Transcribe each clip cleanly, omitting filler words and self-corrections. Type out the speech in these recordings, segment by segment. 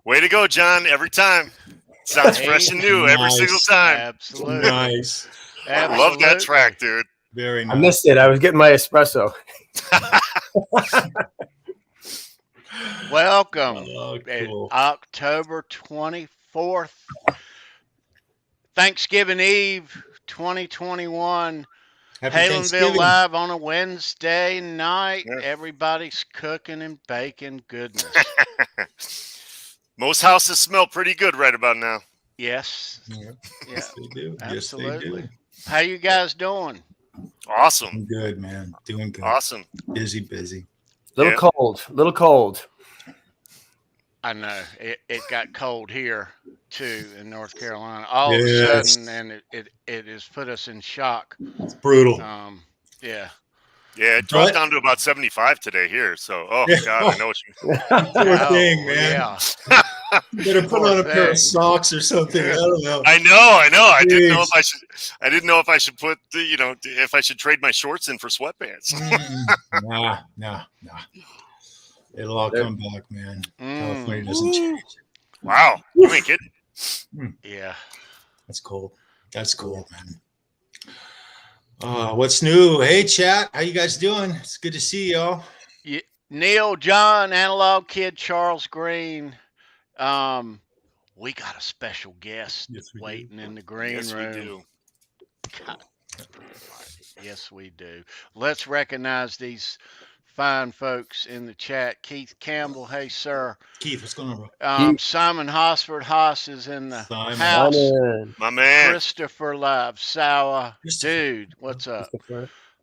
Way to go, John. Every time. Sounds fresh and new every single time. Absolutely. Nice. I love that track, dude. Very nice. I missed it. I was getting my espresso. Welcome. Oh, cool. October 24th, Thanksgiving Eve, 2021. Happy HALENVILLE Thanksgiving. live on a Wednesday night. Yeah. Everybody's cooking and baking goodness. Most houses smell pretty good right about now. Yes. Yeah. Yeah. Yes, they do. Absolutely. Yes, How you guys doing? Awesome. they do. Good, man. Doing good. Awesome. Busy. Little cold. I know it got cold here too in North Carolina. All of a Yes. sudden, and it has put us in shock. It's brutal. Yeah. Yeah, it dropped down to about 75 today here. So, God, I know what you Poor thing, man. Yeah. Better put Poor on a pair of thing. socks or something. I don't know. I know. I didn't know Jeez. if I should. I didn't know if I should put, if I should trade my shorts in for sweatpants. Nah. It'll all come back, man. California doesn't change. Wow, you ain't kidding. Yeah. That's cool. That's cool, man. What's new? Hey, chat. How you guys doing? It's good to see y'all. Neil, John, Analog Kid, Charles Green. We got a special guest waiting in the green room. We do. God. Yes, we do. Let's recognize these fine folks in the chat. Keith Campbell, hey sir. Keith, what's going on, bro? Simon Hosford, Haas is in the Simon. house. My man. Christopher Live, Sawa, dude, what's up?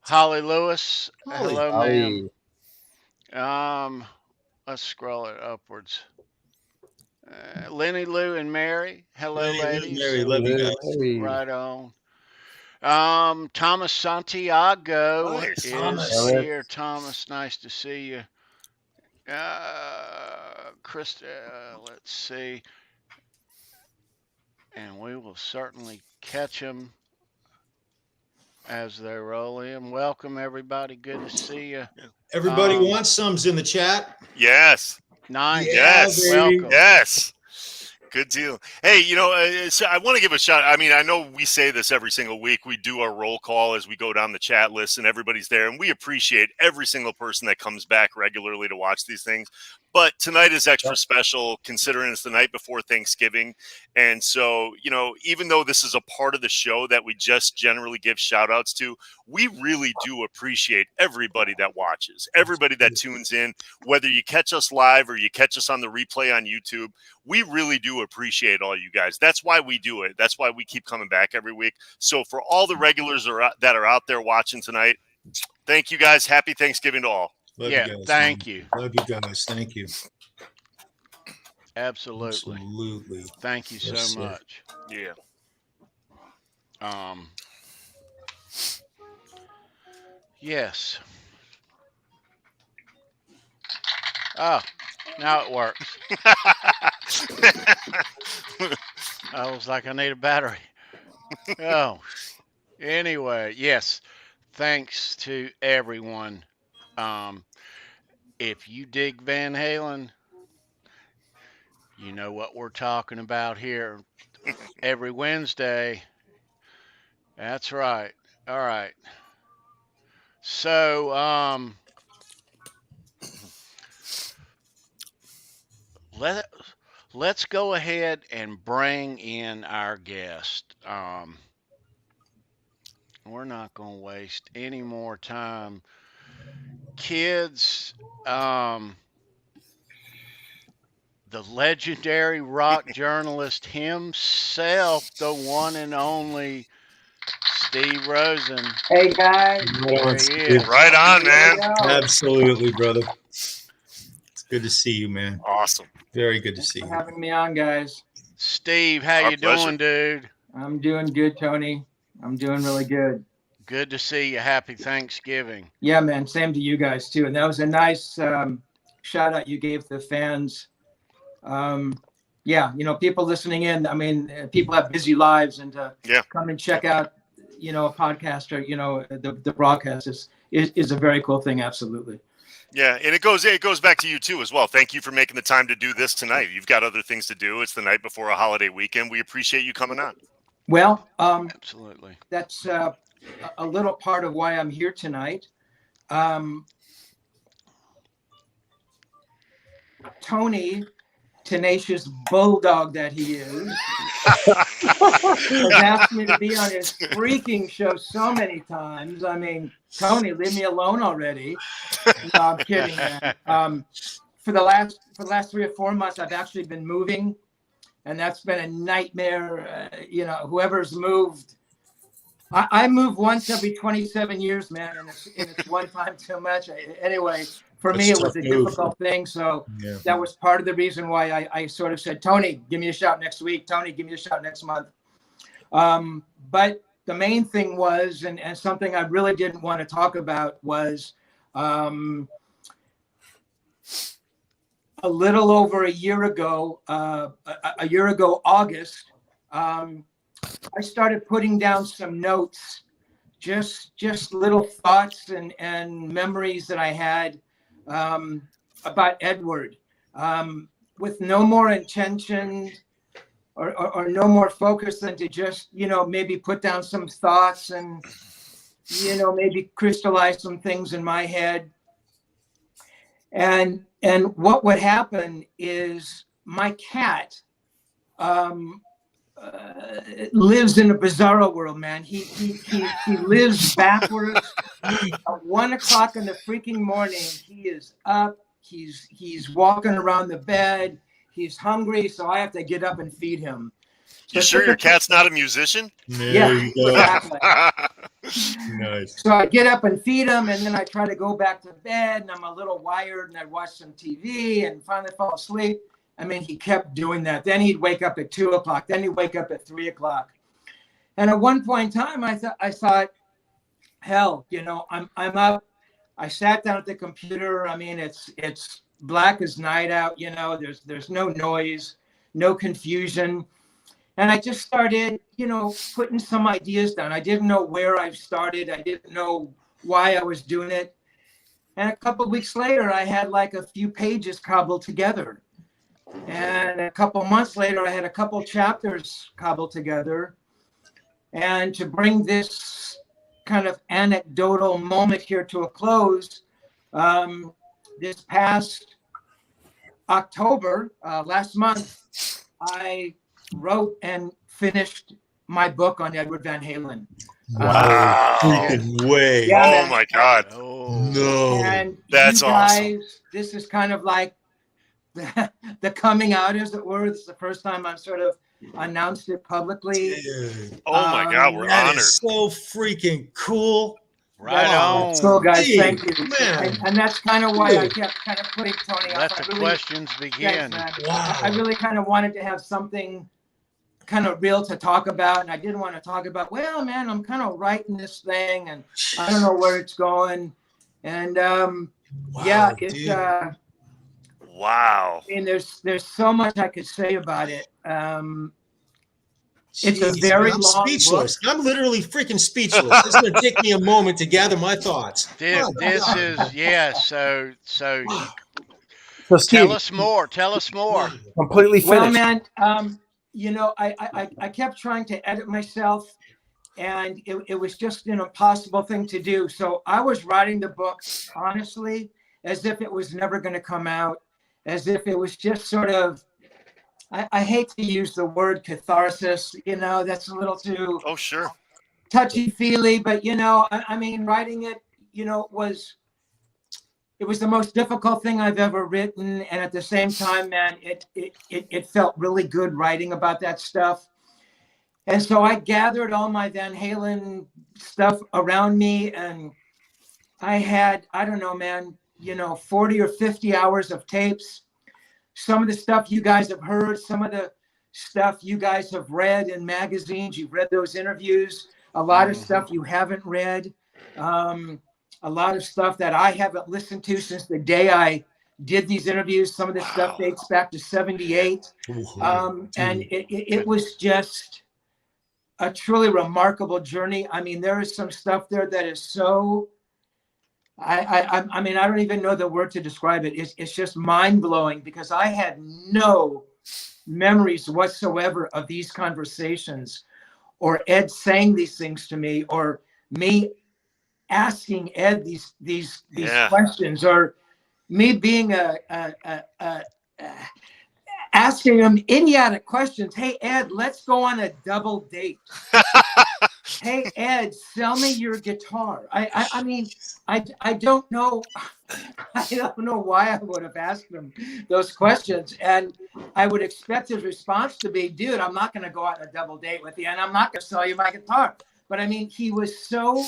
Holly Lewis, hello, ma'am. Let's scroll it upwards. Lenny Lou and Mary, hello, ladies. Mary, love you guys. Right on. Thomas Santiago Nice. is here. Thomas, nice to see you. Krista, let's see. And we will certainly catch them as they roll in. Welcome, everybody. Good to see you. Everybody wants some's in the chat. Yes. Nice. Yes. Welcome. Yes. Good deal. Hey, so I want to give a shout. I mean, I know we say this every single week. We do our roll call as we go down the chat list and everybody's there. And we appreciate every single person that comes back regularly to watch these things. But tonight is extra special considering it's the night before Thanksgiving. And so, even though this is a part of the show that we just generally give shout outs to, we really do appreciate everybody that watches, everybody that tunes in, whether you catch us live or you catch us on the replay on YouTube. We really do appreciate all you guys. That's why we do it. That's why we keep coming back every week. So for all the regulars that are out there watching tonight, thank you guys. Happy Thanksgiving to all. Love you guys, thank you. Love you guys. Thank you. Absolutely. Thank you so much. Yeah. Yes. Oh, now it works. I was like, I need a battery. Oh, anyway, yes. Thanks to everyone. If you dig Van Halen, you know what we're talking about here every Wednesday. That's right. All right. So, let's go ahead and bring in our guest. We're not going to waste any more time. Kids, the legendary rock journalist himself, the one and only Steve Rosen. Hey, guys. There he is. Right on, man. Absolutely, brother. It's good to see you, man. Awesome. Very good to see Thanks you. for having me on, guys. Steve, how Our you pleasure. doing, dude? I'm doing good, Tony. I'm doing really good. Good to see you. Happy Thanksgiving. Yeah, man. Same to you guys, too. And that was a nice shout out you gave the fans. People listening in, I mean, people have busy lives, and to come and check out, a podcast or, the broadcast is a very cool thing. Absolutely. Yeah, and it goes back to you too as well. Thank you for making the time to do this tonight. You've got other things to do. It's the night before a holiday weekend. We appreciate you coming on. Well, Absolutely. that's a little part of why I'm here tonight. Tony, tenacious bulldog that he is, has asked me to be on his freaking show so many times. I mean, Tony, leave me alone already. No, I'm kidding, man. For the last 3 or 4 months, I've actually been moving, and that's been a nightmare. Whoever's moved, I move once every 27 years, man, and it's one time too much. Anyway, for me, it was a difficult thing. So that was part of the reason why I sort of said, Tony, give me a shout next week. Tony, give me a shout next month. But the main thing was, and something I really didn't want to talk about was a little over a year ago, August, I started putting down some notes, just little thoughts and memories that I had about Edward, with no more intention or no more focus than to just, maybe put down some thoughts and, maybe crystallize some things in my head. And what would happen is my cat lives in a bizarro world, man. He lives backwards. At 1 o'clock in the freaking morning, he is up. He's walking around the bed. He's hungry, so I have to get up and feed him. You sure your cat's not a musician? Yeah, exactly. Nice. So I get up and feed him, and then I try to go back to bed, and I'm a little wired, and I watch some TV, and finally fall asleep. I mean, he kept doing that. Then he'd wake up at 2 o'clock. Then he'd wake up at 3 o'clock. And at one point in time, I thought, hell, I'm up. I sat down at the computer. I mean, it's black as night out. There's no noise, no confusion. And I just started, putting some ideas down. I didn't know where I started. I didn't know why I was doing it. And a couple of weeks later, I had like a few pages cobbled together. And a couple months later, I had a couple chapters cobbled together. And to bring this kind of anecdotal moment here to a close, this past October, last month, I wrote and finished my book on Edward Van Halen. Wow. Freaking way. Yeah, oh, my God. No. And that's you guys, awesome. This is kind of like the coming out, as it were. This is the first time I've sort of announced it publicly. Dude. Oh my God, we're That honored. is so freaking cool. Right on. So, guys, Gee, thank you. man. And that's kind of why I kept kind of putting Tony Let off. the questions begin. Thanks, man. Wow. I really kind of wanted to have something kind of real to talk about, and I didn't want to talk about, well, man, I'm kind of writing this thing, and I don't know where it's going. And yeah, it's wow. I mean, there's so much I could say about it. It's a very I'm long speechless. book. I'm literally freaking speechless. It's going to take me a moment to gather my thoughts. This is so So tell Steve, us more. Tell us more. completely finished. Well, man, I kept trying to edit myself, and it was just an impossible thing to do. So I was writing the book, honestly, as if it was never going to come out, as if it was just sort of, I hate to use the word catharsis, that's a little too touchy-feely, but, I mean, writing it, it was the most difficult thing I've ever written. And at the same time, man, it felt really good writing about that stuff. And so I gathered all my Van Halen stuff around me, and I had, I don't know, man, 40 or 50 hours of tapes. Some of the stuff you guys have heard, some of the stuff you guys have read in magazines, you've read those interviews, a lot of stuff you haven't read, a lot of stuff that I haven't listened to since the day I did these interviews. Some of the stuff dates back to 78. And it was just a truly remarkable journey. I mean, there is some stuff there that is so, I mean, I don't even know the word to describe it. It's just mind blowing because I had no memories whatsoever of these conversations, or Ed saying these things to me, or me asking Ed these questions, or me being asking him idiotic questions. Hey Ed, let's go on a double date. Hey Ed, sell me your guitar. I mean, I don't know. I don't know why I would have asked him those questions. And I would expect his response to be, dude, I'm not going to go out on a double date with you, and I'm not going to sell you my guitar. But I mean, he was so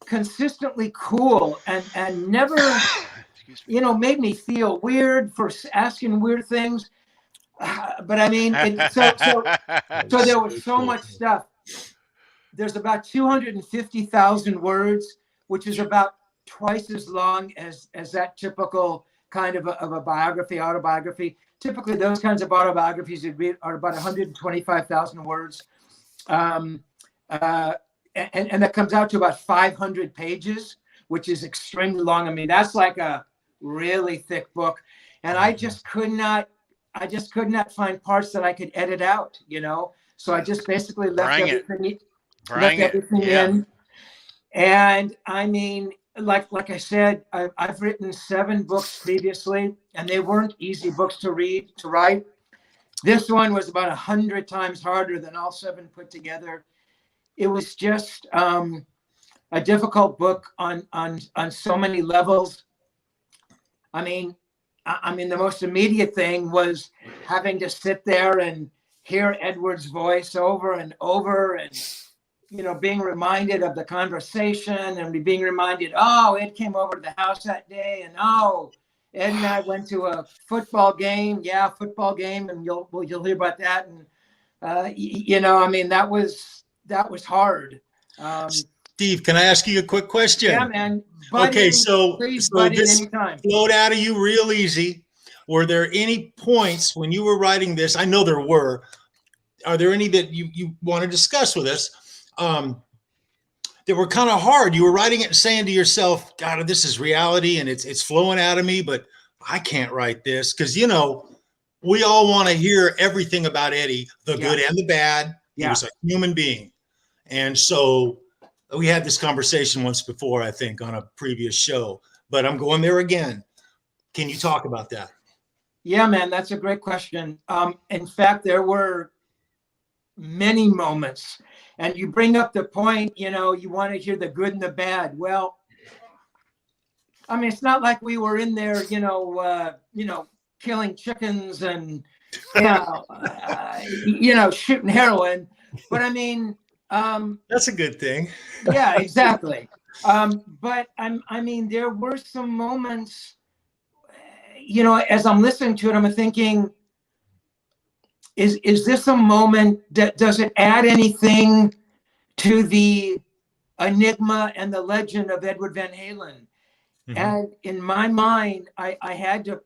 consistently cool and never, you know, made me feel weird for asking weird things. But I mean, so there was so much stuff. There's about 250,000 words, which is about twice as long as that typical kind of a biography, autobiography. Typically, those kinds of autobiographies are about 125,000 words. And that comes out to about 500 pages, which is extremely long. I mean, that's like a really thick book. And I just could not find parts that I could edit out, you know? So I just basically left everything in. And I mean, like I said, I've written 7 books previously, and they weren't easy books to write. This one was about 100 times harder than all 7 put together. It was just a difficult book on so many levels. I mean, the most immediate thing was having to sit there and hear Edward's voice over and over, and you know, being reminded of the conversation, and being reminded, oh, Ed came over to the house that day, and oh, Ed and I went to a football game. Yeah, football game, and you'll hear about that. And you know, I mean, that was hard. Steve, can I ask you a quick question? Yeah, man. Okay, so this anytime. Flowed out of you real easy. Were there any points when you were writing this? I know there were. Are there any that you want to discuss with us that were kind of hard? You were writing it and saying to yourself, God, this is reality and it's flowing out of me, but I can't write this. Because, you know, we all want to hear everything about Eddie, the good and the bad. He was a human being. And so we had this conversation once before, I think, on a previous show, but I'm going there again. Can you talk about that? Yeah, man, that's a great question. In fact, there were many moments, and you bring up the point, you know, you want to hear the good and the bad. Well, I mean, it's not like we were in there, you know, killing chickens and, you know, shooting heroin. But I mean, that's a good thing. Yeah, exactly. But I mean, there were some moments, you know, as I'm listening to it, I'm thinking, is this a moment that does it add anything to the enigma and the legend of Edward Van Halen? Mm-hmm. And in my mind, I had to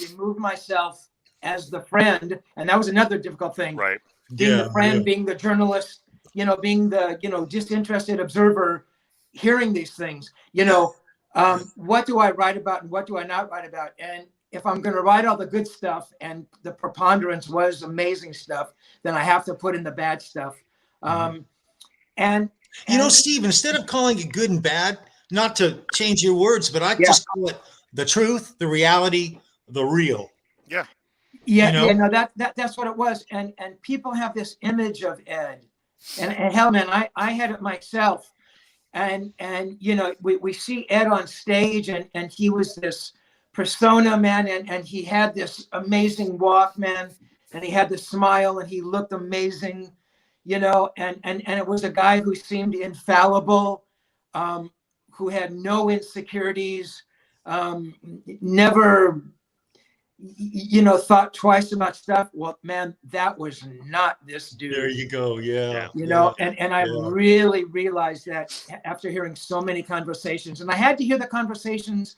remove myself as the friend, and that was another difficult thing. Right. Being the friend, being the journalist, you know, being the, you know, disinterested observer, hearing these things, you know, what do I write about and what do I not write about? And if I'm going to write all the good stuff, and the preponderance was amazing stuff, then I have to put in the bad stuff. And you know, Steve, instead of calling it good and bad, not to change your words, but I just call it the truth, the reality, the real. Yeah. Yeah. You know? Yeah. No, that's what it was. And people have this image of Ed, and hell, man, I had it myself. And you know, we see Ed on stage, and he was this persona, man, and he had this amazing walk, man, and he had this smile, and he looked amazing, you know, and it was a guy who seemed infallible, who had no insecurities, never, you know, thought twice about stuff. Well, man, that was not this dude. There you go. Yeah. You know, and I really realized that after hearing so many conversations, and I had to hear the conversations,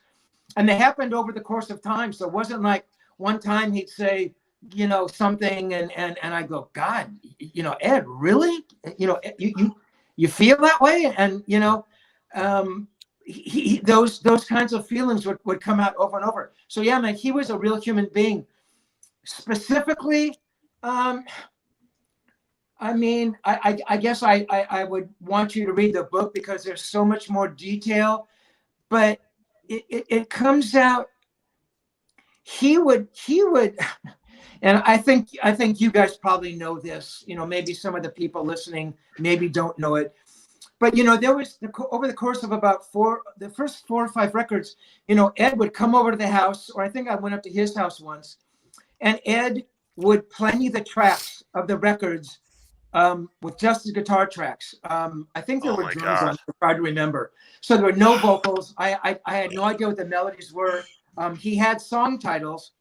and they happened over the course of time. So it wasn't like one time he'd say, you know, something, and I go, God, you know, Ed, really? You know, you feel that way? And, you know, those kinds of feelings would come out over and over. So yeah, man, he was a real human being. Specifically, I mean, I guess I would want you to read the book because there's so much more detail, but it comes out, he would, and I think you guys probably know this, you know, maybe some of the people listening maybe don't know it, but you know, there was over the course of about the first 4 or 5 records, you know, Ed would come over to the house, or I think I went up to his house once, and Ed would play me the tracks of the records with just the guitar tracks. I think there were drums on it, if I remember. So there were no vocals. I had no idea what the melodies were. He had song titles,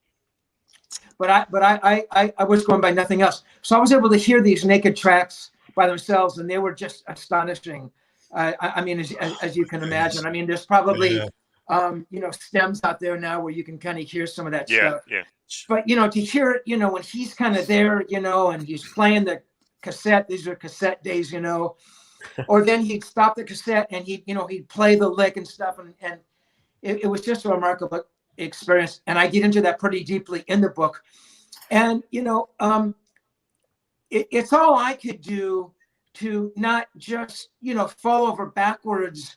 but I was going by nothing else. So I was able to hear these naked tracks by themselves, and they were just astonishing. I mean, as you can imagine, I mean, there's probably you know, stems out there now where you can kind of hear some of that stuff. Yeah. But you know, to hear it, you know, when he's kind of there, you know, and he's playing the cassette, these are cassette days, you know, or then he'd stop the cassette and he'd play the lick and stuff, and it was just a remarkable experience. And I get into that pretty deeply in the book, and you know, it's all I could do to not just, you know, fall over backwards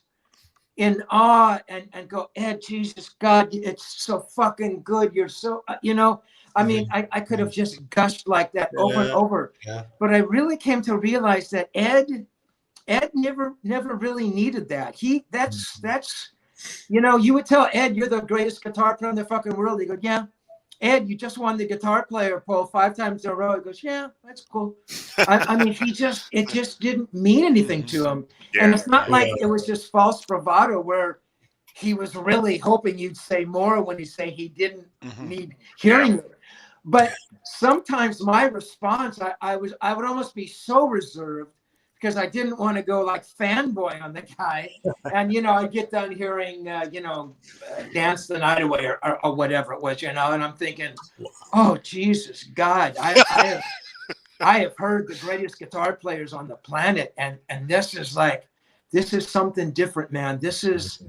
in awe and go, Ed, Jesus God, it's so fucking good, you're so, you know, I mean, I could have just gushed like that over and over. Yeah. But I really came to realize that Ed never really needed that. That's, you know, you would tell Ed, you're the greatest guitar player in the fucking world. He goes, yeah. Ed, you just won the guitar player poll 5 times in a row. He goes, yeah, that's cool. I mean, it just didn't mean anything to him. Yeah. And it's not like it was just false bravado where he was really hoping you'd say more when you say he didn't need hearing it. But sometimes my response, I would almost be so reserved because I didn't want to go like fanboy on the guy. And, you know, I get done hearing, you know, Dance the Night Away or whatever it was, you know, and I'm thinking, oh, Jesus, God, I have heard the greatest guitar players on the planet. And this is something different, man. This is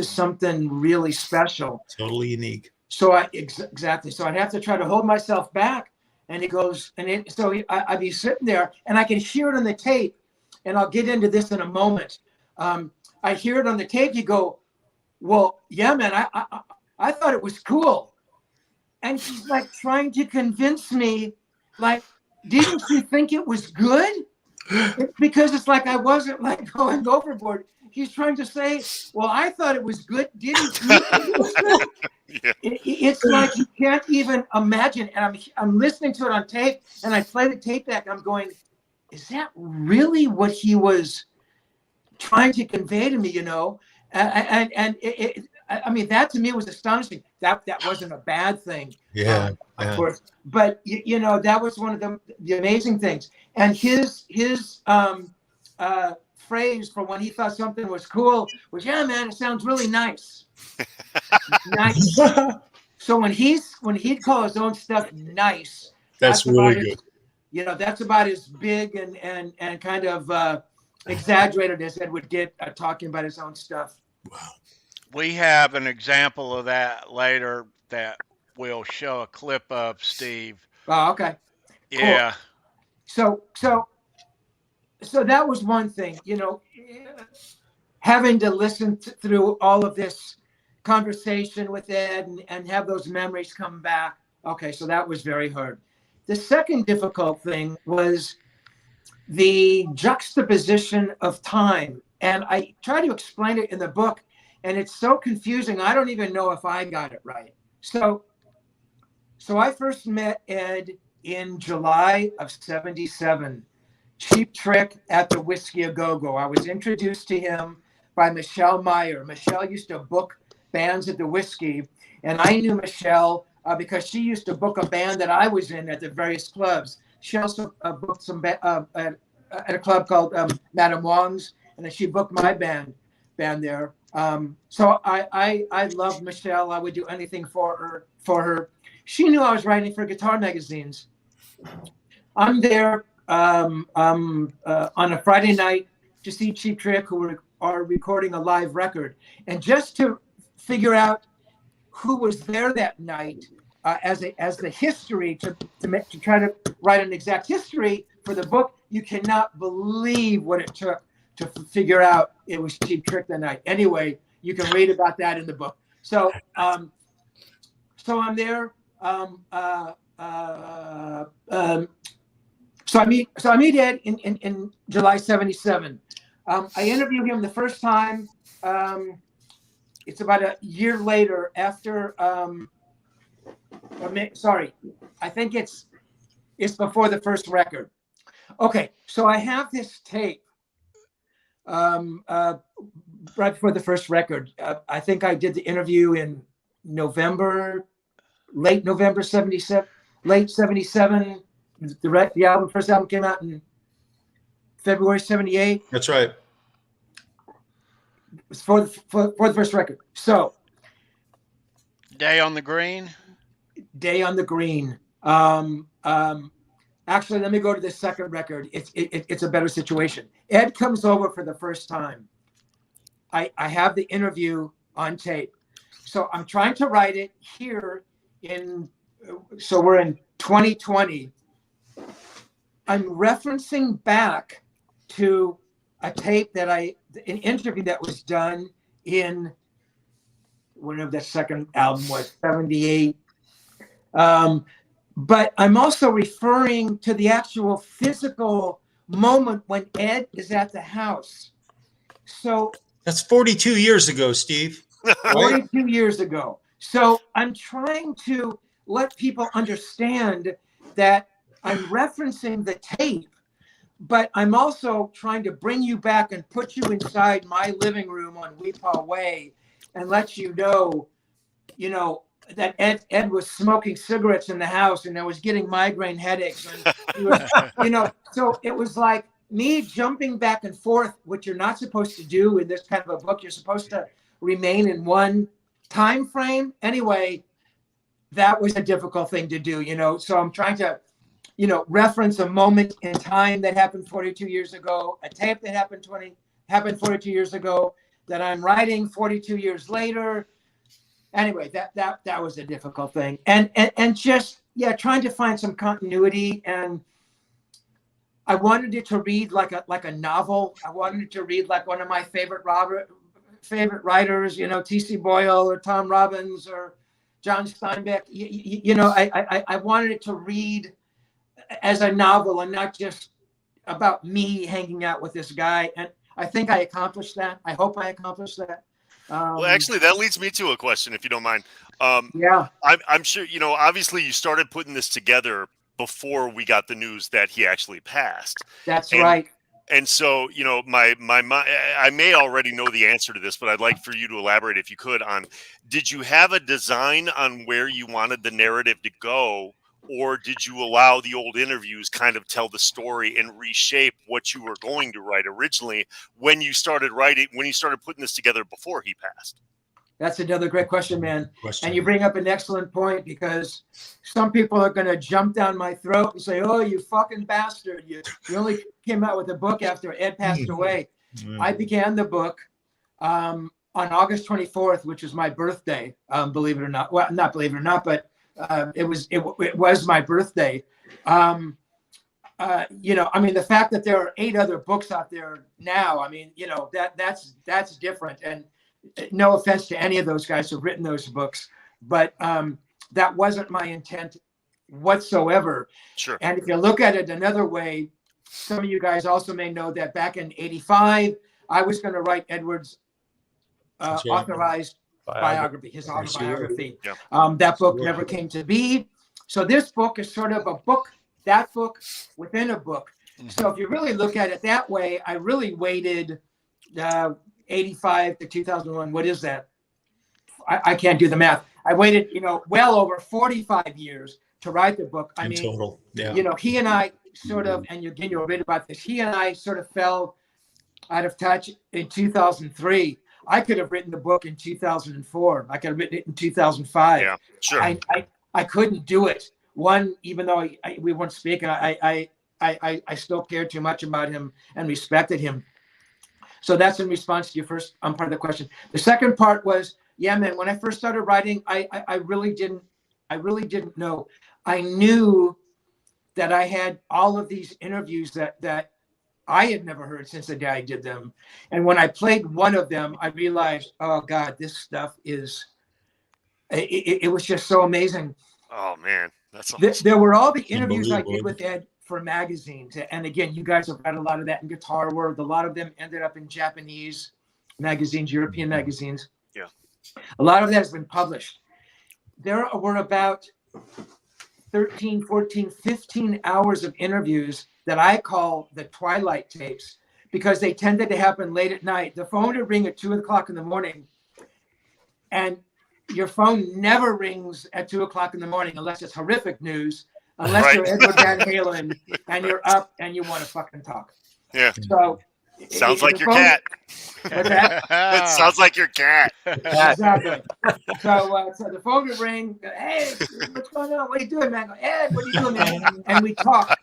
something really special. Totally unique. So exactly. So I'd have to try to hold myself back. And he goes, I'd be sitting there and I can hear it on the tape. And I'll get into this in a moment. I hear it on the tape. You go, well, yeah, man, I thought it was cool. And he's like trying to convince me, like, didn't you think it was good? Because it's like I wasn't like going overboard. He's trying to say, well, I thought it was good. Didn't you think it was good? Yeah. It's like you can't even imagine. And I'm listening to it on tape, and I play the tape back. I'm going, is that really what he was trying to convey to me? You know, I mean, that to me was astonishing. That wasn't a bad thing. Yeah, of course. But you know, that was one of the amazing things. And his phrase for when he thought something was cool was, yeah, man, it sounds really nice. Nice. So when he'd call his own stuff nice, that's really good. You know, that's about as big and kind of exaggerated as Ed would get talking about his own stuff. Wow. We have an example of that later that we'll show a clip of, Steve. Oh, okay. Yeah. Cool. So that was one thing, you know, having to listen through all of this conversation with Ed and have those memories come back. Okay, so that was very hard. The second difficult thing was the juxtaposition of time. And I try to explain it in the book, and it's so confusing. I don't even know if I got it right. So I first met Ed in July of '77. Cheap Trick at the Whiskey A Go-Go. I was introduced to him by Michelle Meyer. Michelle used to book bands at the Whiskey, and I knew Michelle because she used to book a band that I was in at the various clubs. She also booked some at a club called Madame Wong's, and then she booked my band there. So I loved Michelle. I would do anything for her. She knew I was writing for guitar magazines. I'm there on a Friday night to see Cheap Trick, who were are recording a live record. And just to figure out who was there that night, as the history to try to write an exact history for the book, you cannot believe what it took to figure out it was Cheap Trick that night. Anyway, you can read about that in the book. So so I'm there. So I meet Ed in July '77. I interview him the first time. It's about a year later after. Sorry, I think it's before the first record. Okay, so I have this tape right before the first record. I think I did the interview in late November '77, late '77. The first album came out in February '78. That's right. It was for the first record. So, Day on the Green. Day on the Green. Actually, let me go to the second record. It's a better situation. Ed comes over for the first time. I have the interview on tape. So I'm trying to write it here so we're in 2020. I'm referencing back to a tape an interview that was done in whenever that second album was, '78. But I'm also referring to the actual physical moment when Ed is at the house. So that's 42 years ago, Steve. 42 years ago. So I'm trying to let people understand that I'm referencing the tape, but I'm also trying to bring you back and put you inside my living room on Weepaw Way and let you know, that Ed was smoking cigarettes in the house and I was getting migraine headaches. And he was, so it was like me jumping back and forth, which you're not supposed to do in this kind of a book. You're supposed to remain in one time frame. Anyway, that was a difficult thing to do, So I'm trying to, reference a moment in time that happened 42 years ago, a tape that happened 42 years ago, that I'm writing 42 years later. Anyway, that was a difficult thing, and just trying to find some continuity. And I wanted it to read like a novel. I wanted it to read like one of my favorite writers, T.C. Boyle or Tom Robbins or John Steinbeck. I wanted it to read as a novel and not just about me hanging out with this guy. And I think I accomplished that. I hope I accomplished that. Well, actually, that leads me to a question, if you don't mind. Yeah. I'm sure, obviously you started putting this together before we got the news that he actually passed. That's right. And so, I may already know the answer to this, but I'd like for you to elaborate, if you could, on, did you have a design on where you wanted the narrative to go? Or did you allow the old interviews kind of tell the story and reshape what you were going to write originally when you started putting this together before he passed? That's another great question, man. And you bring up an excellent point, because some people are going to jump down my throat and say, oh, you fucking bastard. You only came out with a book after Ed passed away. I began the book on August 24th, which is my birthday, believe it or not. Well, not believe it or not, but it was my birthday. The fact that there are 8 other books out there now, that's different. And no offense to any of those guys who've written those books, but that wasn't my intent whatsoever. Sure. And if you look at it another way, some of you guys also may know that back in '85, I was going to write Edward's authorized biography, his autobiography. Yeah. That book never came to be. So this book is sort of a book, that book within a book. So if you really look at it that way, I really waited 85 to 2001. What is that? I can't do the math. I waited, well over 45 years to write the book. I mean, total. Yeah. He and I sort of, and again, you'll read about this. He and I sort of fell out of touch in 2003. I could have written the book in 2004. I could have written it in 2005. Yeah, sure. I couldn't do it. One, even though we weren't speaking, I still cared too much about him and respected him. So that's in response to your first part of the question. The second part was, yeah, man, when I first started writing, I really didn't know. I knew that I had all of these interviews that I had never heard since the day I did them. And when I played one of them, I realized, oh God, this stuff is, it was just so amazing. Oh man, that's awesome. There were all the interviews I did with Ed for magazines. And again, you guys have read a lot of that in Guitar World. A lot of them ended up in Japanese magazines, European magazines. Yeah. A lot of that has been published. There were about 13, 14, 15 hours of interviews that I call the twilight tapes, because they tended to happen late at night. The phone would ring at 2 o'clock in the morning, and your phone never rings at 2 o'clock in the morning unless it's horrific news, unless you're Edward Van Halen and you're up and you want to fucking talk. Yeah. So sounds like your cat. What's that? It sounds like your cat. Exactly. So the phone would ring. Hey, what's going on? What are you doing, man? I go, Ed, what are you doing, man? And we talk.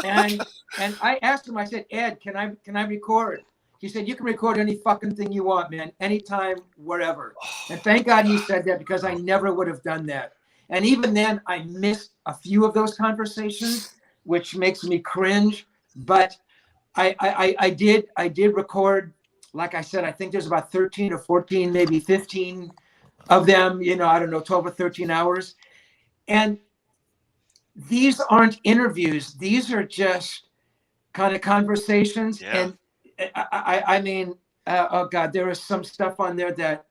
And I asked him. I said, Ed, can I record? He said, you can record any fucking thing you want, man. Anytime, wherever. And thank God he said that, because I never would have done that. And even then, I missed a few of those conversations, which makes me cringe. But I did record. Like I said, I think there's about 13 or 14, maybe 15 of them, I don't know, 12 or 13 hours. And these aren't interviews. These are just kind of conversations. Yeah. And I mean, oh God, there is some stuff on there that,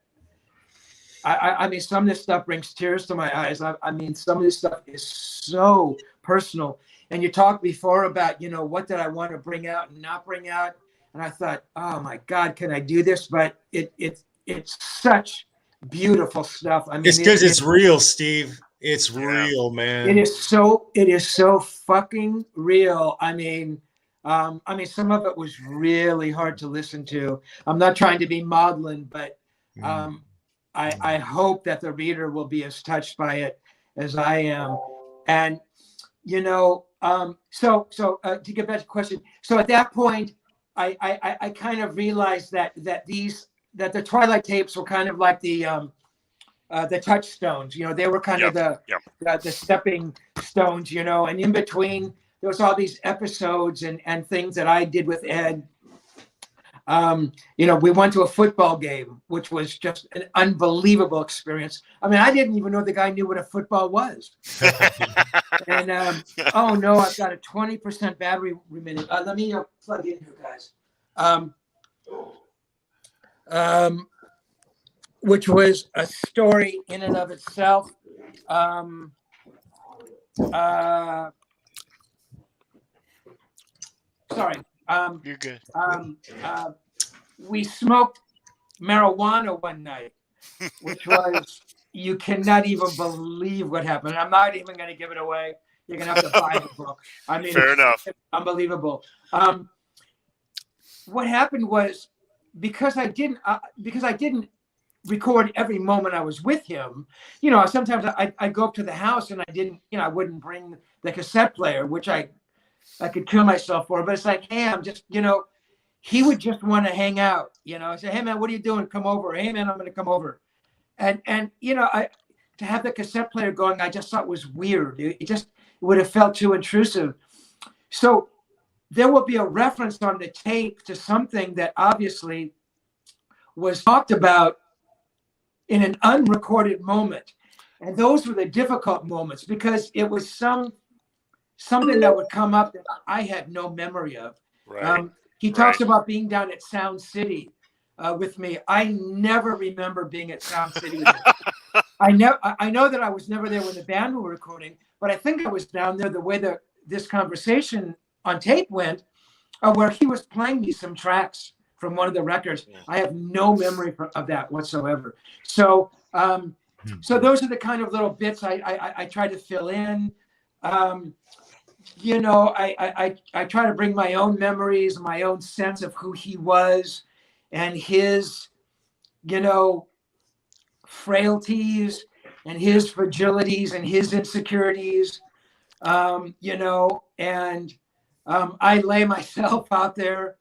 I mean, some of this stuff brings tears to my eyes. I mean, some of this stuff is so personal. And you talked before about, what did I want to bring out and not bring out? And I thought, oh my God, can I do this? But it's such beautiful stuff. I mean, it's because it's real, Steve. It's real, man. It is so fucking real. I mean, some of it was really hard to listen to. I'm not trying to be maudlin, but I hope that the reader will be as touched by it as I am. And so to get back to the question, so at that point, I kind of realized that the Twilight tapes were kind of like the touchstones. They were kind of the stepping stones. And in between, there was all these episodes and things that I did with Ed. We went to a football game, which was just an unbelievable experience. I mean, I didn't even know the guy knew what a football was. And oh no, I've got a 20% battery remaining. Let me plug in here, guys. Which was a story in and of itself. Sorry. You're good. We smoked marijuana one night, which was, you cannot even believe what happened. I'm not even going to give it away. You're going to have to buy the book. I mean, fair enough. It's unbelievable. What happened was, because I didn't record every moment I was with him, sometimes I'd go up to the house and I wouldn't bring the cassette player, which I could kill myself for, but it's like, hey, I'm just, he would just want to hang out, I say, hey man, what are you doing? Come over. Hey man, I'm going to come over. And to have the cassette player going, I just thought was weird. It would have felt too intrusive. So there will be a reference on the tape to something that obviously was talked about in an unrecorded moment. And those were the difficult moments, because it was something that would come up that I had no memory of. Right. He talks about being down at Sound City with me. I never remember being at Sound City with him. I know that I was never there when the band were recording, but I think I was down there the way that this conversation on tape went, where he was playing me some tracks from one of the records. I have no memory of that whatsoever. So those are the kind of little bits I try to fill in. I try to bring my own memories, my own sense of who he was and his, frailties and his fragilities and his insecurities, and I lay myself out there.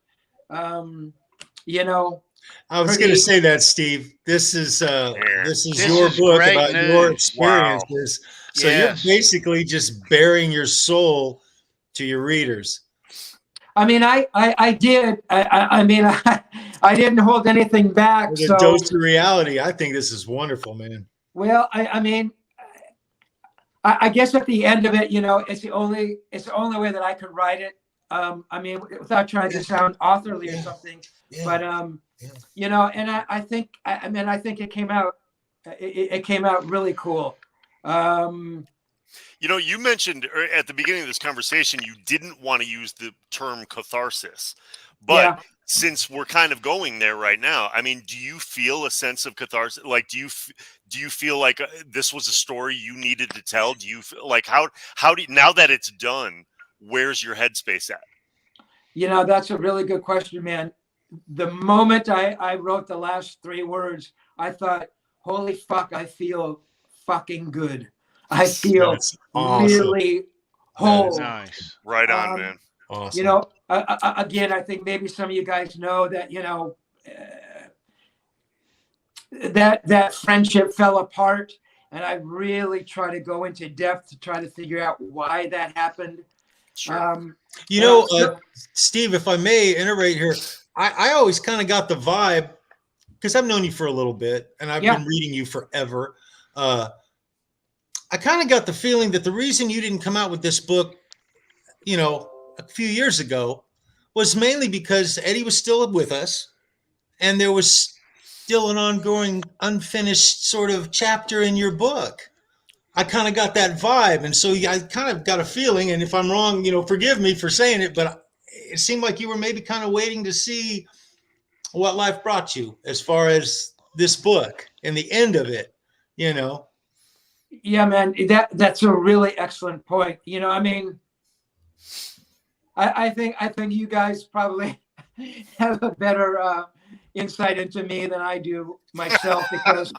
you know, I was going to say that, Steve. This is This your is book great about your news. Wow. experiences. So you're Yes. basically just bearing your soul to your readers. I mean, I did. I mean, I didn't hold anything back. With a So, dose of reality. I think this is wonderful, man. well, I mean, I guess at the end of it, you know, it's the only way that I could write it. I mean, without trying to sound authorly or something, but you know, and I think, I mean, I think it came out, it came out really cool. You know, you mentioned at the beginning of this conversation, you didn't want to use the term catharsis, but Yeah. since we're kind of going there right now, I mean, do you feel a sense of catharsis? Like, do you feel like this was a story you needed to tell? Do you like how do now that it's done, where's your headspace at? You know, that's a really good question, man. The moment I wrote the last 3 words, I thought, holy fuck, I feel fucking good. I feel That's awesome. really whole. Nice. Right on, man. Awesome. You know, again, I think maybe some of you guys know that, you know, that friendship fell apart. And I really try to go into depth to try to figure out why that happened. Sure. You know, Steve, if I may iterate here, I always kind of got the vibe, because I've known you for a little bit and I've been reading you forever. I kind of got the feeling that the reason you didn't come out with this book, you know, a few years ago was mainly because Eddie was still with us and there was still an ongoing, unfinished sort of chapter in your book. I kind of got that vibe. And so I kind of got a feeling, and if I'm wrong, you know, forgive me for saying it, but it seemed like you were maybe kind of waiting to see what life brought you as far as this book and the end of it, you know? Yeah, man, that's a really excellent point. You know, I mean, I think you guys probably have a better insight into me than I do myself, because,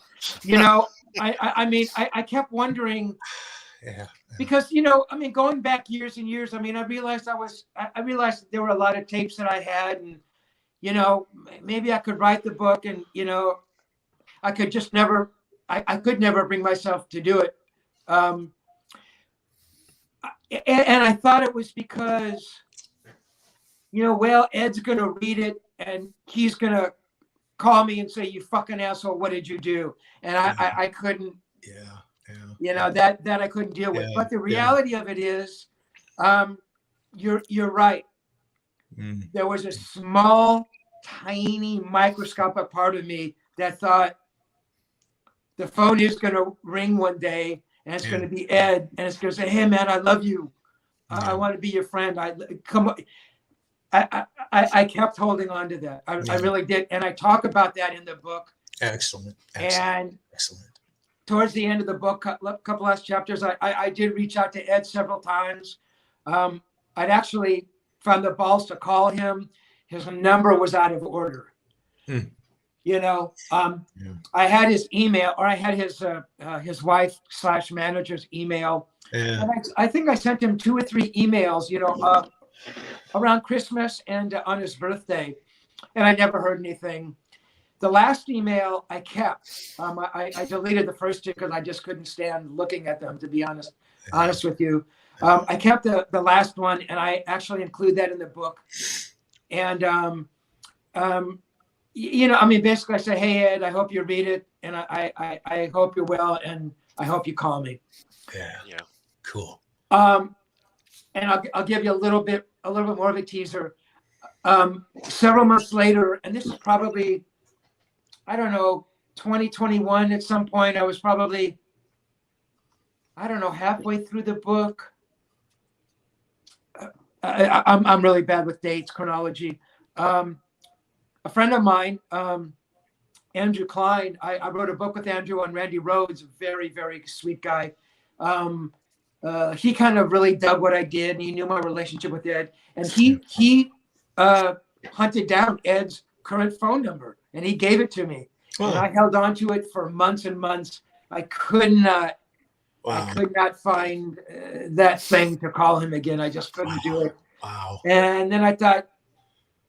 you know, I mean, I kept wondering, because, you know, I mean, going back years and years, I mean, I realized there were a lot of tapes that I had, and, you know, maybe I could write the book, and, you know, I could just never, I could never bring myself to do it. And I thought it was because, you know, well, Ed's going to read it and he's going to call me and say, you fucking asshole, what did you do? And I couldn't, you know, that I couldn't deal with. But the reality of it is, you're right. There was a small, tiny, microscopic part of me that thought the phone is going to ring one day, and it's going to be Ed, and it's going to say, hey, man, I love you. I want to be your friend. I kept holding on to that. I really did. And I talk about that in the book. Excellent. And towards the end of the book, a couple last chapters, I did reach out to Ed several times. I'd actually found the balls to call him. His number was out of order. You know, I had his email, or I had his wife/manager's email. And I think I sent him 2 or 3 emails, you know, around Christmas and on his birthday, and I never heard anything. The last email I kept. I deleted the first 2 because I just couldn't stand looking at them, to be honest with you. I kept the last one, and I actually include that in the book. And you know, I mean, basically I say, hey, Ed, I hope you read it, and I hope you're well, and I hope you call me. Yeah. Cool. And I'll give you a little bit more of a teaser. Several months later, and this is probably, I don't know, 2021 at some point. I was probably, I don't know, halfway through the book. I'm really bad with dates, chronology. A friend of mine, Andrew Klein, I wrote a book with Andrew on Randy Rhodes, a very, very sweet guy. He kind of really dug what I did, and he knew my relationship with Ed. And he hunted down Ed's current phone number, and he gave it to me. And I held on to it for months and months. I could not find that thing to call him again. I just couldn't do it. Wow. And then I thought,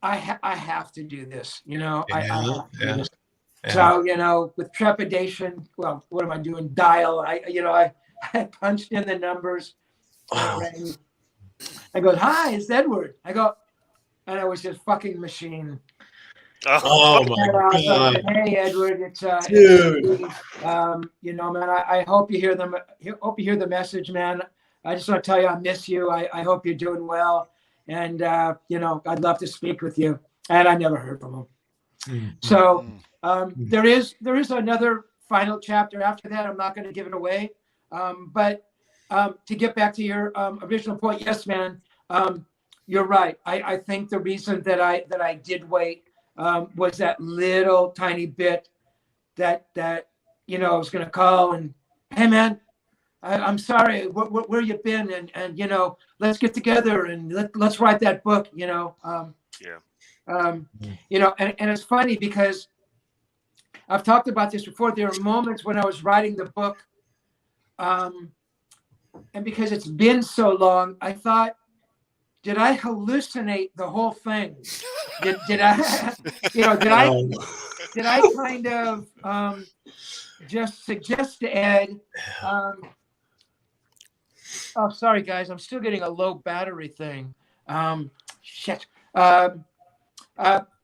I have to do this, you know. I have to do Yeah. this. So, you know, with trepidation, well, what am I doing? Dial. I punched in the numbers. Wow. I go, hi, it's Edward. I go, and I was just fucking machine. Oh my And I God. said, hey, Edward, it's Dude. you know, man, I hope you hear them. Hope you hear the message, man. I just want to tell you, I miss you. I hope you're doing well. And, you know, I'd love to speak with you. And I never heard from him. So there is another final chapter after that. I'm not going to give it away. But to get back to your original point, yes, man, you're right. I think the reason that I did wait was that little tiny bit that you know, I was going to call and, hey, man, I'm sorry, where you been? And you know, let's get together and let's write that book, you know. You know, and it's funny because I've talked about this before. There are moments when I was writing the book, and because it's been so long, I thought, did I hallucinate the whole thing? Did I, you know, did I kind of just suggest to Ed, oh, sorry, guys, I'm still getting a low battery thing. Shit.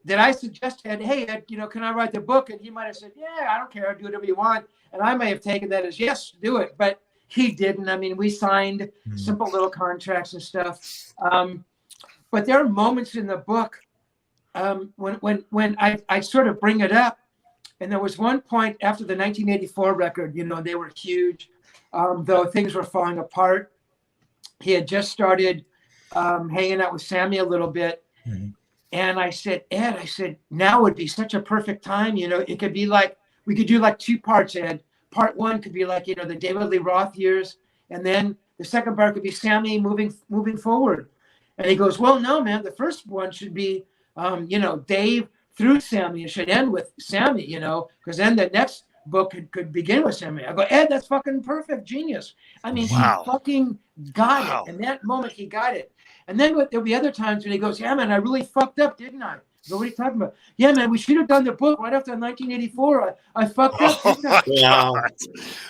Did I suggest to Ed, hey, Ed, you know, can I write the book? And he might have said, yeah, I don't care. Do whatever you want. And I may have taken that as, yes, do it. But he didn't. I mean, we signed simple little contracts and stuff. But there are moments in the book when I sort of bring it up. And there was one point after the 1984 record, you know, they were huge, though things were falling apart. He had just started hanging out with Sammy a little bit. And I said, Ed, I said, now would be such a perfect time. You know, it could be like, we could do like 2 parts, Ed. Part 1 could be like, you know, the David Lee Roth years. And then the second part could be Sammy moving forward. And he goes, well, no, man, the first one should be, you know, Dave through Sammy. It should end with Sammy, you know, because then the next book could begin with Sammy. I go, Ed, that's fucking perfect, genius. I mean, he fucking got it. In that moment, he got it. And then there'll be other times when he goes, yeah, man, I really fucked up, didn't I? So what are you talking about? Yeah, man, we should have done the book right after 1984. I fucked up, didn't I? Wow.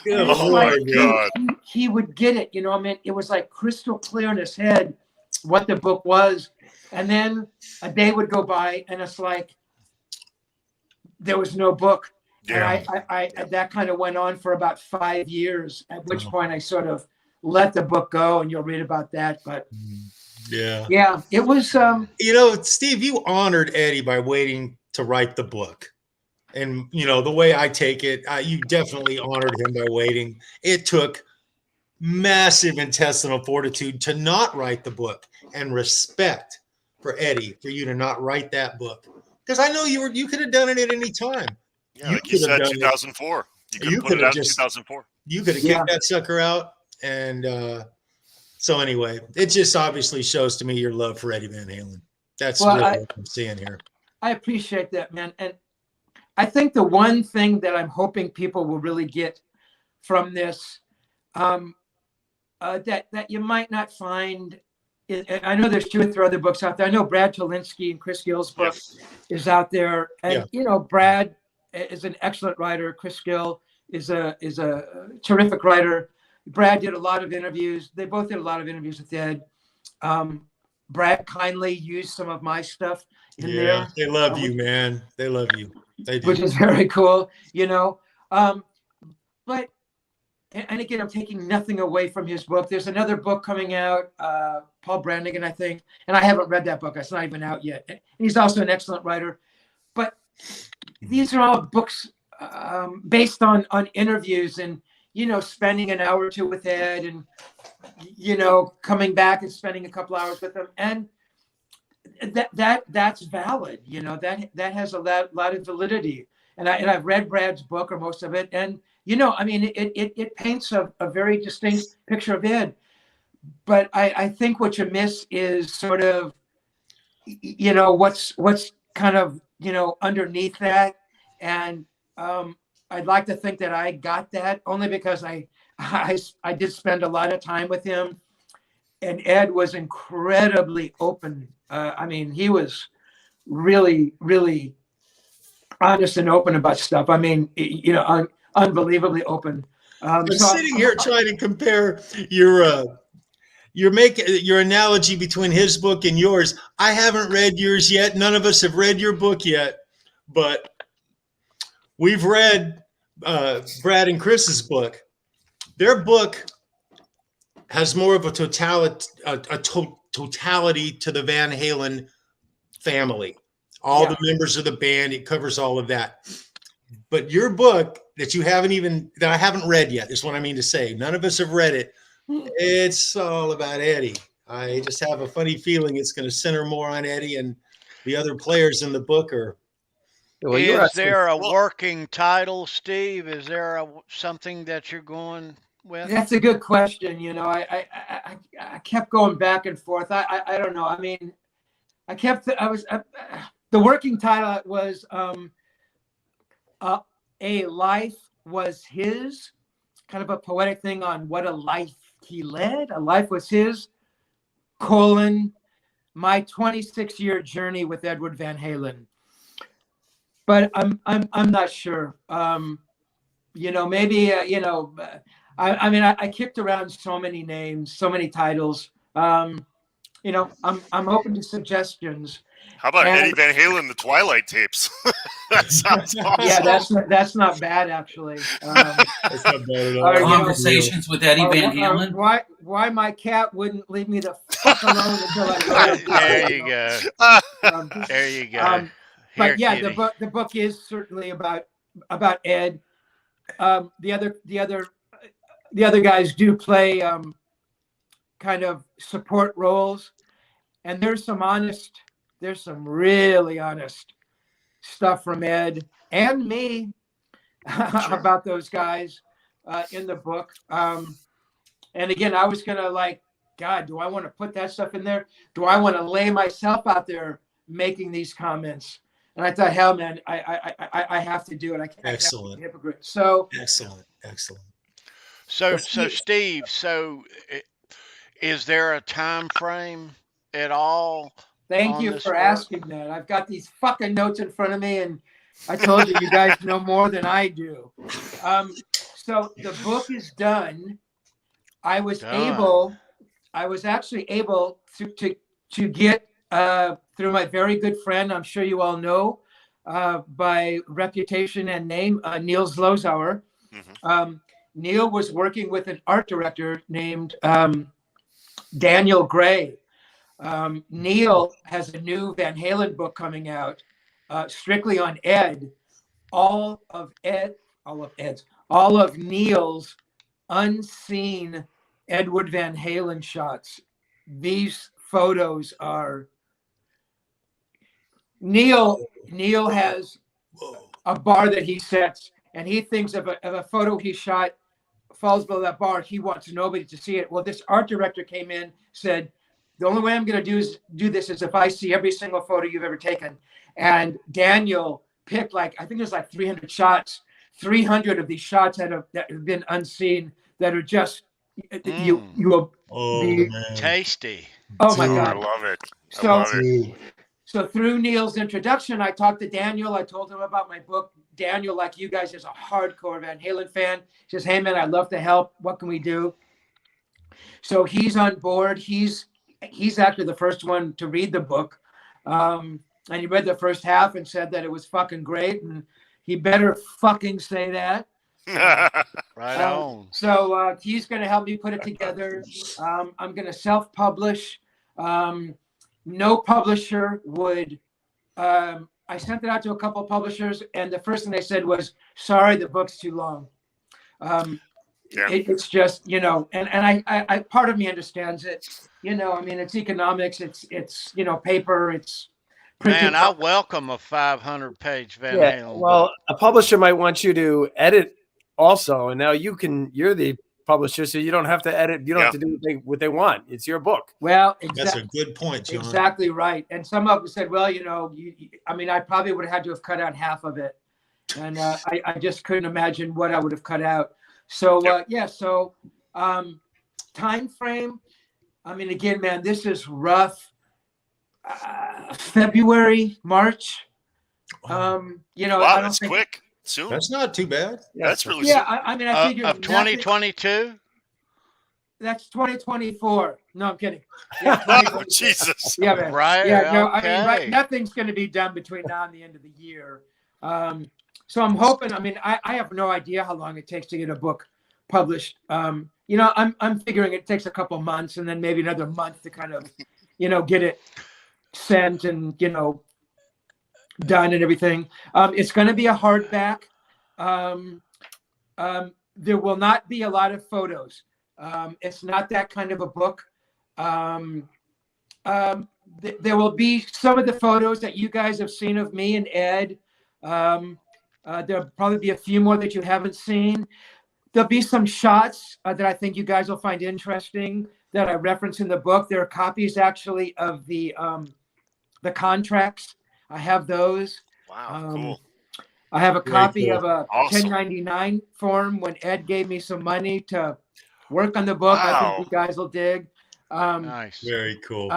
Oh my God. He would get it, you know. I mean, it was like crystal clear in his head what the book was. And then a day would go by and it's like there was no book. Yeah. And I that kind of went on for about 5 years, at which point I sort of let the book go, and you'll read about that. But yeah, it was you know, Steve, you honored Eddie by waiting to write the book. And you know, the way I take it, you definitely honored him by waiting. It took massive intestinal fortitude to not write the book, and respect for Eddie for you to not write that book. Because I know you could have done it at any time. Yeah, like you said, 2004. You could have put it out in 2004. You could have kicked that sucker out. And so anyway, it just obviously shows to me your love for Eddie Van Halen. That's really what I'm seeing here. I appreciate that, man. And I think the one thing that I'm hoping people will really get from this, that you might not find, I know there's 2 or 3 other books out there. I know Brad Tolinski and Chris Gill's book is out there. And, you know, Brad is an excellent writer. Chris Gill is a terrific writer. Brad did a lot of interviews. They both did a lot of interviews with Ed. Brad kindly used some of my stuff in there. They love you, man. They love you. They do. Which is very cool, you know. But, and again, I'm taking nothing away from his book. There's another book coming out, Paul Brannigan, I think. And I haven't read that book. It's not even out yet. And he's also an excellent writer. But these are all books based on interviews and, you know, spending an hour or 2 with Ed and, you know, coming back and spending a couple hours with him. And that's valid, you know, that has a lot of validity. And I've read Brad's book, or most of it. And, you know, I mean, it paints a very distinct picture of Ed. But I think what you miss is sort of, you know, what's kind of, you know, underneath that. And I'd like to think that I got that, only because I did spend a lot of time with him, and Ed was incredibly open. I mean, he was really, really honest and open about stuff. I mean, unbelievably open. I'm sitting here trying to compare your analogy between his book and yours. I haven't read yours yet. None of us have read your book yet, but we've read Brad and Chris's book. Their book has more of a totality to the Van Halen family. All the members of the band, it covers all of that. But your book that I haven't read yet is what I mean to say. None of us have read it. It's all about Eddie. I just have a funny feeling it's going to center more on Eddie, and the other players in the book are. Well, Is there a working title, Steve? Is there something that you're going with? That's a good question. I kept going back and forth. I don't know. I mean, the working title was A Life Was His, kind of a poetic thing on what a life he led. A life was his, my 26-year journey with Edward Van Halen. But I'm not sure. Maybe I kicked around so many names, so many titles. I'm open to suggestions. How about Eddie Van Halen, the Twilight Tapes? That sounds awesome. Yeah, that's not bad actually. That's not bad at all. Conversations with Eddie Van Halen. Why my cat wouldn't leave me the fuck alone until I There you go. There you go. But yeah, the book is certainly about Ed. The other guys do play kind of support roles, and there's some really honest stuff from Ed and me about those guys in the book. And again, I was gonna God, do I want to put that stuff in there? Do I want to lay myself out there making these comments? And I thought, hell, man, I have to do it. I can't. Excellent. Be a hypocrite. So excellent. So Steve, is there a time frame at all? Thank you for asking that. I've got these fucking notes in front of me, and I told you guys know more than I do. So the book is done. I was actually able to get through my very good friend, I'm sure you all know by reputation and name, Neil Zlozauer. Mm-hmm. Neil was working with an art director named Daniel Gray. Neil has a new Van Halen book coming out, strictly on Ed. All of Neil's unseen Edward Van Halen shots. These photos are. Neil has a bar that he sets, and he thinks of a photo he shot falls below that bar. He wants nobody to see it. Well, this art director came in, said, the only way I'm going to do this is if I see every single photo you've ever taken. And Daniel picked I think there's 300 shots. 300 of these shots that have been unseen that are just you will be tasty. Oh my God, I love it. So through Neil's introduction, I talked to Daniel. I told him about my book. Daniel, like you guys, is a hardcore Van Halen fan. He says, hey man, I'd love to help. What can we do? So he's on board. He's actually the first one to read the book. And he read the first half and said that it was fucking great. And he better fucking say that. Right on. So he's going to help me put it together. I'm going to self-publish. No publisher would. I sent it out to a couple of publishers, and the first thing they said was, sorry, the book's too long. It's just, and I part of me understands it. I mean, it's economics, it's paper, it's printed. Man, I welcome a 500-page Van Halen. Well, a publisher might want you to edit also, and now you're the publisher, so you don't have to edit. You don't have to do what they want. It's your book. Well, that's a good point, John. Exactly right. And some of them said, well, I probably would have had to have cut out half of it. And I just couldn't imagine what I would have cut out. So, time frame. I mean, again, man, this is rough. February, March. Wow, I don't that's think. quick. Soon. That's not too bad. That's really Yeah, soon. I mean, I figure Of 2022. That's 2024. No, I'm kidding. Yeah, Oh, 2024. Jesus. Yeah, man. Right. Yeah, no, I mean, Okay. nothing's going to be done between now and the end of the year. So I'm hoping. I mean, I have no idea how long it takes to get a book published. I'm figuring it takes a couple months and then maybe another month to kind of, get it sent and done and everything. It's going to be a hardback. There will not be a lot of photos. It's not that kind of a book. There will be some of the photos that you guys have seen of me and Ed. There'll probably be a few more that you haven't seen. There'll be some shots that I think you guys will find interesting that I reference in the book. There are copies actually of the contracts. I have those. Wow, cool. I have a Very copy cool. of a Awesome. 1099 form when Ed gave me some money to work on the book. I Wow. think you guys will dig. Nice. Very cool.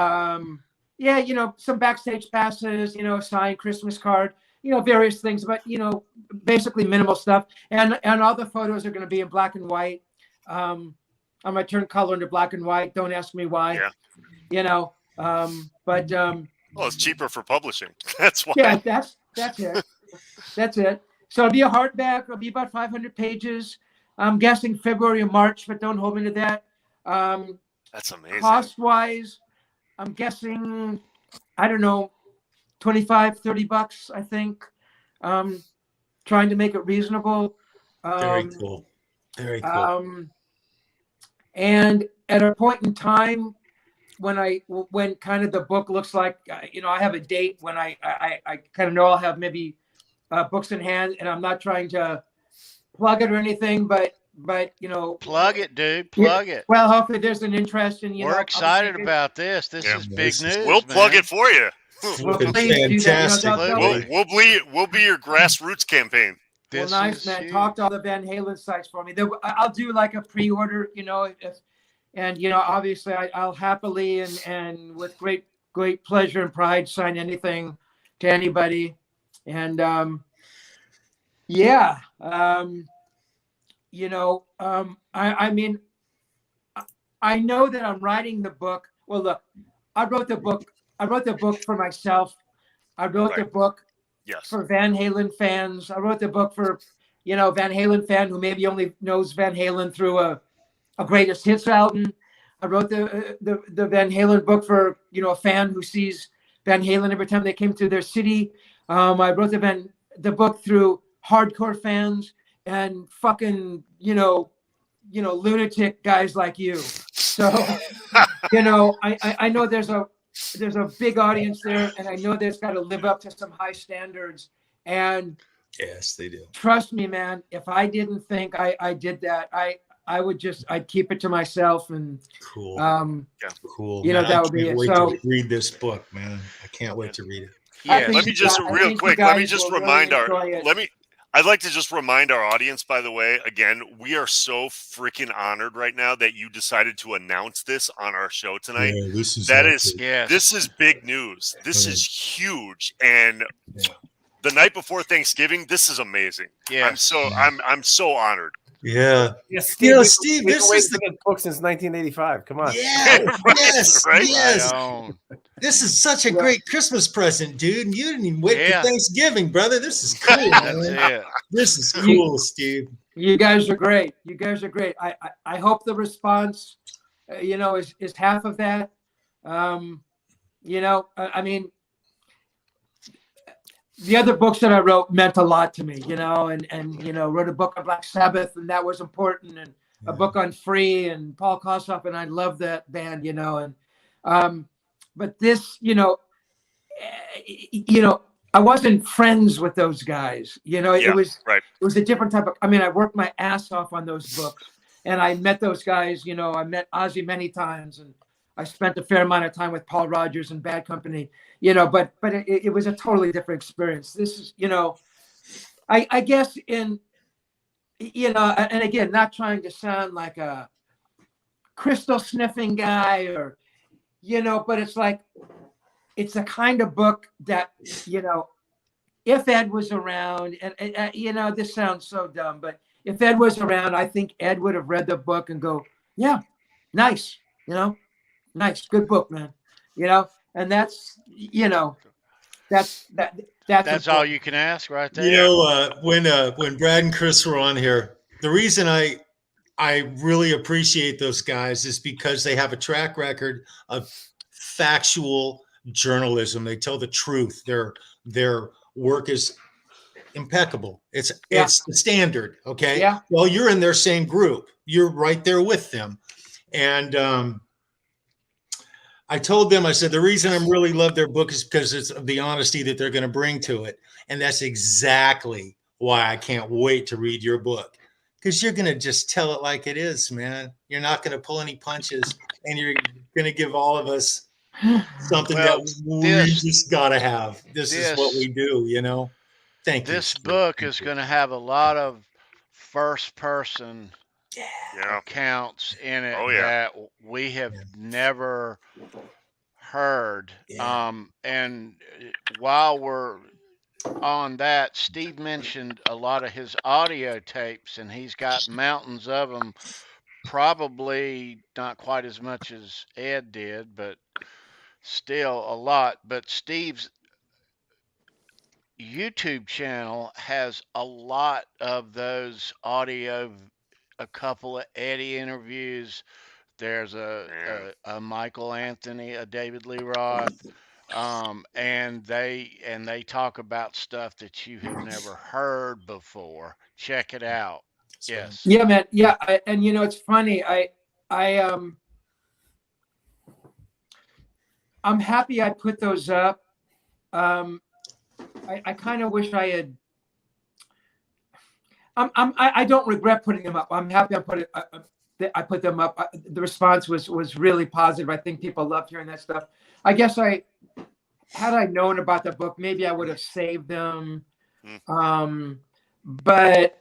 Yeah, some backstage passes, signed Christmas card, various things, but basically minimal stuff. And all the photos are going to be in black and white. I'm going to turn color into black and white. Don't ask me why. Yeah. But Well, it's cheaper for publishing. That's why. yeah, that's it. That's it. So it'll be a hardback. It'll be about 500 pages. I'm guessing February or March, but don't hold me to that. That's amazing. Cost-wise, I'm guessing, I don't know, $25-$30, I think. Trying to make it reasonable. Very cool. Very cool. And at a point in time when kind of the book looks like, I have a date when I kind of know I'll have maybe books in hand, and I'm not trying to plug it or anything, but Plug it, dude. Plug it. Well, hopefully there's an interest in, We're excited about this. This is big news. We'll plug it for you. Well, please do that. Fantastic. We'll be your grassroots campaign. Well, nice, man. Talk to all the Van Halen sites for me. I'll do like a pre-order, obviously I'll happily and with great pleasure and pride sign anything to anybody. And I mean, I know that I'm writing the book. Well, look, I wrote the book for myself. I wrote the book for Van Halen fans. I wrote the book for, Van Halen fan who maybe only knows Van Halen through a greatest hits album. I wrote the Van Halen book for, a fan who sees Van Halen every time they came to their city. I wrote the book through hardcore fans and fucking, lunatic guys like you. So, I know there's a big audience there, and I know there's got to live up to some high standards. And yes, they do. Trust me, man. If I didn't think I did that, I'd keep it to myself. And cool. Cool. That would be it. So to read this book, man. I can't wait to read it. Yeah. Let me just real quick. I'd like to just remind our audience, by the way, again, we are so freaking honored right now that you decided to announce this on our show tonight. Yeah, this is big news. This is huge. And the night before Thanksgiving, this is amazing. Yeah. I'm so honored. Yeah. Steve, Steve, this is the book since 1985. Come on. Yeah. Yes. Right? Yes. Right. This is such a great Christmas present, dude. And you didn't even wait for Thanksgiving, brother. This is cool. That's man. it. This is cool, Steve. You guys are great. I hope the response, is half of that. I mean, the other books that I wrote meant a lot to me, and wrote a book on Black Sabbath, and that was important, and a book on Free and Paul Kossoff, and I love that band, but this, I wasn't friends with those guys, it was a different type of, I worked my ass off on those books, and I met those guys, I met Ozzy many times, and I spent a fair amount of time with Paul Rogers and Bad Company, but it was a totally different experience. This is, I guess and again, not trying to sound like a crystal sniffing guy or, but it's like, it's the kind of book that, you know, if Ed was around, and you know, this sounds so dumb, but if Ed was around, I think Ed would have read the book and go, yeah, nice, you know, nice, good book, man, you know, and that's, you know, that's That's all important. you can ask right there. You know, when Brad and Chris were on here, the reason I really appreciate those guys is because they have a track record of factual journalism. They tell the truth. Their work is impeccable. It's the standard. Okay. Yeah. Well, you're in their same group. You're right there with them. And I told them, I said, the reason I really love their book is because it's the honesty that they're going to bring to it. And that's exactly why I can't wait to read your book. Because you're going to just tell it like it is, man. You're not going to pull any punches, and you're going to give all of us something that we just got to have. This is what we do, you know? Thank you. This book is going to have a lot of first-person accounts in it that we have never heard. And while we're on that, Steve mentioned a lot of his audio tapes, and he's got mountains of them, probably not quite as much as Ed did, but still a lot. But Steve's YouTube channel has a lot of those audio, a couple of Eddie interviews. There's a Michael Anthony, a David Lee Roth, and they talk about stuff that you have never heard before. Check it out. Yes. Yeah, man. Yeah, and you know, it's funny. I'm happy I put those up. I kind of wish I had. I don't regret putting them up. I'm happy I put them up. The response was really positive. I think people loved hearing that stuff. I guess had I known about the book, maybe I would have saved them. But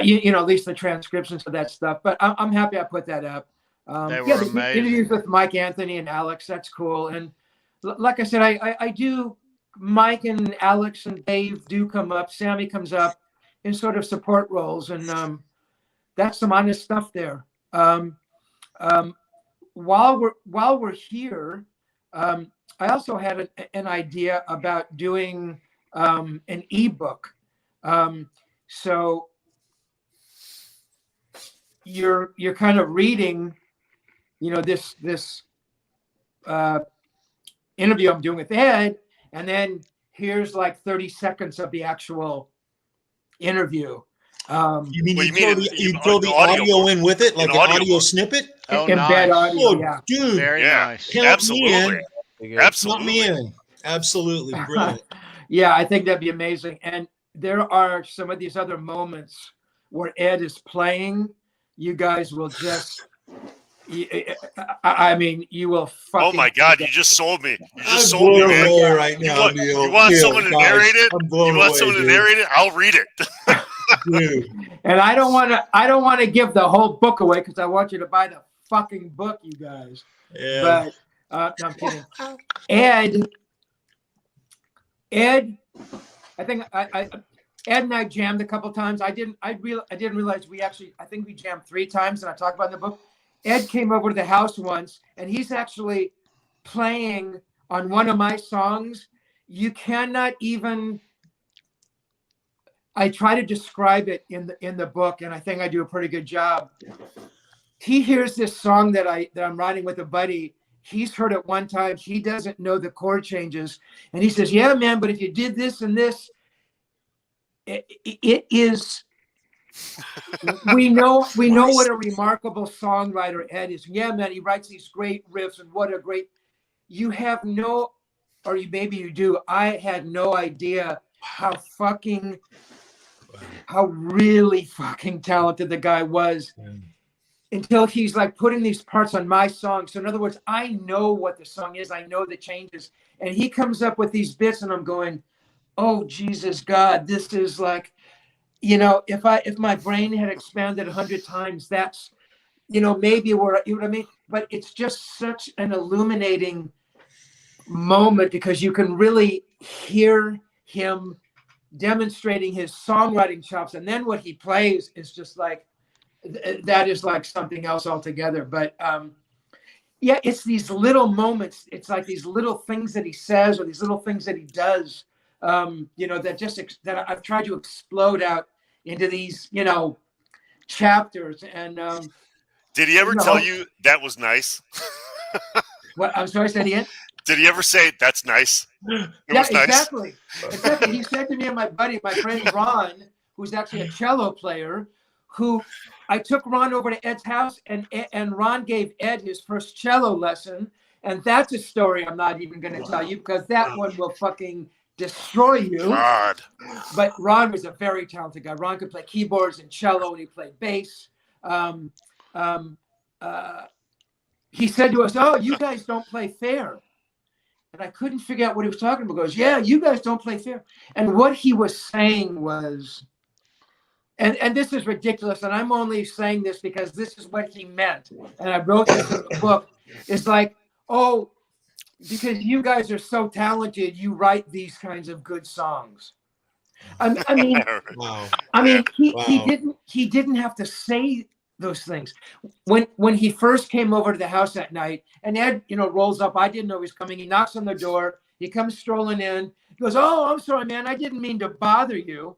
you know, at least the transcriptions of that stuff. But I'm happy I put that up. They were the amazing. Interviews with Mike Anthony and Alex, that's cool. And like I said, I do. Mike and Alex and Dave do come up. Sammy comes up in sort of support roles, and that's some honest stuff there. While we're here, I also had an idea about doing an ebook. So you're kind of reading, you know, this interview I'm doing with Ed, and then here's like 30 seconds of the actual interview. You mean you throw the audio in with it, like an audio snippet? Oh, embed nice. audio, yeah. Dude, Very nice. Absolutely. Count me in. Absolutely brilliant. Yeah, I think that'd be amazing. And there are some of these other moments where Ed is playing. You guys will just, I mean, you will fucking. Oh my God, you just sold me. You just I'm sold me, blown man. away right now. You want someone to narrate it? You want someone to narrate it? I'll read it. Dude. And I don't want to give the whole book away because I want you to buy the fucking book, you guys. Yeah. But no, I'm kidding. Ed, I think Ed and I jammed a couple times. I didn't realize I think we jammed 3 times, and I talked about in the book. Ed came over to the house once, and he's actually playing on one of my songs. You cannot even. I try to describe it in the book, and I think I do a pretty good job. He hears this song that I'm writing with a buddy. He's heard it one time. He doesn't know the chord changes, and he says, "Yeah, man, but if you did this and this, it is." We know what a remarkable songwriter Ed is. Yeah, man, he writes these great riffs, and what a great. You have no, or maybe you do. I had no idea how really fucking talented the guy was until he's like putting these parts on my song. So in other words, I know what the song is. I know the changes, and he comes up with these bits, and I'm going, "Oh Jesus God, this is like." You know, if my brain had expanded 100 times, that's, you know, maybe where, you know what I mean? But it's just such an illuminating moment because you can really hear him demonstrating his songwriting chops, and then what he plays is just like that is like something else altogether. But yeah, it's these little moments. It's like these little things that he says or these little things that he does, that I've tried to explode out into these, chapters. And did he ever tell you that was nice? What? I'm sorry, say it again. Did he ever say that's nice? It was nice. Exactly. He said to me and my friend Ron, who's actually a cello player, who I took Ron over to Ed's house, and Ron gave Ed his first cello lesson. And that's a story I'm not even going to tell you because that one will fucking destroy you. God. But Ron was a very talented guy. Ron could play keyboards and cello, and he played bass. He said to us, "Oh, you guys don't play fair." And I couldn't figure out what he was talking about. He goes, "Yeah, you guys don't play fair." And what he was saying was, and this is ridiculous, and I'm only saying this because this is what he meant. And I wrote this in the book. It's like, oh, because you guys are so talented, you write these kinds of good songs. I mean, Wow. He didn't have to say those things. When he first came over to the house that night, and Ed, rolls up. I didn't know he was coming. He knocks on the door. He comes strolling in. He goes, "Oh, I'm sorry, man. I didn't mean to bother you."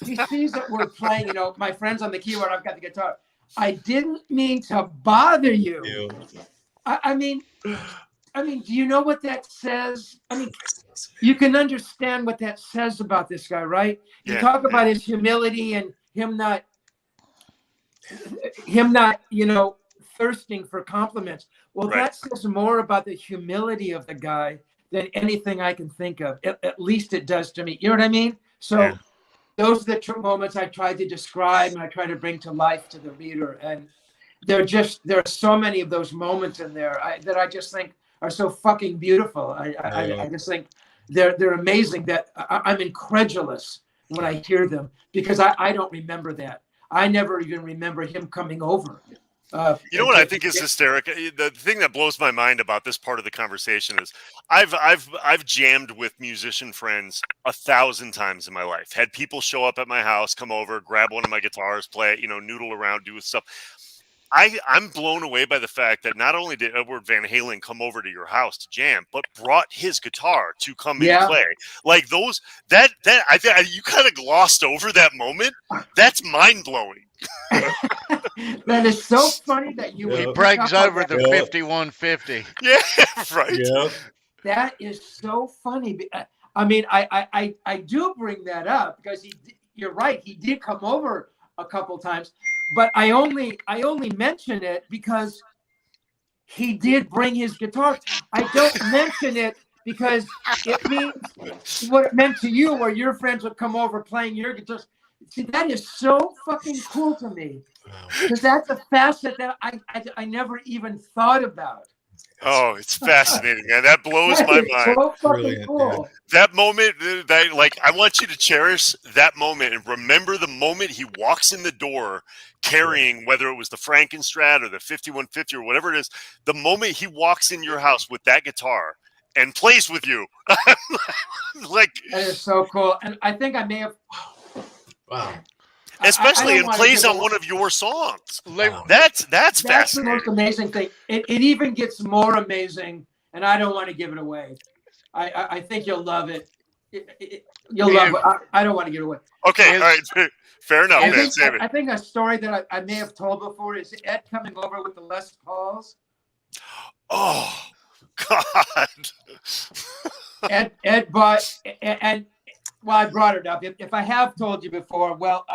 He sees that we're playing. My friend's on the keyboard. I've got the guitar. "I didn't mean to bother you." I mean, do you know what that says? I mean, you can understand what that says about this guy, right? You talk about his humility and him not, thirsting for compliments. Well, that says more about the humility of the guy than anything I can think of. At least it does to me. You know what I mean? So those are the moments I tried to describe and I try to bring to life to the reader. And there are so many of those moments in there that I just think are so fucking beautiful. I just think they're amazing. That I'm incredulous when I hear them because I don't remember that. I never even remember him coming over. You know what I think is hysterical? The thing that blows my mind about this part of the conversation is I've jammed with musician friends 1,000 times in my life. Had people show up at my house, come over, grab one of my guitars, play it, noodle around, do stuff. I'm blown away by the fact that not only did Edward Van Halen come over to your house to jam, but brought his guitar to come and play. Like those, that you kind of glossed over that moment. That's mind blowing. That is so funny that you. He breaks over the 5150. Yeah, right. Yeah. That is so funny. I mean, I do bring that up because you're right. He did come over a couple times. But I only mention it because he did bring his guitar. I don't mention it because it means what it meant to you, where your friends would come over playing your guitars. See, that is so fucking cool to me because that's a facet that I never even thought about. Oh, it's fascinating, man. That blows my mind. So fucking cool. That moment, I want you to cherish that moment and remember the moment he walks in the door carrying, whether it was the Frankenstrat or the 5150 or whatever it is, the moment he walks in your house with that guitar and plays with you. That is so cool. And I think I may have. Wow. Especially and plays on one of your songs. Wow. That's fascinating. That's the most amazing thing. It even gets more amazing, and I don't want to give it away. I think you'll love it. You'll love it. I don't want to give it away. Okay, all right. Fair enough. I think a story that I may have told before is Ed coming over with the Les Pauls. Oh, God. Ed bought, and well, I brought it up. If I have told you before, well,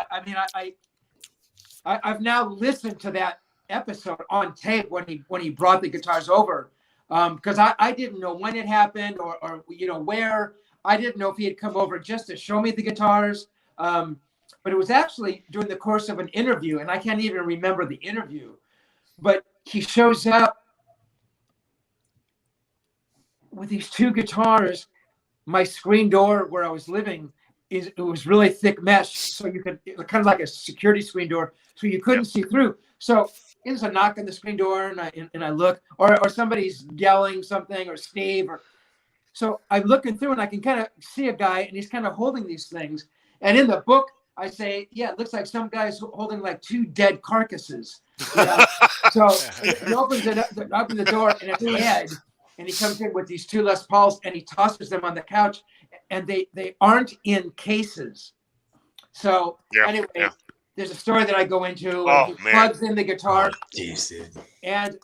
I've now listened to that episode on tape when he brought the guitars over, because I didn't know when it happened or where. I didn't know if he had come over just to show me the guitars, but it was actually during the course of an interview, and I can't even remember the interview. But he shows up with these two guitars. My screen door where I was living it was really thick mesh, so you could kind of like a security screen door, so you couldn't see through. So there's a knock on the screen door, and I look, or somebody's yelling something, or Steve, So I'm looking through and I can kind of see a guy and he's kind of holding these things. And in the book, I say, yeah, it looks like some guy's holding like 2 dead carcasses. So he opens it up, opens the door, and it's Ed. And he comes in with these 2 Les Pauls and he tosses them on the couch, and they aren't in cases. So anyway, there's a story that I go into and he plugs in the guitar. And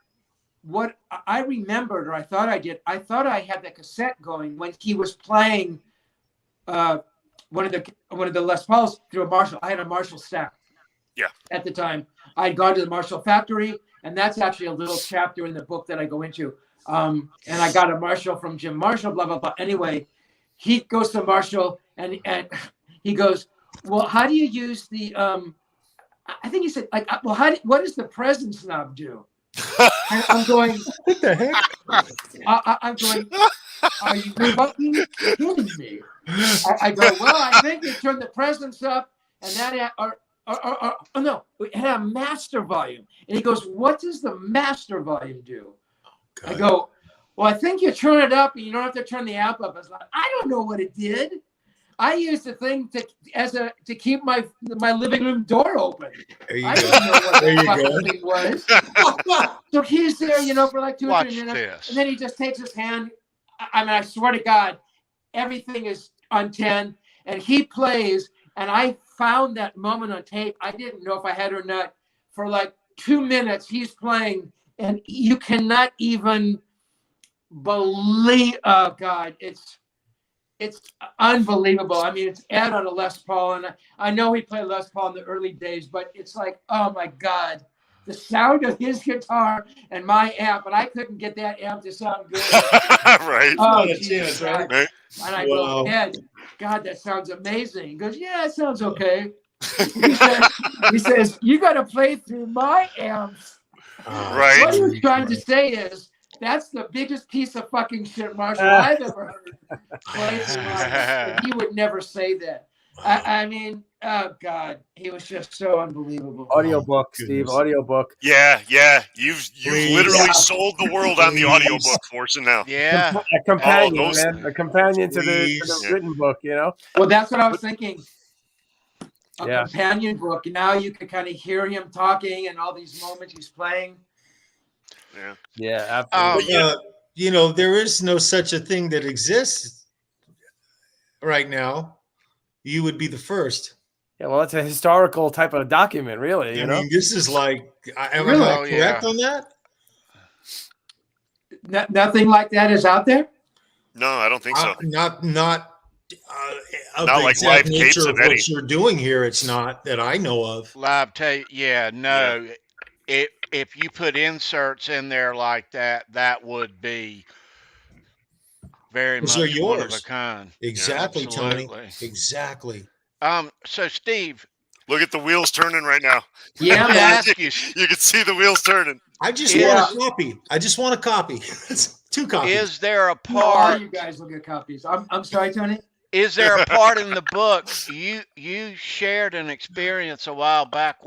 what I remembered, or I thought I did, I thought I had the cassette going when he was playing one of the Les Pauls through a Marshall. I had a Marshall stack. Yeah. At the time, I had gone to the Marshall factory, and that's actually a little chapter in the book that I go into. And I got a Marshall from Jim Marshall, blah blah blah. Anyway, he goes to Marshall and he goes, well, how do you use the? I think he said, like, well, what does the presence knob do? And I'm going, what the heck? I'm going, are you fucking kidding me? I go, well, I think you turn the presence up, and that, oh no, it had a master volume. And he goes, what does the master volume do? I go, well, I think you turn it up, and you don't have to turn the amp up. I was like, I don't know what it did. I used the thing to keep my living room door open. I didn't know what the fucking thing was. So he's there, for like 2 or 3 minutes, and then he just takes his hand. I mean, I swear to God, everything is on 10, and he plays. And I found that moment on tape. I didn't know if I had it or not. For like 2 minutes, he's playing, and you cannot even believe. Oh God, it's unbelievable. I mean, it's Ed on a Les Paul, and I know he played Les Paul in the early days, but it's like, oh my God, the sound of his guitar and my amp, and I couldn't get that amp to sound good. Right. Oh, Jesus, right. And I go, Ed, God, that sounds amazing. He goes, yeah, it sounds okay. He says, you got to play through my amps. Right. What he was trying to say is, that's the biggest piece of fucking shit Marshall I've ever heard. He would never say that. I mean, oh God, he was just so unbelievable. Audiobook, Steve, audiobook. Yeah. You've literally sold the world on the audiobook, Forsen, now. Yeah. A companion, man. A companion to the written book, Well, that's what I was thinking. A companion book. Now you can kind of hear him talking and all these moments he's playing. Yeah, absolutely. There is no such a thing that exists right now. You would be the first. Yeah, well, it's a historical type of document, really. I mean, this is like, am I correct on that? Nothing like that is out there? No, I don't think so. Not like live tapes of Eddie. What you're doing here, it's not that I know of. Live tape, no. Yeah. If you put inserts in there like that, that would be very much one of a kind. Exactly, Tony. Exactly. So Steve, look at the wheels turning right now. Yeah, let me ask you. You can see the wheels turning. I just want a copy. I just want a copy. It's 2 copies. Is there a part? You guys will get copies. I'm sorry, Tony. Is there a part in the book you shared an experience a while back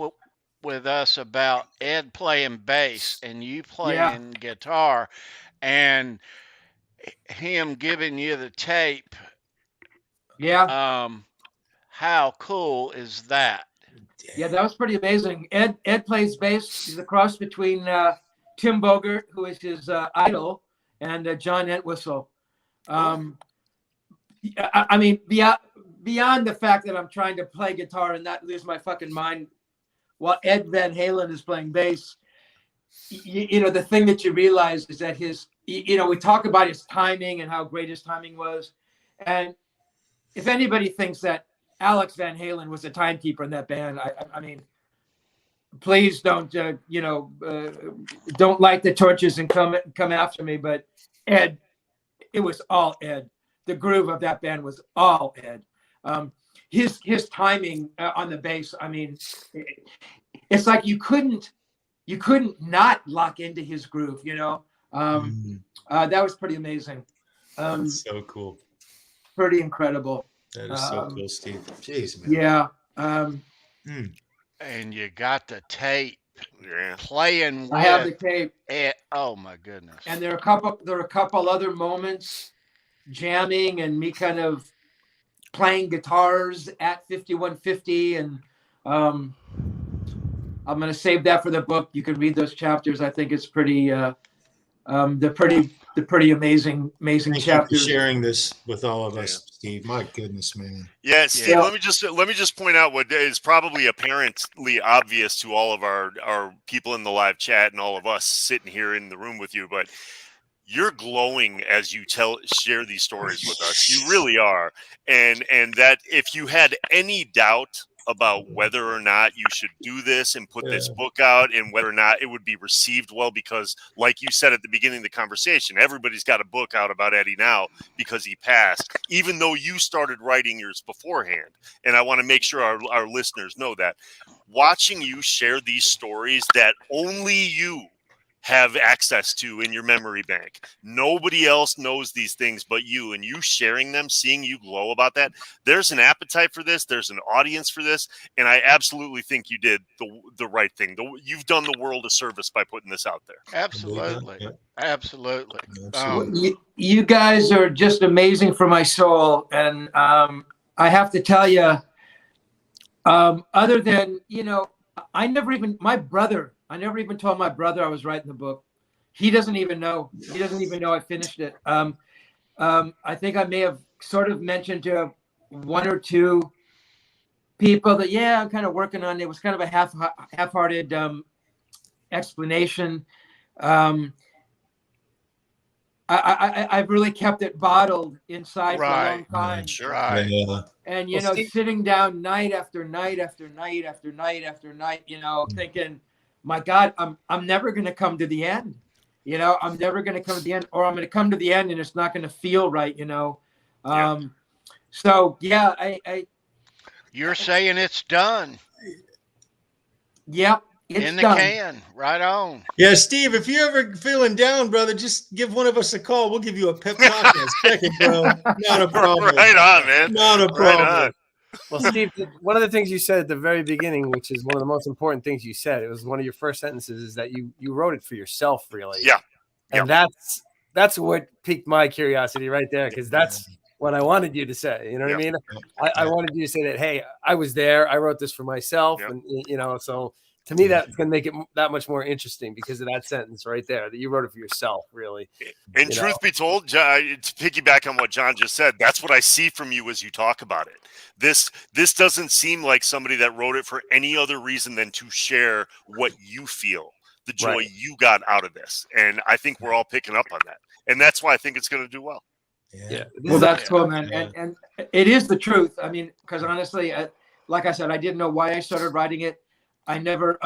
with us about Ed playing bass and you playing guitar, and him giving you the tape? Yeah. How cool is that? Yeah, that was pretty amazing. Ed plays bass. He's a cross between Tim Bogert, who is his idol, and John Entwistle. I mean, beyond the fact that I'm trying to play guitar and not lose my fucking mind while Ed Van Halen is playing bass, the thing that you realize is that we talk about his timing and how great his timing was. And if anybody thinks that Alex Van Halen was a timekeeper in that band, I mean, please don't, don't light the torches and come after me. But Ed, it was all Ed. The groove of that band was all Ed. His timing on the bass, I mean, it's like you couldn't not lock into his groove, that was pretty amazing. That's so cool. Pretty incredible. That is so cool, Steve. Jeez, man. Yeah. And you got the tape. Yeah. Playing with I have the tape. Oh my goodness. And there are a couple other moments jamming and me kind of playing guitars at 5150. And I'm going to save that for the book. You can read those chapters. I think it's pretty, they're pretty amazing chapters. Thank you for sharing this with all of us, Steve. My goodness, man. Yeah, Steve, let me just point out what is probably apparently obvious to all of our people in the live chat and all of us sitting here in the room with you, but you're glowing as you share these stories with us. You really are. And that if you had any doubt about whether or not you should do this and put this book out and whether or not it would be received well, because like you said at the beginning of the conversation, everybody's got a book out about Eddie now because he passed, even though you started writing yours beforehand. And I want to make sure our listeners know that. Watching you share these stories that only you have access to in your memory bank. Nobody else knows these things but you, and you sharing them, seeing you glow about that. There's an appetite for this. There's an audience for this. And I absolutely think you did the right thing. You've done the world a service by putting this out there. Absolutely. Yeah. Absolutely. You guys are just amazing for my soul. And I have to tell you, other than, I never even told my brother I was writing the book. He doesn't even know. He doesn't even know I finished it. I think I may have sort of mentioned to one or two people that, I'm kind of working on it. It was kind of a half-hearted explanation. I've really kept it bottled inside for a long time. Sure. Right. Yeah. And, sitting down night after night after night after night after night, thinking, my God, I'm never going to come to the end. I'm never going to come to the end, or I'm going to come to the end and it's not going to feel right, So, You're saying it's done. Yep. It's in the done. can. Right on. Yeah, Steve, if you're ever feeling down, brother, just give one of us a call. We'll give you a pep talk in a second, bro. Not a problem. Right on, man. Not a problem. Right on. Well, Steve, one of the things you said at the very beginning, which is one of the most important things you said, it was one of your first sentences, is that you wrote it for yourself, really. Yeah. And that's what piqued my curiosity right there, because that's what I wanted you to say. You know what I mean? I wanted you to say that, hey, I was there. I wrote this for myself. And, so to me, that's going to make it that much more interesting because of that sentence right there, that you wrote it for yourself, really. And truth be told, to piggyback on what John just said, that's what I see from you as you talk about it. This doesn't seem like somebody that wrote it for any other reason than to share what you feel, the joy you got out of this. And I think we're all picking up on that. And that's why I think it's going to do well. Yeah. Well, that's cool, man. And it is the truth. I mean, because honestly, like I said, I didn't know why I started writing it. I never,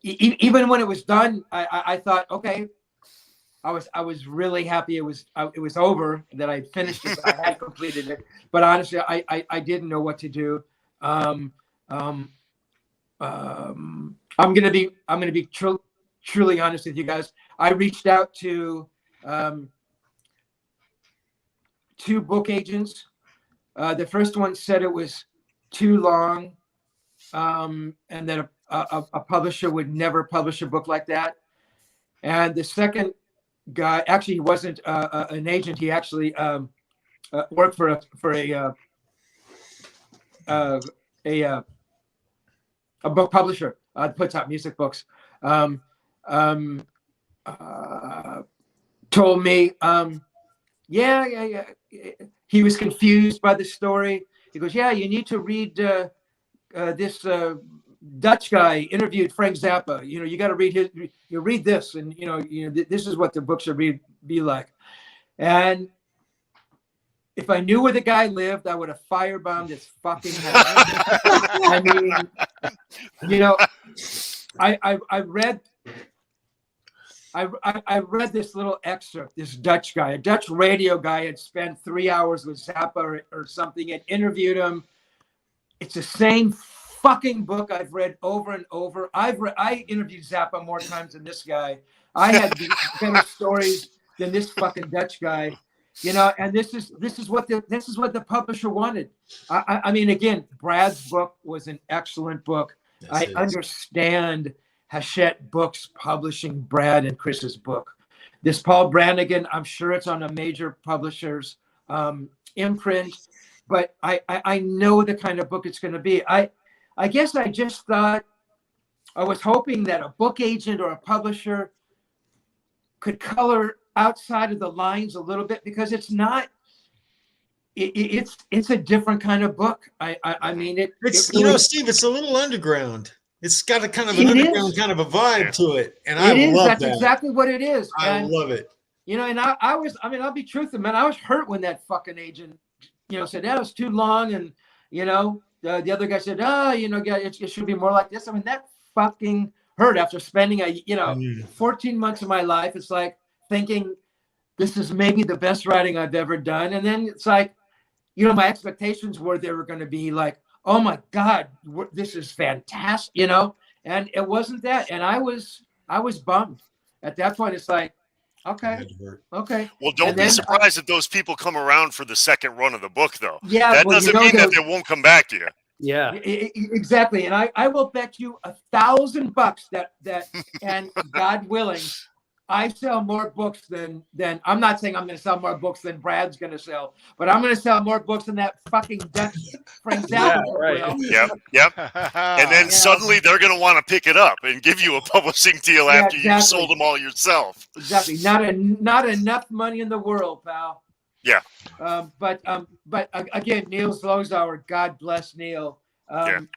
even when it was done, I thought, okay, I was really happy it was over, that I finished it, I had completed it. But honestly, I didn't know what to do. I'm gonna be truly honest with you guys. I reached out to 2 book agents. The first one said it was too long, and that a publisher would never publish a book like that. And the second guy, actually, he wasn't an agent. He actually worked for a book publisher that puts out music books. Told me, he was confused by the story. He goes, you need to read this Dutch guy interviewed Frank Zappa. You got to read you read this, and this is what the book should be like. And if I knew where the guy lived, I would have firebombed his fucking house. I mean, I read this little excerpt. This Dutch guy, a Dutch radio guy, had spent 3 hours with Zappa or something, and interviewed him. It's the same fucking book I've read over and over. I interviewed Zappa more times than this guy. I had better stories than this fucking Dutch guy, And this is what the publisher wanted. I mean, again, Brad's book was an excellent book. I understand Hachette Books publishing Brad and Chris's book. this Paul Brannigan, I'm sure it's on a major publisher's imprint, but I know the kind of book it's going to be. I guess I just thought, I was hoping that a book agent or a publisher could color outside of the lines a little bit, because it's not, it's a different kind of book. I mean, it's really, you know, Steve, it's a little underground. It's got a kind of an underground kind of a vibe to it, and I love that. That's exactly what it is. I love it. You know, and I mean, I'll be truthful, man. I was hurt when that fucking agent, you know, said that was too long, and you know, the other guy said, you know, it should be more like this. I mean, that fucking hurt after spending 14 months of my life. It's like thinking this is maybe the best writing I've ever done, and then it's like, you know, my expectations were they were going to be like, oh my God, this is fantastic, you know, and it wasn't that. And I was bummed at that point. It's like, okay. Well, don't be surprised if those people come around for the second run of the book, though. Yeah. That doesn't mean that they won't come back to you. Yeah, exactly. And I will bet you $1,000 that, and God willing, I sell more books than I'm not saying I'm going to sell more books than Brad's going to sell, but I'm going to sell more books than that fucking Dutch Frank Zappa book will. Yep. And then suddenly they're going to want to pick it up and give you a publishing deal after you've sold them all yourself. Exactly. Not enough money in the world, pal. Yeah. But again, Neil Slozauer, God bless Neil. You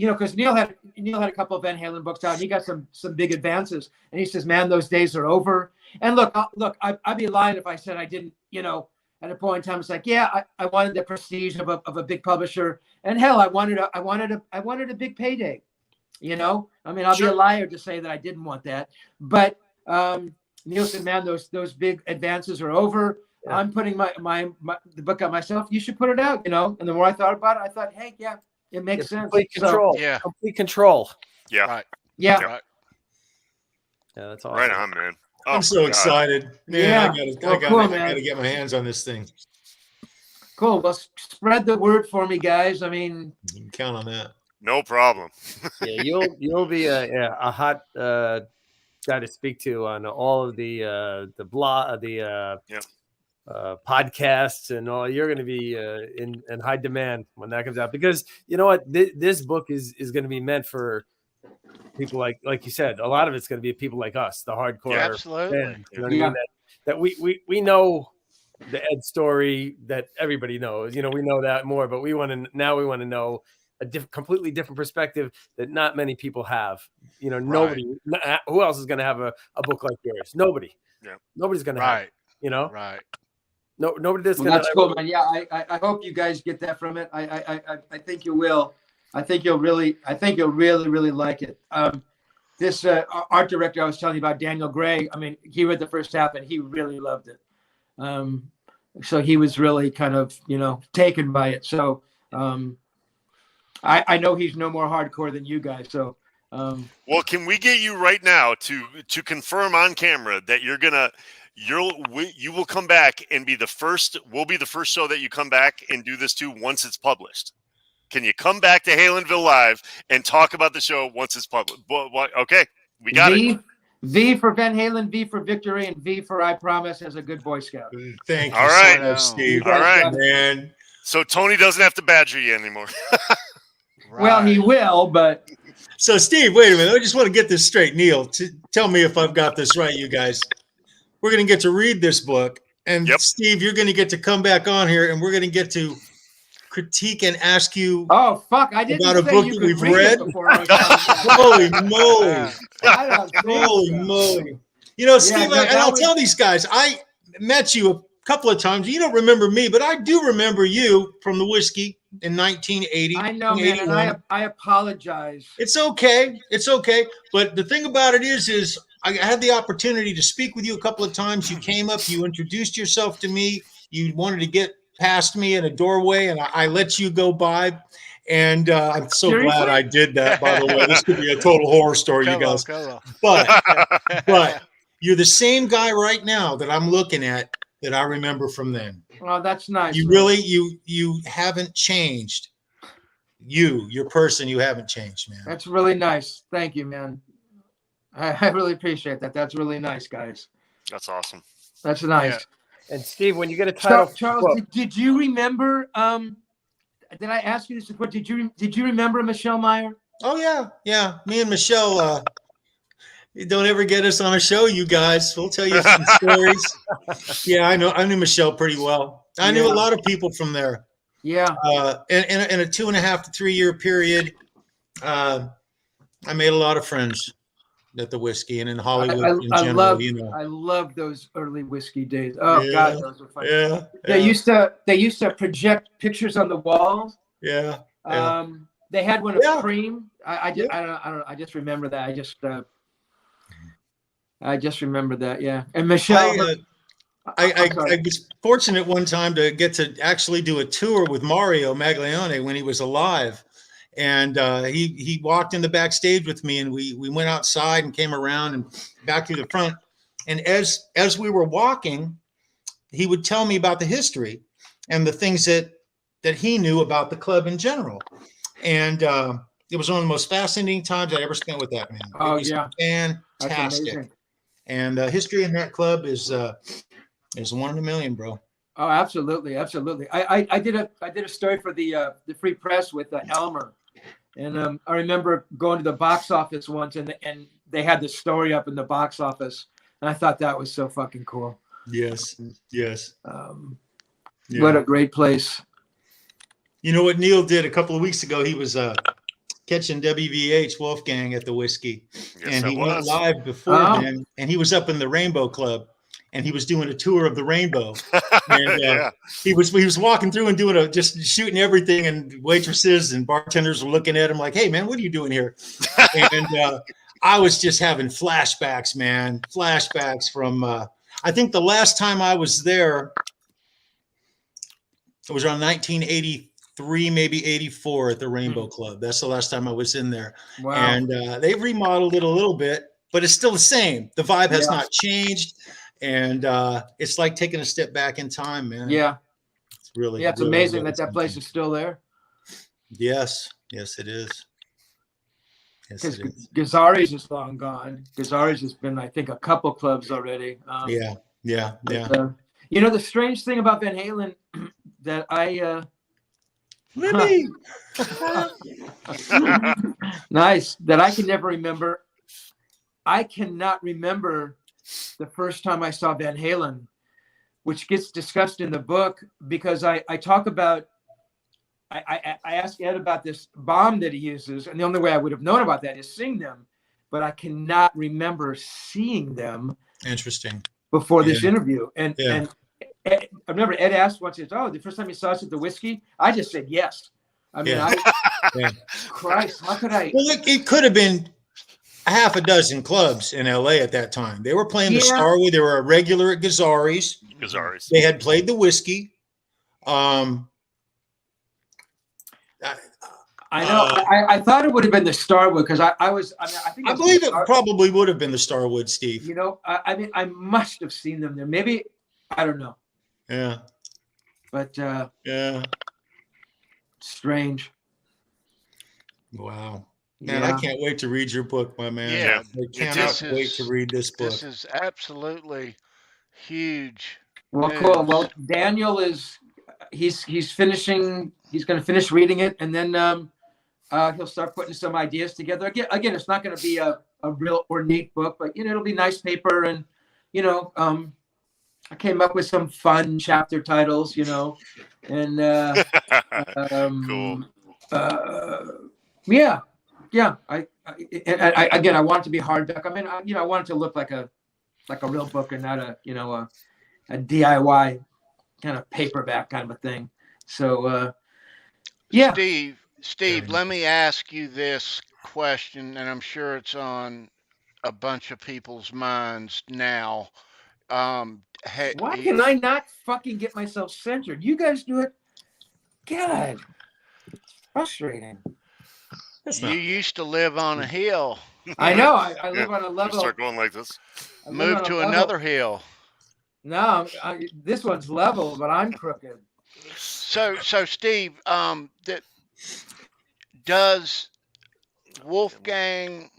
know, because Neil had a couple of Van Halen books out, and he got some big advances, and he says, man, those days are over. And look, I'd be lying if I said I didn't, you know, at a point in time, it's like, yeah, I wanted the prestige of a big publisher, and hell, I wanted a big payday, you know. I mean, I'll be a liar to say that I didn't want that, but Neil said, man, those big advances are over. Yeah. I'm putting the book out myself. You should put it out, you know. And the more I thought about it, I thought, hey, yeah, it makes sense. Complete control. So, complete control. Yeah. Right. Yeah. Right. Yeah, that's awesome. Right on, man. Oh, I'm so excited. Man, yeah. I gotta get my hands on this thing. Cool. Well, spread the word for me, guys. I mean, you can count on that. No problem. Yeah, you'll be a hot guy to speak to on all of the blog, podcasts and all. You're going to be in high demand when that comes out, because you know what, this book is going to be meant for people like you said. A lot of it's going to be people like us, the hardcore absolutely fans, you know what I mean? That we know the Ed story that everybody knows. You know, we know that more, but we want to know a completely different perspective that not many people have. You know, nobody. Who else is going to have a book like yours? Nobody. Yeah. Nobody's going to have it, you know. Right. No, nobody does. Well, that's cool, man. Yeah, I hope you guys get that from it. I think you will. I think you'll really like it. This art director I was telling you about, Daniel Gray. I mean, he read the first half and he really loved it. So he was really kind of, you know, taken by it. So I know he's no more hardcore than you guys. So well, can we get you right now to confirm on camera that you will come back and be the first? We'll be the first show that you come back and do this to once it's published. Can you come back to Halenville Live and talk about the show once it's published? Okay, we got it. V for Van Halen, V for victory, and V for I promise as a good Boy Scout. Thank you all right, so much, Steve. All right, man. So Tony doesn't have to badger you anymore. Right. Well, he will, but. So, Steve, wait a minute. I just want to get this straight. Neil, tell me if I've got this right, you guys. We're going to get to read this book. And, Steve, you're going to get to come back on here, and we're going to get to critique and ask you about a book that we've read. Holy moly. Holy moly. You know, Steve, I'll tell these guys, I met you a couple of times. You don't remember me, but I do remember you from the whiskey in 1980. I know, man, and I apologize. It's okay. It's okay. But the thing about it is I had the opportunity to speak with you a couple of times. You came up, you introduced yourself to me. You wanted to get past me in a doorway, and I let you go by. And I'm so glad I did that, by the way. This could be a total horror story, you guys. But you're the same guy right now that I'm looking at that I remember from then. Oh, that's nice. You really, you haven't changed. Your person, you haven't changed, man. That's really nice. Thank you, man. I really appreciate that. That's really nice, guys. That's awesome. That's nice. Yeah. And Steve, when you get a title, Charles, did you remember? Did I ask you this before? Did you remember Michelle Meyer? Oh yeah. Me and Michelle. Don't ever get us on a show, you guys. We'll tell you some stories. Yeah, I knew Michelle pretty well. I knew a lot of people from there. Yeah. In a 2.5 to 3 year period, I made a lot of friends at the whiskey and in Hollywood in general. I love those early whiskey days. Oh God, those were fun. Yeah. They used to project pictures on the walls. Yeah. They had one of Cream. I don't know. I just remember that. I just remember that. Yeah. And Michelle. I was fortunate one time to get to actually do a tour with Mario Maglione when he was alive. And he walked in the backstage with me, and we went outside and came around and back through the front. And as we were walking, he would tell me about the history and the things that he knew about the club in general. And it was one of the most fascinating times I ever spent with that man. Oh, it was fantastic. And history in that club is 1 in a million, bro. Oh, absolutely. I did a story for the Free Press with Elmer. And I remember going to the box office once, and they had the story up in the box office, and I thought that was so fucking cool. Yes. What a great place. You know what Neil did a couple of weeks ago? He was catching WVH Wolfgang at the whiskey, and he went live before then, and he was up in the Rainbow Club, and he was doing a tour of the Rainbow. And he was walking through and doing just shooting everything, and waitresses and bartenders were looking at him like, "Hey man, what are you doing here?" And I was just having flashbacks, man. Flashbacks from I think the last time I was there, it was around 1983, maybe 84 at the Rainbow Club. That's the last time I was in there. Wow. And they've remodeled it a little bit, but it's still the same. The vibe has not changed. And it's like taking a step back in time, man. Yeah. It's really, it's amazing that place is still there. Yes, it is. Because Gazzari's is long gone. Gazzari's has been, I think, a couple clubs already. Yeah. You know, the strange thing about Van Halen that nice, that I can never remember. I cannot remember the first time I saw Van Halen, which gets discussed in the book, because I talk about, I asked Ed about this bomb that he uses, and the only way I would have known about that is seeing them, but I cannot remember seeing them. Interesting. Before this interview, and I remember Ed asked once, "Oh, the first time you saw us at the whiskey?" I just said yes. I mean, Christ, how could I? Well, it could have been a half a dozen clubs in LA at that time. They were playing the Starwood. They were a regular at Gazzari's. They had played the whiskey. I know. I thought it would have been the Starwood, because I believe it probably would have been the Starwood, Steve. You know, I mean, I must have seen them there. Maybe, I don't know. Yeah. But strange. Wow. Man, I can't wait to read your book, my man. Yeah. I cannot wait to read this book. This is absolutely huge. Well, cool. Well, Daniel he's finishing. He's going to finish reading it, and then he'll start putting some ideas together. Again, it's not going to be a real ornate book, but it'll be nice paper, and I came up with some fun chapter titles, and cool. I want it to be hardback. I mean, I want it to look like a real book and not a DIY kind of paperback kind of a thing. So, Steve, let me ask you this question, and I'm sure it's on a bunch of people's minds now. Why can I not fucking get myself censored? You guys do it. God, it's frustrating. You used to live on a hill. I know. I live on a level. Start going like this. Move to another hill. No, this one's level, but I'm crooked. So Steve, does Wolfgang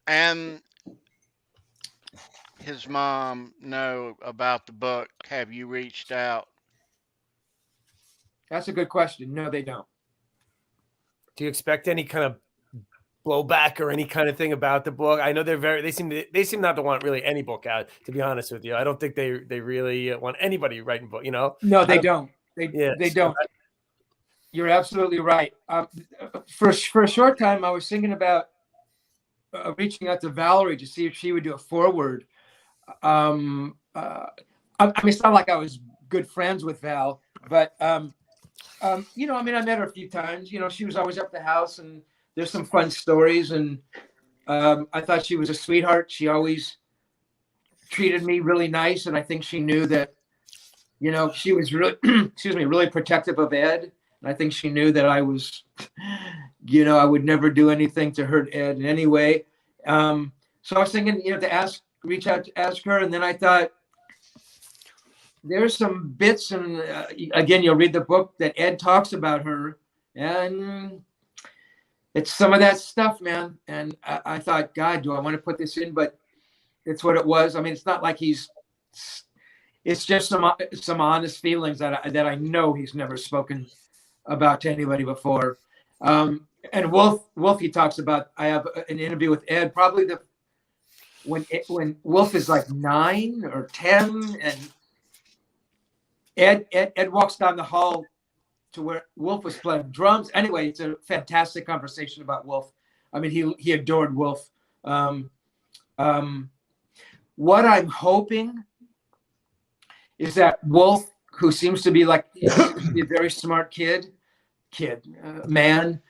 and his mom know about the book? Have you reached out? That's a good question. No, they don't. Do you expect any kind of blowback or any kind of thing about the book? I know they seem not to want really any book out, to be honest with you. I don't think they really want anybody writing book, No, they don't. They don't. You're absolutely right. For a short time, I was thinking about reaching out to Valerie to see if she would do a foreword. I mean, it's not like I was good friends with Val, but I mean, I met her a few times. She was always up the house, and there's some fun stories. And I thought she was a sweetheart. She always treated me really nice, and I think she knew that, she was really, really protective of Ed. And I think she knew that I was, I would never do anything to hurt Ed in any way. So I was thinking, to reach out to ask her. And then I thought, there's some bits, and again, you'll read the book that Ed talks about her, and it's some of that stuff, man. And I thought, God, do I want to put this in? But it's what it was. I mean, it's not like it's just some honest feelings that I know he's never spoken about to anybody before. And Wolf, he talks about, I have an interview with Ed, probably when Wolf is like 9 or 10, and Ed walks down the hall to where Wolf was playing drums. Anyway, it's a fantastic conversation about Wolf. I mean, he adored Wolf. What I'm hoping is that Wolf, who seems to be like a very smart man,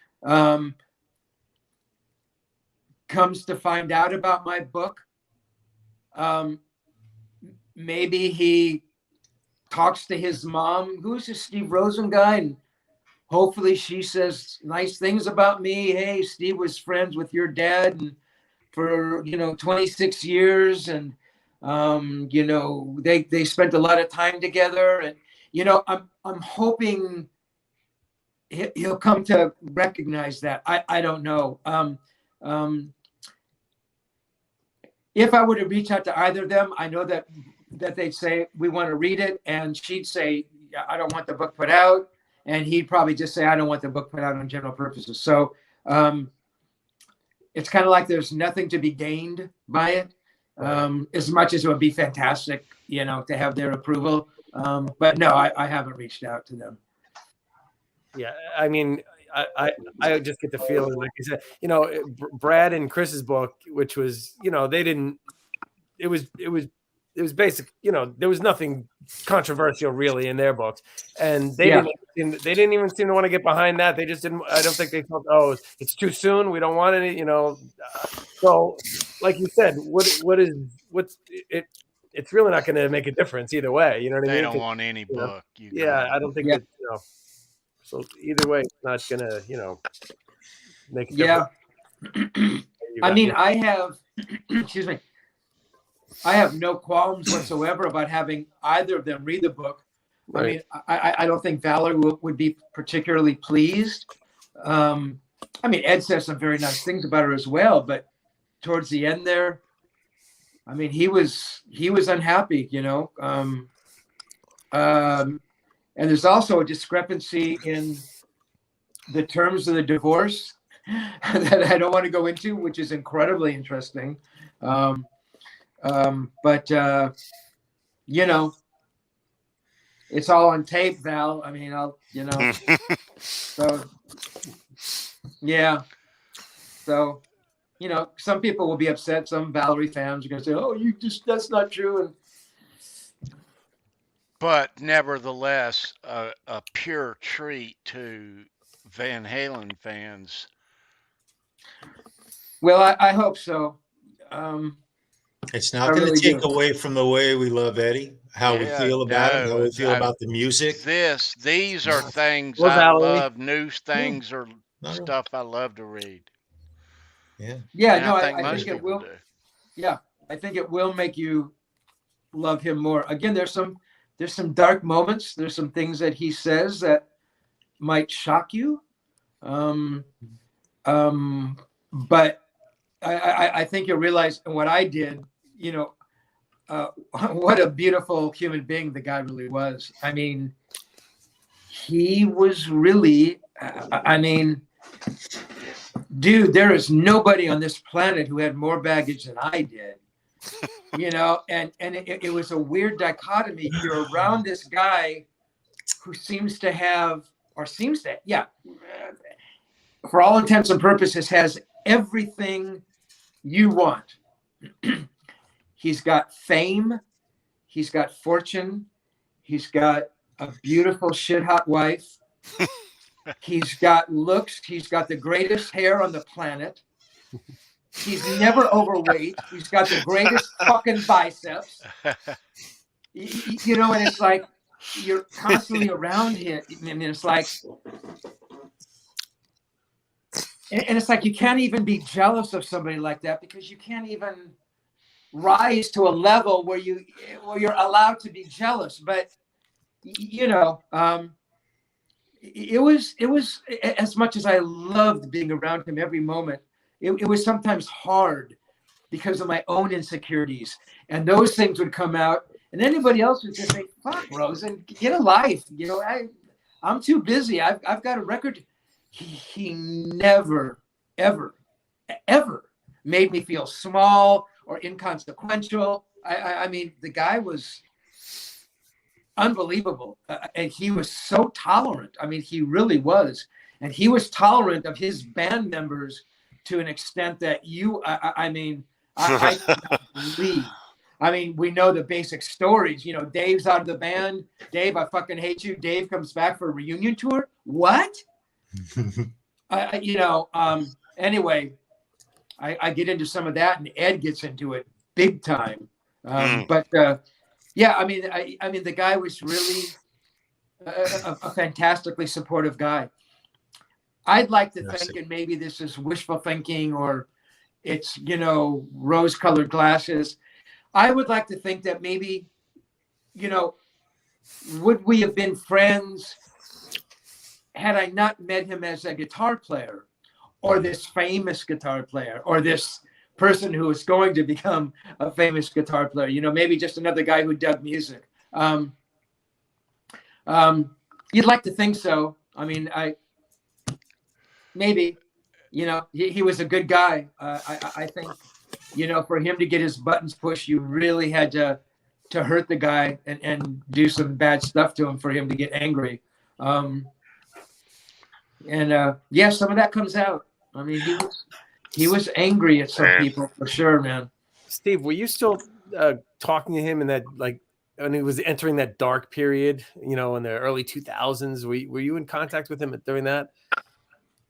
comes to find out about my book. Maybe he talks to his mom, who's this Steve Rosen guy, and hopefully she says nice things about me. Hey, Steve was friends with your dad and for 26 years, and they spent a lot of time together, and I'm hoping he'll come to recognize that. I don't know. If I were to reach out to either of them, I know that they'd say, we want to read it. And she'd say, I don't want the book put out. And he'd probably just say, I don't want the book put out on general purposes. So it's kind of like there's nothing to be gained by it, as much as it would be fantastic, to have their approval. But no, I haven't reached out to them. Yeah, I mean, I just get the feeling, like you said, Brad and Chris's book, which was, they didn't, it was basic, there was nothing controversial really in their books, and they didn't even seem to want to get behind that. They just didn't. I don't think they thought, oh, it's too soon, we don't want any, So, like you said, what's it? It's really not going to make a difference either way. You know what I mean? They don't want any book. I don't think that. So either way, it's not going to, make a difference. I mean, I have, excuse me. I have no qualms whatsoever about having either of them read the book. Right. I mean, I don't think Valerie would be particularly pleased. I mean, Ed says some very nice things about her as well, but towards the end there, I mean, he was unhappy, and there's also a discrepancy in the terms of the divorce that I don't want to go into, which is incredibly interesting. But it's all on tape, Val. I mean, so yeah. So, some people will be upset. Some Valerie fans are going to say, oh, that's not true. But nevertheless, a pure treat to Van Halen fans. Well, I hope so. It's not going to take away from the way we love Eddie, how we feel about him, how we feel about the music. These are things I love. New things or stuff I love to read. Yeah. I think it will. Yeah, I think it will make you love him more. Again, there's some dark moments. There's some things that he says that might shock you. But I think you'll realize what I did, what a beautiful human being the guy really was. I mean, he was really, I mean, dude, there is nobody on this planet who had more baggage than I did. You know, and it was a weird dichotomy. You're around this guy who seems to have, or seems to, yeah, for all intents and purposes, has everything you want. He's got fame, he's got fortune, he's got a beautiful shit hot wife, he's got looks, he's got the greatest hair on the planet. He's never overweight. He's got the greatest fucking biceps. You know, and it's like you're constantly around him. And it's like, and it's like you can't even be jealous of somebody like that because you can't even rise to a level where you're allowed to be jealous. But you know, it was as much as I loved being around him every moment. It was sometimes hard because of my own insecurities, and those things would come out, and anybody else would just say, "Fuck, Rosen, get a life." You know, I'm too busy. I've got a record. He never, ever made me feel small or inconsequential. I mean, the guy was unbelievable, and he was so tolerant. I mean, he really was, and he was tolerant of his band members to an extent that I mean, I cannot believe. I mean, we know the basic stories. You know, Dave's out of the band. Dave, I fucking hate you. Dave comes back for a reunion tour. What? You know, anyway, I get into some of that, and Ed gets into it big time. But yeah, I mean, the guy was really a fantastically supportive guy. I'd like to think, and maybe this is wishful thinking or it's, you know, rose-colored glasses. I would like to think that maybe, you know, would we have been friends had I not met him as a guitar player or this famous guitar player or this person who is going to become a famous guitar player, you know, maybe just another guy who dug music. You'd like to think so. I mean, maybe, you know, he was a good guy. I think, you know, for him to get his buttons pushed, you really had to hurt the guy and do some bad stuff to him for him to get angry. Yeah, some of that comes out. I mean, he was angry at some people for sure, man. Steve, were you still talking to him in that, like, when he was entering that dark period, you know, in the early 2000s? Were you in contact with him during that?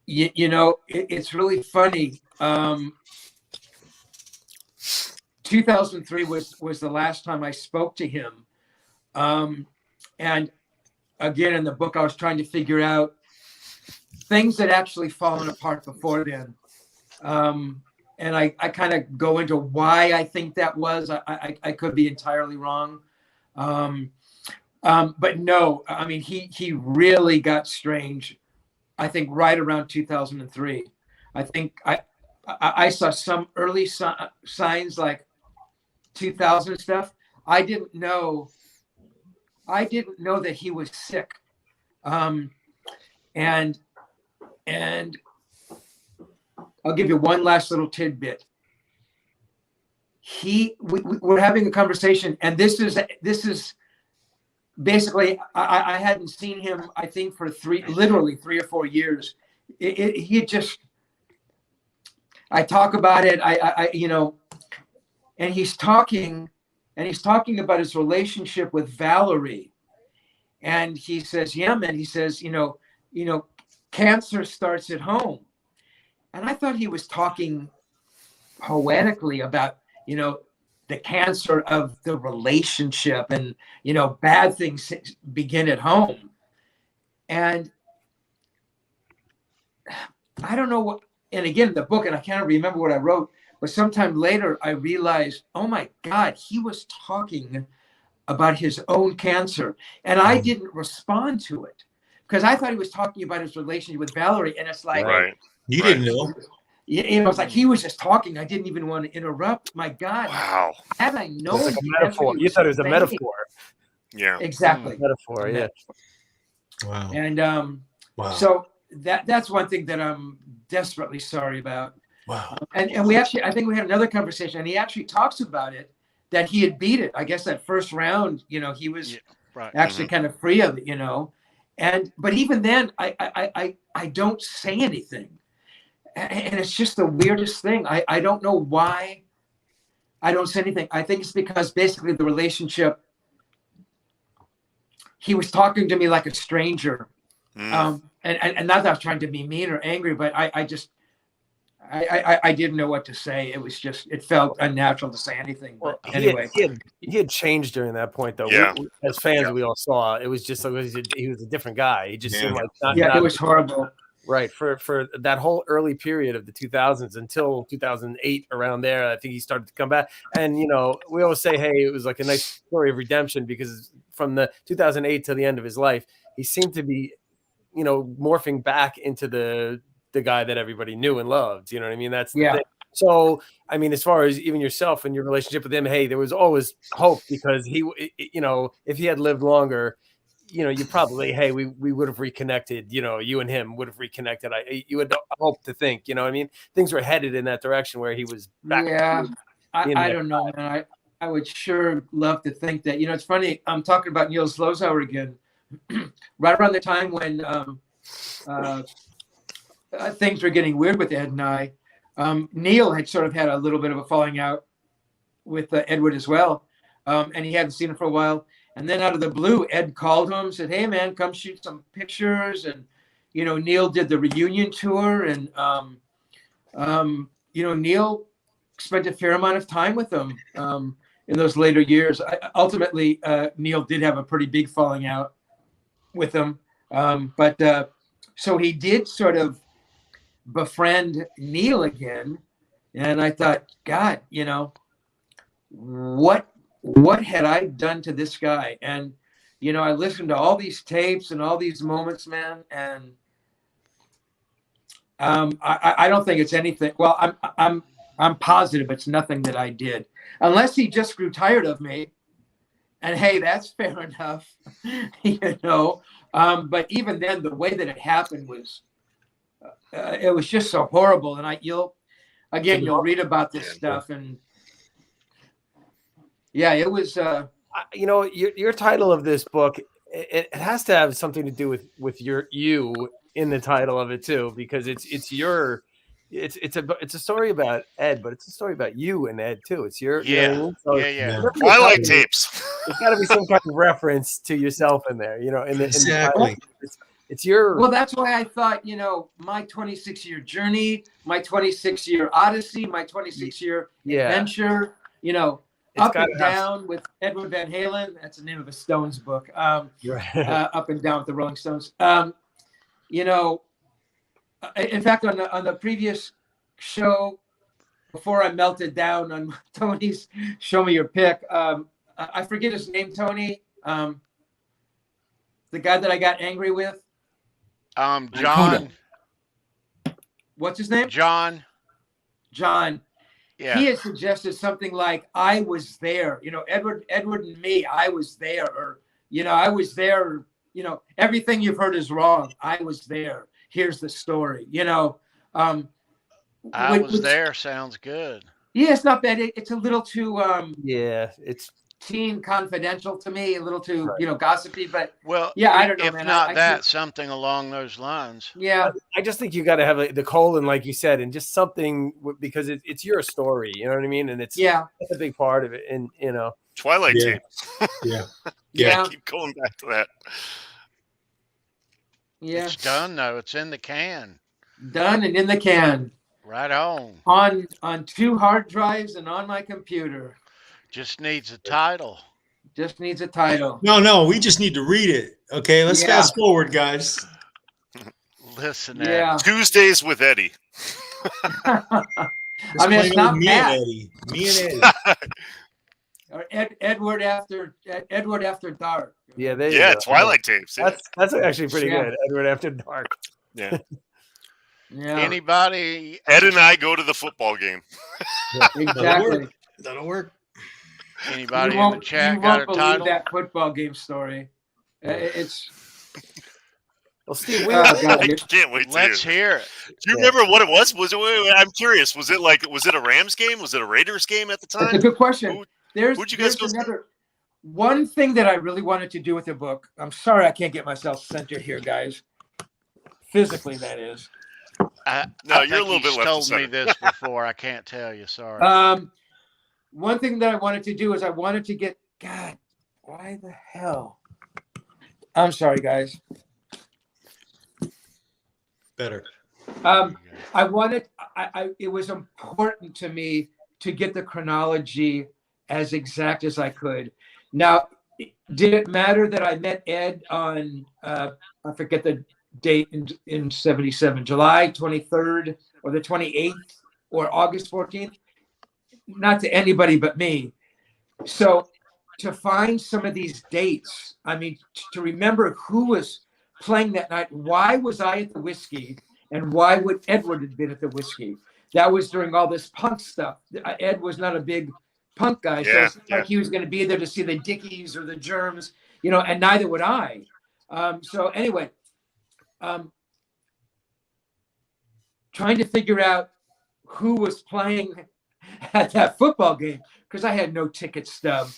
You know, it's really funny. 2003 was the last time I spoke to him. And again, in the book, I was trying to figure out things that actually fallen apart before then. And I kind of go into why I think that was. I could be entirely wrong. But no, I mean, he really got strange, I think, right around 2003. I think I saw some early signs like 2000 stuff. I didn't know that he was sick. And I'll give you one last little tidbit. We're having a conversation, and this is basically, I hadn't seen him, I think, for literally 3 or 4 years. He just, I talk about it, I you know, and he's talking about his relationship with Valerie, and he says, yeah, man, he says, you know, cancer starts at home. And I thought he was talking poetically about, you know, the cancer of the relationship, and, you know, bad things begin at home. And I don't know what, and again, the book, and I can't remember what I wrote, but sometime later I realized, oh my God, he was talking about his own cancer. And I didn't respond to it because I thought he was talking about his relationship with Valerie. And it's like, right. You didn't know. You know, it's like he was just talking. I didn't even want to interrupt. My God. Wow. Had I known, It's like a metaphor. You thought it was a metaphor. Yeah. Exactly. Metaphor. Yeah. Wow. And so that's one thing that I'm desperately sorry about. Wow. And we actually, I think we had another conversation, and he actually talks about it, that he had beat it. I guess that first round, you know, he was actually kind of free of it, you know. But even then, I don't say anything. And it's just the weirdest thing. I don't know why I don't say anything. I think it's because basically the relationship, he was talking to me like a stranger. And not that I was trying to be mean or angry, but I didn't know what to say. It was just, it felt unnatural to say anything. But anyway. He had changed during that point, though. Yeah. As fans, we all saw it was just he was a different guy. He just seemed like it was horrible. Right. For that whole early period of the 2000s until 2008, around there, I think he started to come back. And, you know, we always say, hey, it was like a nice story of redemption, because from the 2008 to the end of his life, he seemed to be, you know, morphing back into the guy that everybody knew and loved. You know what I mean? That's the thing. So, I mean, as far as even yourself and your relationship with him, hey, there was always hope, because he, you know, if he had lived longer, you know, you probably, hey, we would have reconnected, you know, you and him would have reconnected. You would hope to think, you know what I mean? Things were headed in that direction where he was back. Yeah. I don't know, man. I would sure love to think that. You know, it's funny. I'm talking about Neil Slozauer again. Right around the time when things were getting weird with Ed and I, Neil had sort of had a little bit of a falling out with Edward as well. And he hadn't seen him for a while. And then out of the blue, Ed called him, said, hey, man, come shoot some pictures. And, you know, Neil did the reunion tour. And, you know, Neil spent a fair amount of time with him in those later years. Ultimately, Neil did have a pretty big falling out with him. But so he did sort of befriend Neil again. And I thought, God, you know, what had I done to this guy? And, you know, I listened to all these tapes and all these moments, man. And I don't think it's anything. Well, I'm positive it's nothing that I did, unless he just grew tired of me. And hey, that's fair enough, you know. But even then, the way that it happened was, it was just so horrible. And you'll read about this stuff, and yeah, it was. You know, your title of this book, it has to have something to do with you in the title of it too, because it's a story about Ed, but it's a story about you and Ed too. It's your yeah, you know what I mean? So Twilight tapes. There's got to be some kind of reference to yourself in there, you know. Exactly. It's your. Well, that's why I thought, you know, my 26-year journey, my 26-year odyssey, my 26-year adventure, you know, Up and Down with Edward Van Halen. That's the name of a Stones book. Up and Down with the Rolling Stones. You know, in fact, on the previous show, before I melted down on Tony's Show Me Your Pick, I forget his name, Tony. The guy that I got angry with. John. What's his name? John. Yeah. He had suggested something like, I was there, you know, Edward and me, I was there, or, you know, I was there, you know, everything you've heard is wrong. I was there. Here's the story, you know. I was there sounds good. Yeah, it's not bad. It's a little too it's teen confidential to me, a little too, you know, gossipy, but well, yeah, I don't know, if man. not something along those lines. Yeah. I just think you got to have the colon, like you said, and just something, because it's your story, you know what I mean? And it's a big part of it. And, you know, Twilight tapes. Yeah. Keep going back to that. Yeah. It's done though. It's in the can. Done and in the can. Right on. On 2 hard drives and on my computer. Just needs a title. Just needs a title. No, we just need to read it. Okay, let's fast forward, guys. Listen, Tuesdays with Eddie. I mean, it's not bad. Me and Eddie. Or Edward after dark. Yeah, Twilight tapes. That's actually pretty good. Edward After Dark. Yeah. Yeah. Anybody? Ed and I go to the football game. Exactly. That'll work. Anybody You in the won't, chat you got won't a believe title? that football game story. It's Well, Steve, God, I can't wait to Let's hear it. Do you remember what it was? I'm curious. Was it a Rams game? Was it a Raiders game at the time? That's a good question. Who'd you guys go see? One thing that I really wanted to do with the book. I'm sorry I can't get myself centered here, guys. Physically, that is. No, you're a little bit left told to center. me this before. I can't tell you. Sorry. One thing that I wanted to do is I wanted to get God. Why the hell? I'm sorry, guys. Better. I wanted. It was important to me to get the chronology as exact as I could. Now, did it matter that I met Ed on I forget the date in 77, July 23rd or the 28th or August 14th? Not to anybody but me. So to find some of these dates, I mean, to remember who was playing that night, why was I at the whiskey and why would Edward have been at the whiskey? That was during all this punk stuff. Ed was not a big punk guy, so it's like he was going to be there to see the Dickies or the Germs, and neither would I. So anyway, trying to figure out who was playing at that football game, because I had no ticket stub,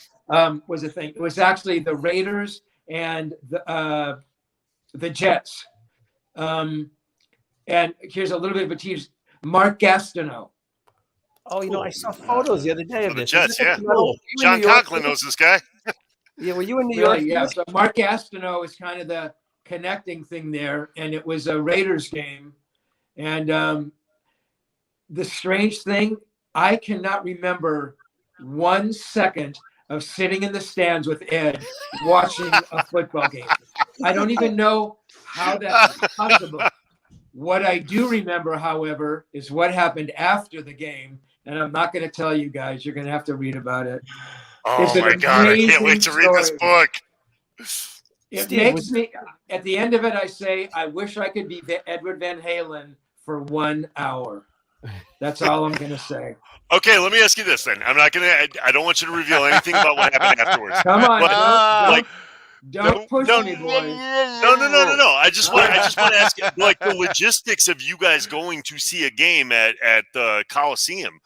was a thing. It was actually the Raiders and the Jets. And here's a little bit of a tease. Mark Gastineau. Oh, I saw photos the other day of the this. Jets, yeah. John Conklin knows this guy. Yeah, were you in New Really, York? yeah. So Mark Gastineau is kind of the connecting thing there, and it was a Raiders game. And the strange thing, I cannot remember 1 second of sitting in the stands with Ed watching a football game. I don't even know how that's possible. What I do remember, however, is what happened after the game. And I'm not going to tell you guys. You're going to have to read about it. Oh, my God. I can't wait to read this book. It makes me, at the end of it, I say, I wish I could be Edward Van Halen for 1 hour. That's all I'm going to say. Okay, let me ask you this then. I don't want you to reveal anything about what happened afterwards. Come on, But, don't push me, boys. No. I just want to ask you, the logistics of you guys going to see a game at the Coliseum.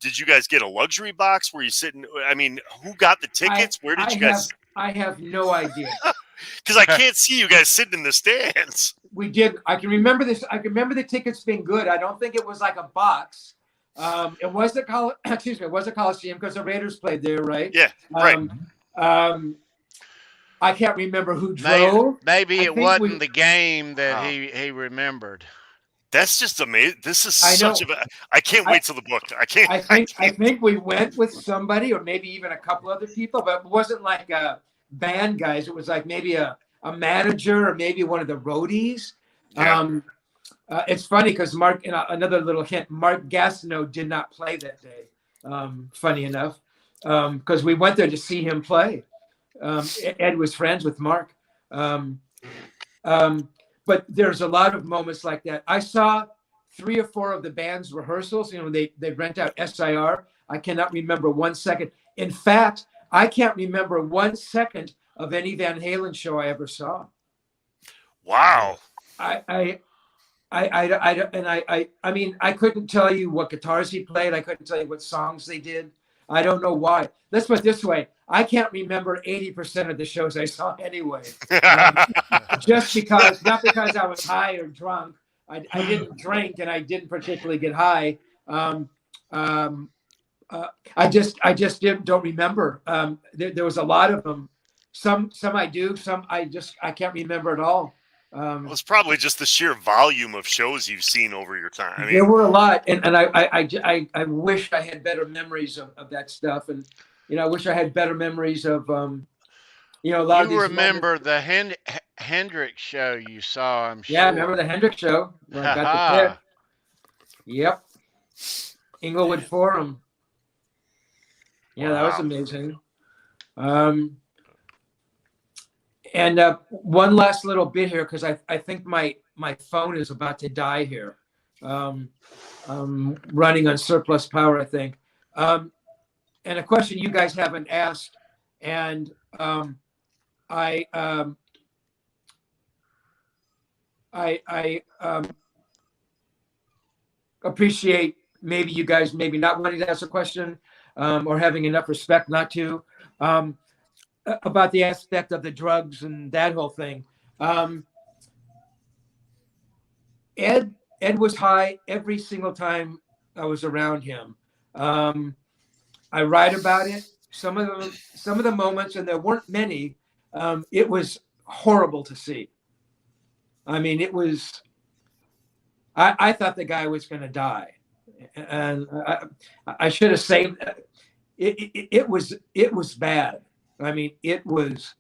Did you guys get a luxury box? Were you sitting? I mean, who got the tickets? Where did you guys? I have no idea. Because I can't see you guys sitting in the stands. We did. I can remember this. I can remember the tickets being good. I don't think it was like a box. It was the Coliseum because the Raiders played there, right? Yeah, right. I can't remember who drove. Maybe it wasn't the game that he remembered. That's just amazing. This is I can't wait till the book. I think we went with somebody or maybe even a couple other people, but it wasn't like a band guys. It was like maybe a manager or maybe one of the roadies. Yeah. It's funny because Mark, another little hint, Mark Gastineau did not play that day. Funny enough, because we went there to see him play. Ed was friends with Mark. But there's a lot of moments like that. I saw 3 or 4 of the band's rehearsals. They rent out SIR. I cannot remember 1 second. In fact, I can't remember 1 second of any Van Halen show I ever saw. Wow. I mean, I couldn't tell you what guitars he played. I couldn't tell you what songs they did. I don't know why. Let's put it this way. I can't remember 80% of the shows I saw anyway. Just because, not because I was high or drunk. I didn't drink and I didn't particularly get high. I just don't remember. There was a lot of them. Some I do, some I can't remember at all. Well, it's probably just the sheer volume of shows you've seen over your time. I mean, there were a lot, and I wish I had better memories of that stuff, and I wish I had better memories of a lot of these. You remember moments. the Hendrix show you saw? I'm sure. Yeah, I remember the Hendrix show. When I got the tip. Yep. Inglewood Forum. Yeah, wow. That was amazing. And one last little bit here, because I think my my phone is about to die here. Running on surplus power, I think. And a question you guys haven't asked, and I appreciate maybe you guys maybe not wanting to ask a question or having enough respect not to, about the aspect of the drugs and that whole thing. Ed was high every single time I was around him. I write about it. Some of the moments, and there weren't many. It was horrible to see. I mean, it was. I thought the guy was going to die, and I should have saved. It was bad. I mean, it was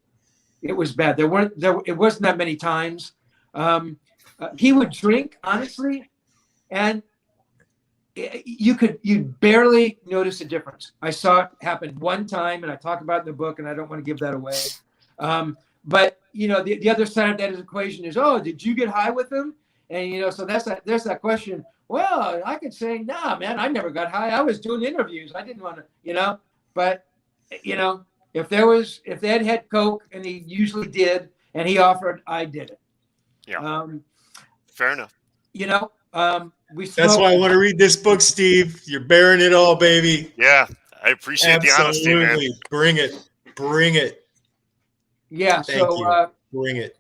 bad. It wasn't that many times. He would drink, honestly, and you'd barely notice a difference. I saw it happen one time, and I talk about it in the book, and I don't want to give that away. But the other side of that equation is, oh, did you get high with him? And so there's that question. Well, I could say, nah, man, I never got high. I was doing interviews. I didn't want to, But if Ed had coke, and he usually did, and he offered, I did it. Yeah. Fair enough. That's why I want to read this book, Steve. You're bearing it all, baby. Yeah, I appreciate the honesty, man. Bring it. Yeah. Thank you. Bring it.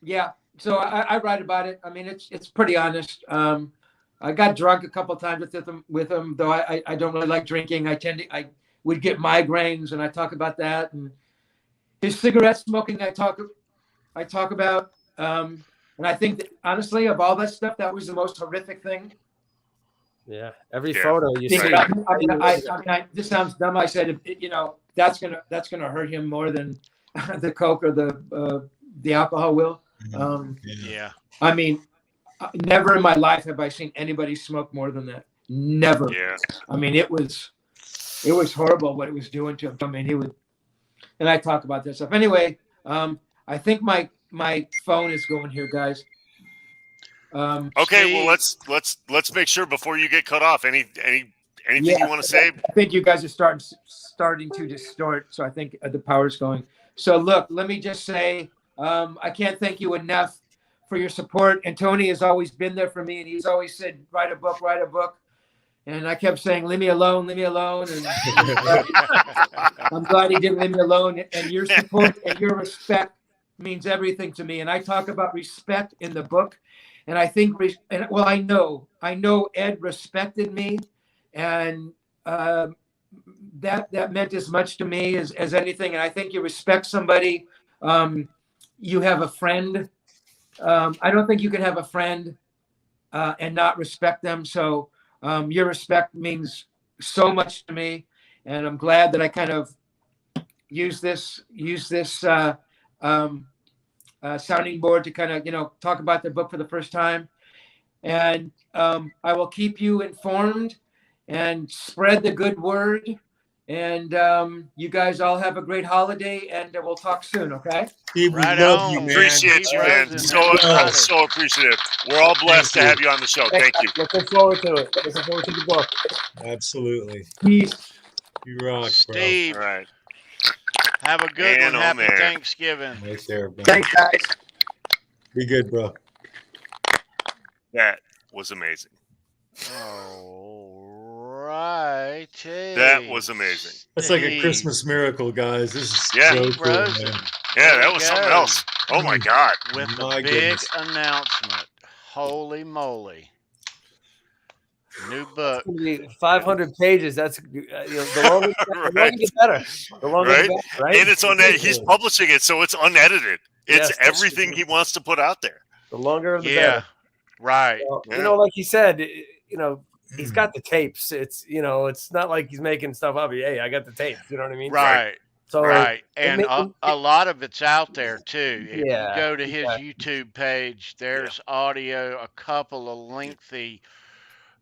Yeah. So I write about it. I mean, it's pretty honest. I got drunk a couple of times with him, though I don't really like drinking. I would get migraines, and I talk about that. And his cigarette smoking, I talk about. And I think that, honestly, of all that stuff, that was the most horrific thing. Yeah, every photo you see. This sounds dumb. I said, that's gonna hurt him more than the coke or the alcohol will. Yeah. I mean, never in my life have I seen anybody smoke more than that. Never. Yeah. I mean, it was horrible what it was doing to him. I mean, he would, and I talk about this stuff anyway. I think my phone is going here, guys. Okay, well let's make sure before you get cut off. Anything you want to say? I think you guys are starting to distort, so I think the power's going. So look, let me just say, I can't thank you enough for your support. And Tony has always been there for me, and he's always said, write a book. And I kept saying, leave me alone. And I'm glad he didn't leave me alone. And your support and your respect means everything to me. And I talk about respect in the book. And I think, I know Ed respected me. And that meant as much to me as anything. And I think you respect somebody. You have a friend. I don't think you can have a friend and not respect them. So your respect means so much to me. And I'm glad that I kind of use this sounding board to kind of, talk about the book for the first time. And I will keep you informed and spread the good word. And you guys all have a great holiday, and we'll talk soon, okay? Steve, Right we love on, you, man. Appreciate you, man. So appreciative. We're all blessed to have you on the show. Thank you. Looking forward to it. Looking forward to the book. Absolutely. Peace. You rock, Steve, All right. have a good Man, one. oh, Happy man. Thanksgiving. bro. Right there, bro. Thanks, guys. Be good, bro. That was amazing. All right. That was amazing. That's like a Christmas miracle, guys. This is so cool, Rosen. man. Yeah, that was something else. Oh my God. With the My big goodness. announcement. Holy moly. New book. It's gonna be 500 pages. That's the longer, the longer the better. The longer Right? the better, right? And it's on that. He's publishing it, so it's unedited. It's Yes, everything he wants to put out there. The longer the Yeah. better. Right. So, like he said, he's got the tapes. It's it's not like he's making stuff up. Hey, I got the tapes. You know what I mean? Right. So right. And a lot of it's out there too. If you Yeah, go to his exactly. YouTube page, there's audio, a couple of lengthy,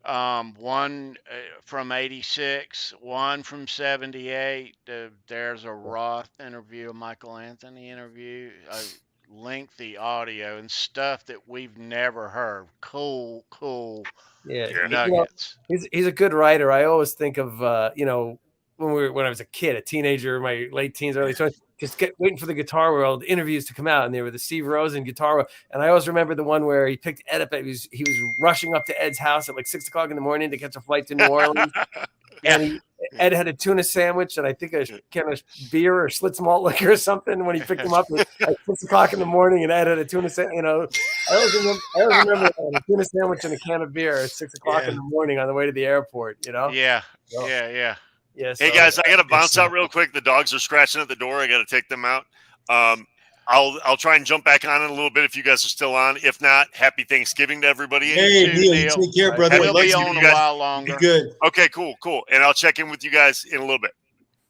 one from 86, one from 78. There's a Roth interview, a Michael Anthony interview, lengthy audio and stuff that we've never heard. Cool Yeah, nuggets. He's a good writer. I always think of when I was a kid, a teenager, my late teens, early 20s, just waiting for the Guitar World interviews to come out, and they were the Steve Rosen Guitar World. And I always remember the one where he picked Ed up. He was rushing up to Ed's house at like 6 o'clock in the morning to catch a flight to New Orleans. And Ed had a tuna sandwich and I think a can of beer or Schlitz malt liquor or something when he picked him up at 6 o'clock in the morning, and Ed had a tuna sandwich. I always remember a tuna sandwich and a can of beer at 6 o'clock in the morning on the way to the airport. Yeah. Hey guys, I gotta bounce out real quick. The dogs are scratching at the door. I gotta take them out. I'll try and jump back on in a little bit if you guys are still on. If not, happy Thanksgiving to everybody. Hey, Neil, take care, brother. We'll be on a while longer. Be good. Okay, cool. And I'll check in with you guys in a little bit.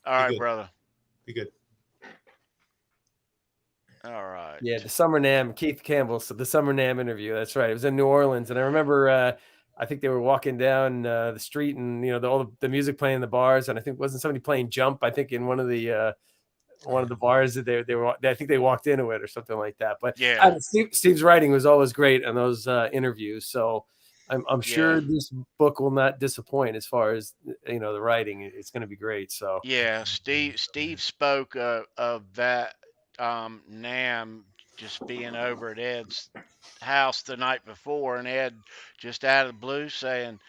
All right, brother. Be good. All right. Yeah, the Summer NAMM, Keith Campbell. So the Summer NAMM interview. That's right. It was in New Orleans, and I remember. I think they were walking down the street, and all the music playing in the bars, and I think wasn't somebody playing Jump. I think in one of the bars that they were. I think they walked into it or something like that. But yeah, Steve's writing was always great on those interviews. So I'm sure this book will not disappoint as far as the writing. It's going to be great. So yeah, Steve spoke of that NAMM just being over at Ed's house the night before, and Ed just out of the blue saying,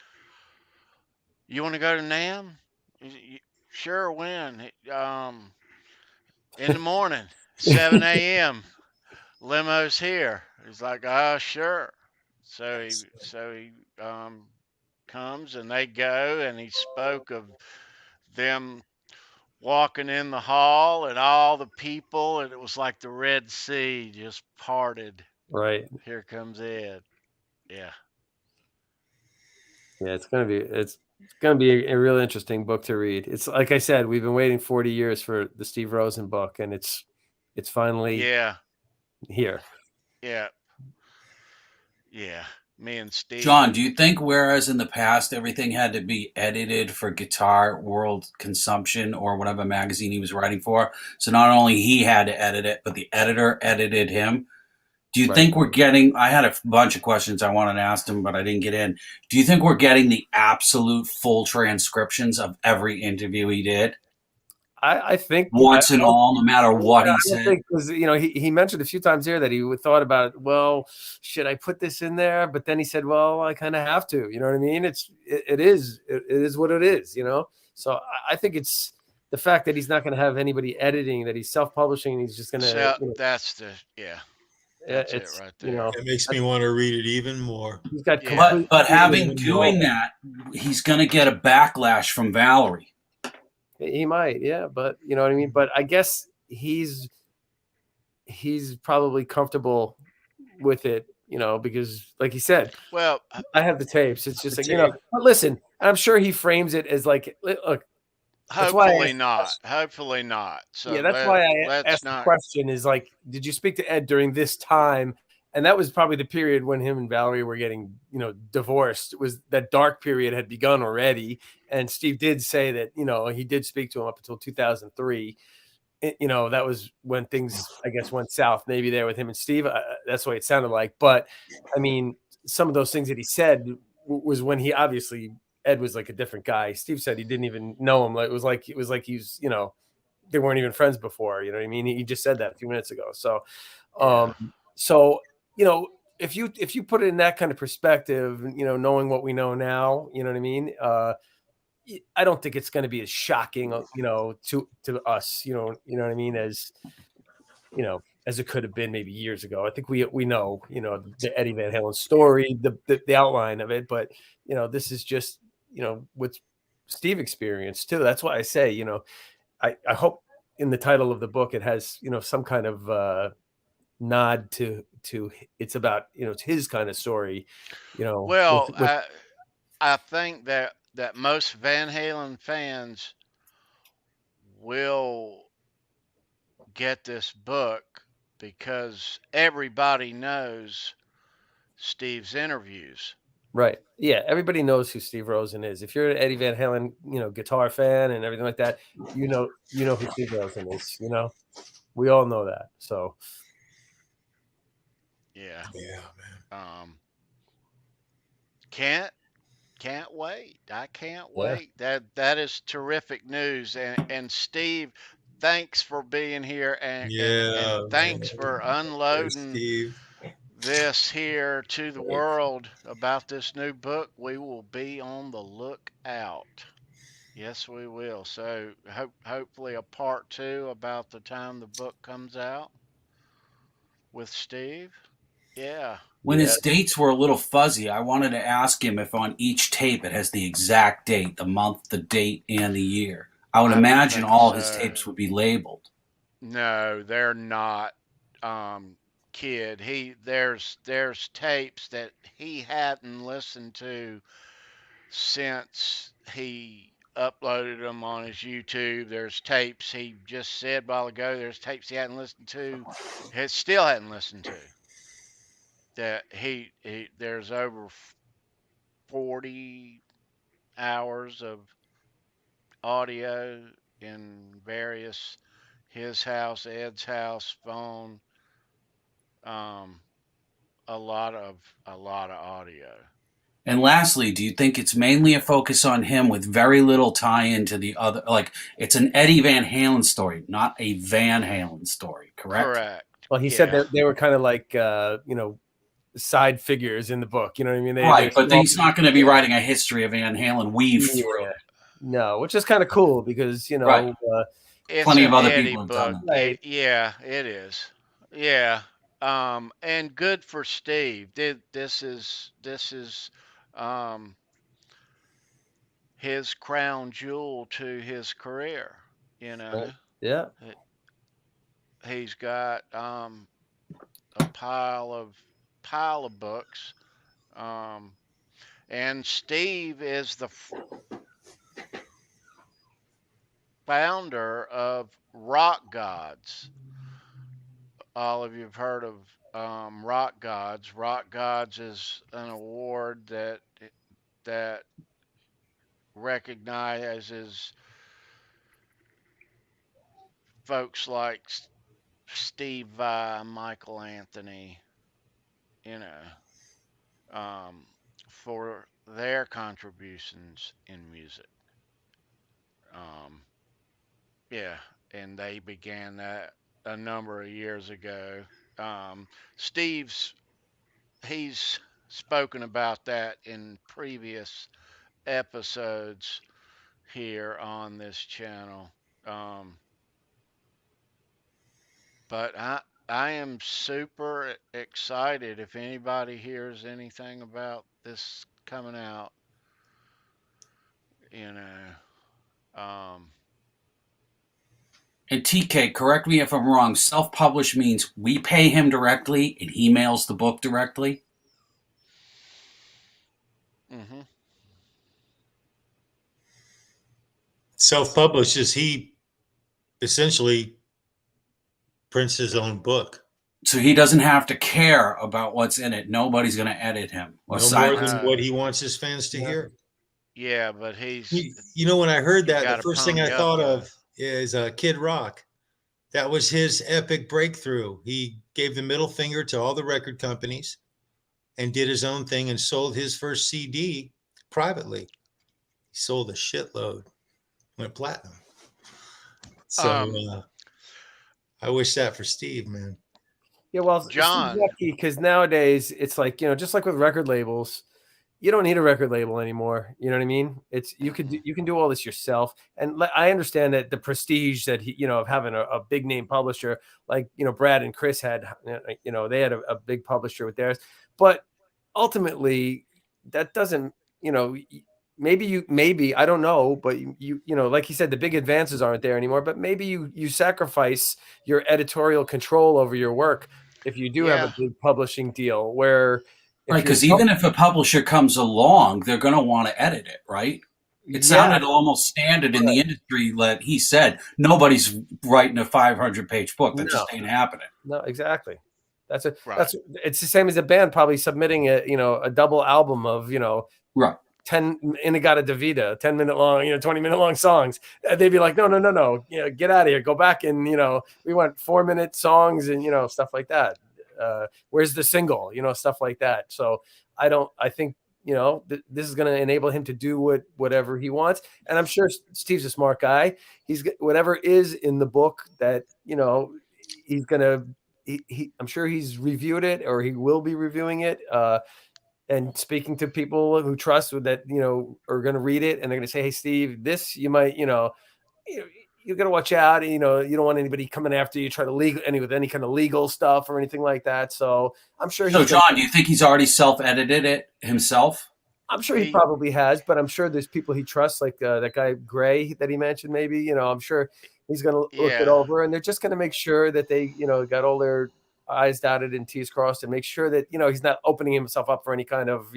"You want to go to NAMM?" Sure, when? In the morning, 7 a.m. Limo's here. He's like, "Oh, sure." So he comes, and they go, and he spoke of them walking in the hall and all the people, and it was like the Red Sea just parted. Right. Here comes Ed. Yeah. Yeah, it's gonna be a really interesting book to read. It's like I said, we've been waiting 40 years for the Steve Rosen book, and it's finally here. Yeah. Me and Steve. John, do you think whereas in the past everything had to be edited for Guitar World consumption or whatever magazine he was writing for, so not only he had to edit it, but the editor edited him? Do you think we're getting, I had a bunch of questions I wanted to ask him, but I didn't get in. Do you think we're getting the absolute full transcriptions of every interview he did? I think warts and all, no matter what he said. Because he mentioned a few times here that he thought about, well, should I put this in there? But then he said, well, I kind of have to. You know what I mean? It is what it is. So I think it's the fact that he's not going to have anybody editing, that he's self-publishing. He's just going to. That's the That's it right there. It makes me want to read it even more. He's got but having doing that, he's going to get a backlash from Valerie. He might, yeah, but you know what I mean. But I guess he's probably comfortable with it, because like he said, well, I have the tapes. It's just like But listen, I'm sure he frames it as like, look. Hopefully not. So yeah, that's why I asked the question is like, did you speak to Ed during this time? And that was probably the period when him and Valerie were getting, divorced. It was that dark period had begun already. And Steve did say that, he did speak to him up until 2003. That was when things, I guess, went south, maybe there with him and Steve. That's the way it sounded like. But I mean, some of those things that he said was when he obviously, Ed was like a different guy. Steve said he didn't even know him. It was like he's, they weren't even friends before. You know what I mean? He just said that a few minutes ago. So, if you put it in that kind of perspective, knowing what we know now, you know what I mean? I don't think it's going to be as shocking, to us, you know what I mean? As it could have been maybe years ago. I think we know, the Eddie Van Halen story, the outline of it, but this is just, what Steve experienced too. That's why I say, I hope in the title of the book, it has, some kind of, nod to it's about it's his kind of story, well I think that most Van Halen fans will get this book because everybody knows Steve's interviews. Right. Yeah, everybody knows who Steve Rosen is. If you're an Eddie Van Halen guitar fan and everything like that, who Steve Rosen is. We all know that. So we all know that. So, Yeah. Yeah. Yeah, man. Can't wait. I can't wait. That is terrific news. And Steve, thanks for being here and Yeah, thanks man. for There's unloading Steve. this here to the world about this new book. We will be on the lookout. Yes, we will. So hopefully a part 2 about the time the book comes out with Steve. Yeah. When his dates were a little fuzzy, I wanted to ask him if on each tape it has the exact date, the month, the date, and the year. I would I don't imagine think all his so. tapes would be labeled. No, they're not. Kid, there's tapes that he hadn't listened to since he uploaded them on his YouTube. There's tapes he just said a while ago. There's tapes he hadn't listened to, still hadn't listened to. That he there's over 40 hours of audio in various his house, Ed's house, phone, um, a lot of audio. And lastly, do you think it's mainly a focus on him with very little tie-in to the other? Like, it's an Eddie Van Halen story, not a Van Halen story, correct? Correct. Well, he said that they were kind of like, side figures in the book. You know what I mean? Right, but he's not going to be writing a history of Van Halen weave through. No, which is kind of cool because, right. It's plenty of other Eddie people have book. done that. Yeah, it is. Yeah. And good for Steve. This is his crown jewel to his career, you know. Yeah. He's got a pile of books. And Steve is the founder of Rock Gods. All of you have heard of Rock Gods. Rock Gods is an award that recognizes folks like Steve Vai, Michael Anthony, you know, for their contributions in music. Yeah, and they began that a number of years ago. He's spoken about that in previous episodes here on this channel. But I am super excited if anybody hears anything about this coming out, you know. And TK, correct me if I'm wrong, self-published means we pay him directly and he mails the book directly? Mm-hmm. Self-published is he essentially prints his own book. So he doesn't have to care about what's in it. Nobody's going to edit him. No more than what he wants his fans to hear. Yeah, but he's... You know, when I heard that, the first thing I thought of is Kid Rock. That was his epic breakthrough. He gave the middle finger to all the record companies and did his own thing and sold his first CD privately. He sold a shitload, went platinum. So I wish that for Steve, man. Yeah, well, John, because nowadays it's like, just like with record labels, you don't need a record label anymore. You know what I mean? It's you can do all this yourself. And I understand that the prestige that of having a big name publisher like Brad and Chris had, they had a big publisher with theirs. But ultimately, that doesn't, maybe I don't know, but you like you said, the big advances aren't there anymore. But maybe you sacrifice your editorial control over your work if you do have a big publishing deal where. Right, because even if a publisher comes along, they're going to want to edit it, right? It sounded almost standard in the industry that he said, nobody's writing a 500-page book. That just ain't happening. No, exactly. It's the same as a band probably submitting a double album of, 10 Inagata-Davida, 10-minute long, 20-minute long songs. They'd be like, no, get out of here. Go back and, we want 4-minute songs and, stuff like that. where's the single, stuff like that. So I think, this is going to enable him to do whatever he wants. And I'm sure Steve's a smart guy. He's whatever is in the book that, he's going to, I'm sure he's reviewed it, or he will be reviewing it. And speaking to people who trust that, are going to read it, and they're going to say, hey, Steve, this, you might, you got to watch out. You don't want anybody coming after you, try to with any kind of legal stuff or anything like that. So I'm sure. So John, do you think he's already self-edited it himself? I'm sure he probably has, but I'm sure there's people he trusts, like that guy Gray that he mentioned. Maybe, I'm sure he's going to look it over, and they're just going to make sure that they, got all their I's dotted and T's crossed, and make sure that, he's not opening himself up for any kind of,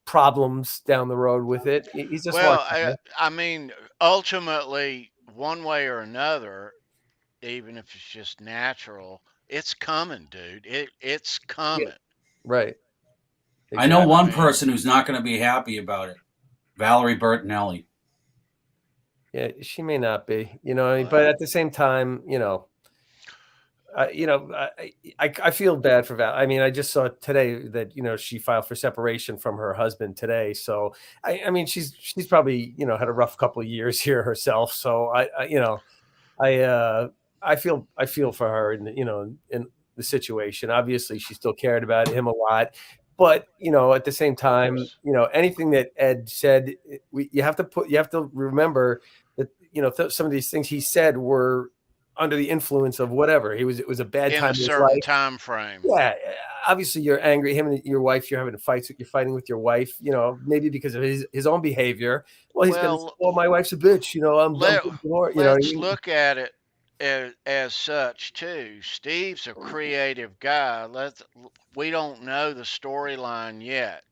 problems down the road with it. He's just I mean, ultimately, one way or another, even if it's just natural, it's coming, dude. It's coming. Yeah. Right. Exactly. I know one person who's not going to be happy about it. Valerie Bertinelli. Yeah, she may not be, but at the same time, I feel bad for Val. I mean, I just saw today that, she filed for separation from her husband today. So, I mean, she's probably, had a rough couple of years here herself. So I feel for her in the situation. Obviously she still cared about him a lot, but, at the same time, anything that Ed said, you have to remember that, some of these things he said were under the influence of whatever. It was a bad time in a certain time frame. Yeah, obviously you're angry. Him and your wife, you're having fights. You're fighting with your wife. Maybe because of his own behavior. Well, he's going to say, "Well, my wife's a bitch." Let's look at it as such too. Steve's a creative guy. We don't know the storyline yet.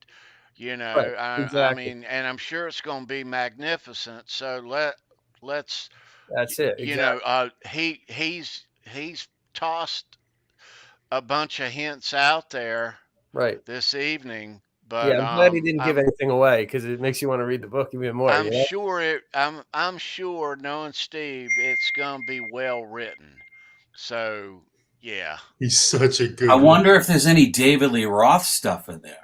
Right, exactly. I mean, and I'm sure it's going to be magnificent. So let's. That's it. Exactly. He's tossed a bunch of hints out there right this evening, but yeah, I'm glad he didn't give anything away, because it makes you want to read the book even more. I'm sure, knowing Steve, it's gonna be well written. So yeah, he's such a good. I wonder if there's any David Lee Roth stuff in there.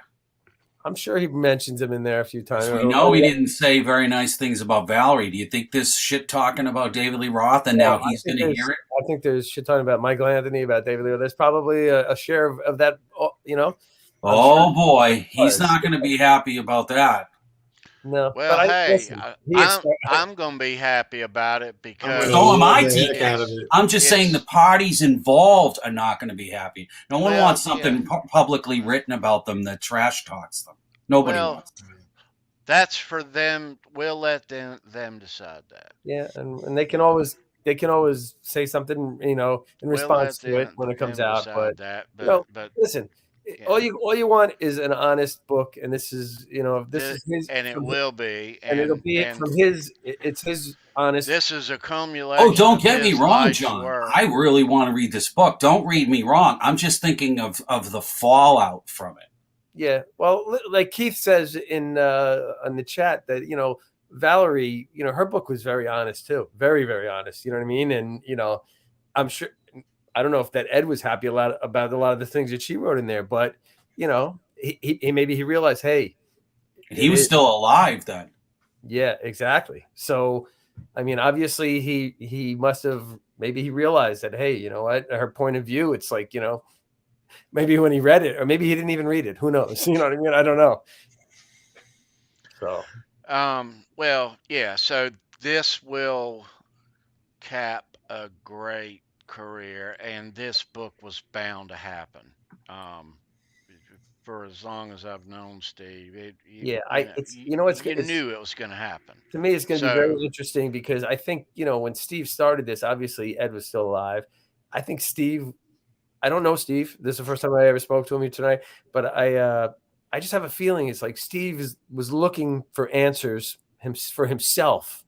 I'm sure he mentions him in there a few times. We know he didn't say very nice things about Valerie. Do you think this shit talking about David Lee Roth, and now he's going to hear it? I think there's shit talking about Michael Anthony, about David Lee Roth. There's probably a share of that, Oh, boy. He's not going to be happy about that. No. Well, I'm going to be happy about it, because so am I. I'm just saying the parties involved are not going to be happy. No one wants something publicly written about them that trash talks them. Nobody wants to. That's for them. We'll let them decide that. Yeah, and they can always say something, in response to it when it comes out. But listen. Yeah. All you want is an honest book, and this is is his, and it will be, and it'll be from his. It's his honest. This is a accumulation. Oh, don't get me wrong, John. I really want to read this book. Don't read me wrong. I'm just thinking of the fallout from it. Yeah, well, like Keith says in the chat that Valerie, her book was very honest too, very, very honest. You know what I mean? And I'm sure. I don't know if that Ed was happy about a lot of the things that she wrote in there, but he maybe he realized, hey, he was still alive then. Yeah, exactly. So, I mean, obviously he must have, maybe he realized that, hey, you know what, her point of view, it's like, maybe when he read it, or maybe he didn't even read it. Who knows? You know what I mean? I don't know. So, well, yeah. So this will cap a great career, and this book was bound to happen. For as long as I've known Steve, you knew it was going to happen. To me, it's going to be very interesting, because I think when Steve started this, obviously Ed was still alive. I think Steve. I don't know Steve. This is the first time I ever spoke to him tonight, but I just have a feeling it's like Steve was looking for answers for himself.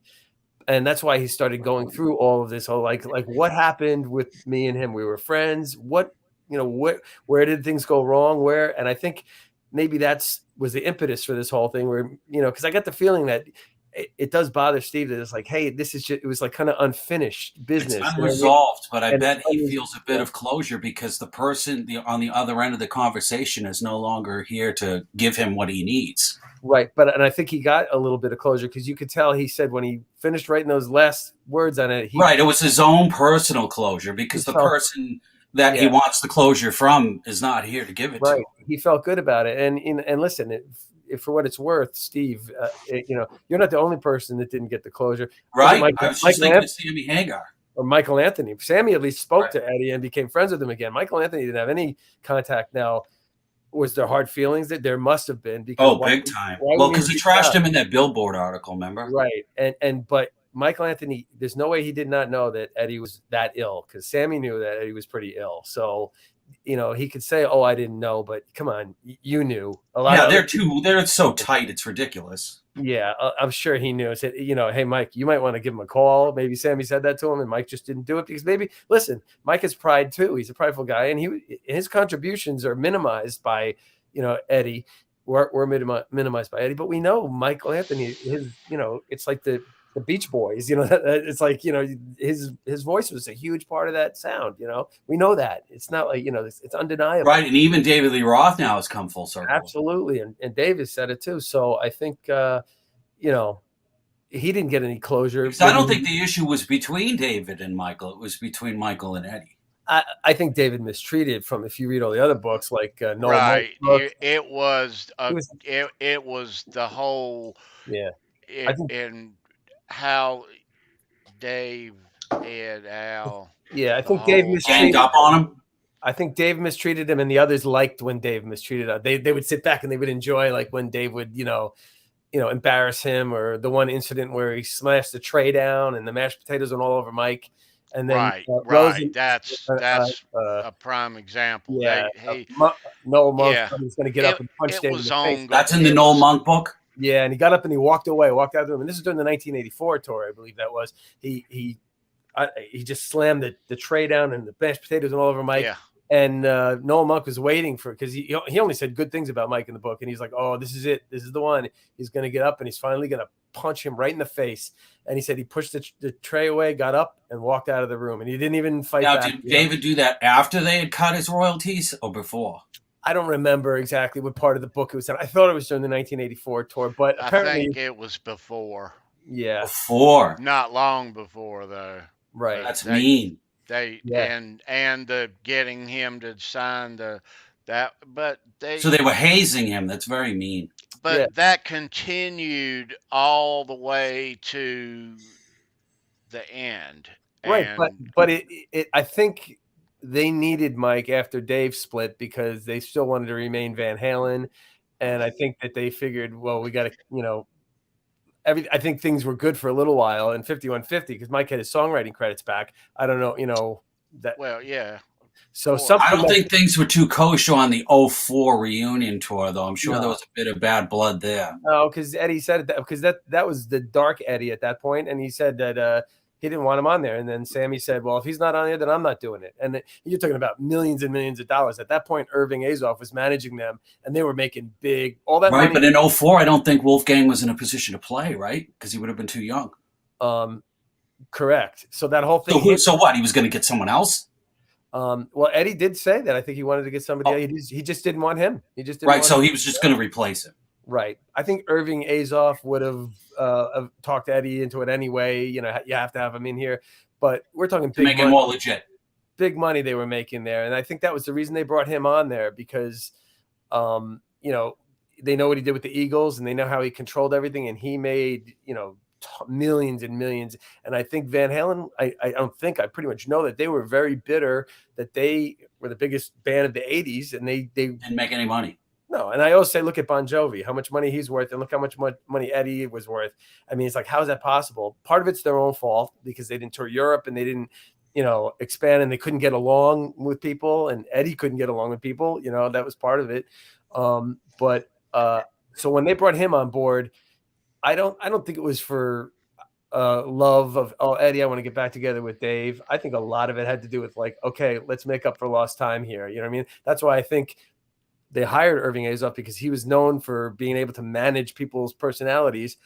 And that's why he started going through all of this whole like what happened with me and him. We were friends. Where did things go wrong? And I think maybe was the impetus for this whole thing, where because I got the feeling that it does bother Steve that it's like, hey, this is just, it was like kind of unfinished business. It's unresolved, but I And bet he feels a bit of closure because the person on the other end of the conversation is no longer here to give him what he needs. Right. And I think he got a little bit of closure because you could tell he said when he finished writing those last words on it. It was his own personal closure because the person that he wants the closure from is not here to give it to him. He felt good about it. And listen, if for what it's worth, Steve, you're not the only person that didn't get the closure. Right. I was just thinking of Sammy Hagar. Or Michael Anthony. Sammy at least spoke to Eddie and became friends with him again. Michael Anthony didn't have any contact. Now, was there hard feelings? That there must have been. Because big time. Well, because he trashed him in that Billboard article, remember? Right. But Michael Anthony, there's no way he did not know that Eddie was that ill, because Sammy knew that Eddie was pretty ill. So, he could say, "Oh, I didn't know," but come on, you knew. They're so tight, it's ridiculous. Yeah, I'm sure he knew. Said, hey, Mike, you might want to give him a call. Maybe Sammy said that to him, and Mike just didn't do it because listen, Mike has pride too. He's a prideful guy, and his contributions are minimized by, Eddie. We're minimized by Eddie, but we know Michael Anthony. It's like the Beach Boys. It's like his voice was a huge part of that sound. We know that. It's not like it's undeniable. Right, and even David Lee Roth now has come full circle. Absolutely, and Davis said it too. So I think he didn't get any closure. I don't think the issue was between David and Michael. It was between Michael and Eddie. I think David mistreated if you read all the other books, like Noel. Right. Book, it was the whole. Yeah. And how Dave and Al. Yeah, I think Dave mistreated ganged up on him. I think Dave mistreated him, and the others liked when Dave mistreated him. They would sit back and they would enjoy when Dave would embarrass him, or the one incident where he smashed the tray down and the mashed potatoes went all over Mike. And then Rosen, that's a prime example. Yeah, Noel Monk was going to get up and punch Dave in the face. That's in the Noel Monk book. Yeah, and he got up and he walked out of the room. And this is during the 1984 tour, I believe that was. He just slammed the tray down and the mashed potatoes and all over Mike. Yeah. And Noel Monk was waiting because he only said good things about Mike in the book, and he's like, "Oh, this is it. This is the one." He's going to get up and he's finally going to punch him right in the face. And he said he pushed the tray away, got up, and walked out of the room, and he didn't even fight back. Now, did David do that after they had cut his royalties or before? I don't remember exactly what part of the book it was in. I thought it was during the 1984 tour, but apparently I think it was before. Yeah, before. Not long before, though. Right. That's mean. And the getting him to sign so they were hazing him. That's very mean. But that continued all the way to the end. Right, but it I think they needed Mike after Dave split because they still wanted to remain Van Halen, and I think that they figured, well, we got to, I think things were good for a little while in 5150 because Mike had his songwriting credits back. I don't know, that. Well, yeah. So I don't think things were too kosher on the 04 reunion tour, though. I'm sure there was a bit of bad blood there. No, because Eddie said that because that was the dark Eddie at that point, and he said that he didn't want him on there. And then Sammy said, well, if he's not on there, then I'm not doing it. And you're talking about millions and millions of dollars. At that point, Irving Azoff was managing them, and they were making all that money. Right, but in 04, I don't think Wolfgang was in a position to play, right? Because he would have been too young. Correct. So that whole thing. So what? He was going to get someone else? Well, Eddie did say that. I think he wanted to get somebody else. He just didn't want him. He just didn't right. So he was just going to replace him. Right. I think Irving Azoff would have talked Eddie into it anyway. You have to have him in here. But we're talking big make it more legit. Big money they were making there, and I think that was the reason they brought him on there because, they know what he did with the Eagles and they know how he controlled everything, and he made millions and millions. And I think Van Halen, I pretty much know that they were very bitter that they were the biggest band of the 80s and they didn't make any money. No, and I always say, look at Bon Jovi, how much money he's worth, and look how much money Eddie was worth. I mean, it's like, how is that possible? Part of it's their own fault because they didn't tour Europe and they didn't, expand, and they couldn't get along with people, and Eddie couldn't get along with people. That was part of it. So when they brought him on board, I don't think it was for love of, Eddie, I want to get back together with Dave. I think a lot of it had to do with like, okay, let's make up for lost time here. You know what I mean? That's why I think they hired Irving Azoff because he was known for being able to manage people's personalities.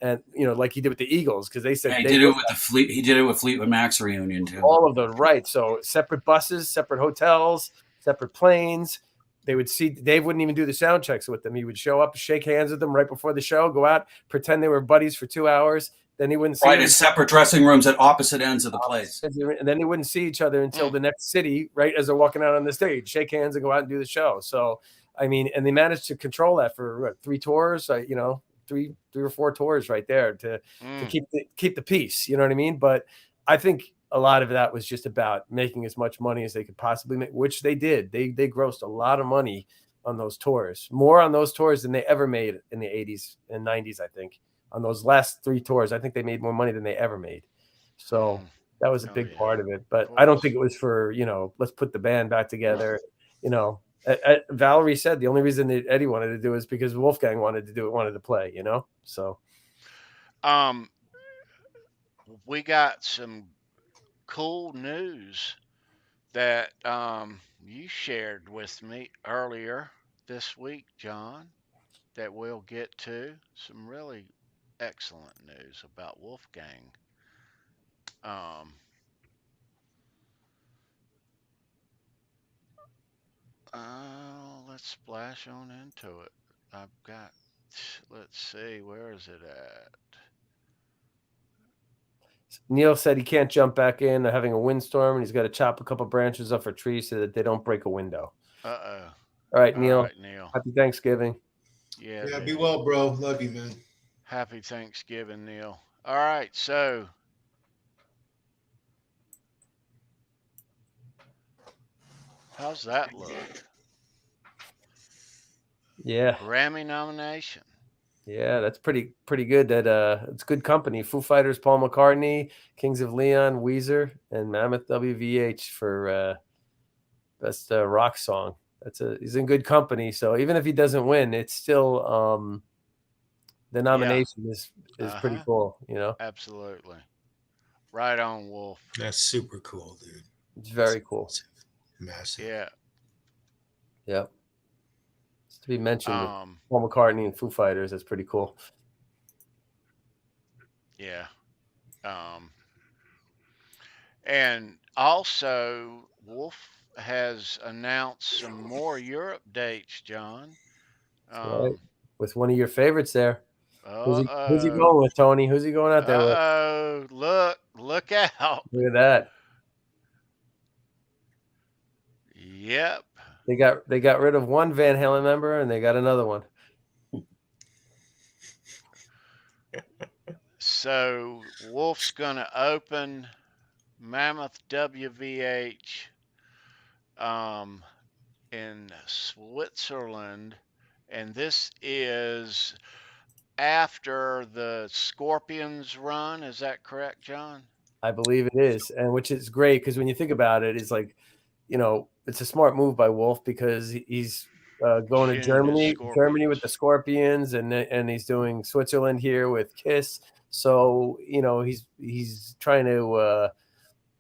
and like he did with the Eagles, because they said he did it with the Fleet. He did it with Fleetwood Mac's reunion too. All of those, right? So separate buses, separate hotels, separate planes. They would see. Dave wouldn't even do the sound checks with them. He would show up, shake hands with them right before the show, go out, pretend they were buddies for 2 hours. Then he wouldn't see right, as separate dressing rooms at opposite ends of the place. And then they wouldn't see each other until the next city, right, as they're walking out on the stage, shake hands and go out and do the show. So, I mean, and they managed to control that for what, 3 tours, three or 4 tours right there to keep the peace. You know what I mean? But I think a lot of that was just about making as much money as they could possibly make, which they did. They grossed a lot of money on those tours, more on those tours than they ever made in the 80s and 90s, I think. On those last 3 tours, I think they made more money than they ever made. So that was a big part of it. But I don't think it was for, let's put the band back together. Valerie said the only reason that Eddie wanted to do it is because Wolfgang wanted to do it, wanted to play, So we got some cool news that you shared with me earlier this week, John, that we'll get to. Some really excellent news about Wolfgang. Let's splash on into it. I've got, let's see, where is it at? Neil said he can't jump back in. They're having a windstorm, and he's got to chop a couple branches off a tree so that they don't break a window. Uh-oh. All right, Neil. All right, Neil. Happy Thanksgiving. Yeah, be well, bro. Love you, man. Happy Thanksgiving, Neil. All right, so how's that look? Yeah. Grammy nomination. Yeah, that's pretty good. That it's good company. Foo Fighters, Paul McCartney, Kings of Leon, Weezer, and Mammoth WVH for best rock song. He's in good company. So even if he doesn't win, it's still the nomination is pretty cool, Absolutely. Right on, Wolf. That's super cool, dude. It's very cool. Massive. Yeah. Yep. It's to be mentioned with Paul McCartney and Foo Fighters. That's pretty cool. Yeah. And also, Wolf has announced some more Europe dates, John. Right. With one of your favorites there. Who's he Uh-oh. going with, Tony? Who's he going out there with? Uh-oh. Look out. Look at that. Yep. They got rid of one Van Halen member and they got another one. So Wolf's gonna open Mammoth WVH in Switzerland, and this is after the Scorpions run. Is that correct, John? I believe it is, and which is great because when you think about it, it's like, it's a smart move by Wolf because he's going to Germany with the Scorpions, and he's doing Switzerland here with Kiss. So he's trying to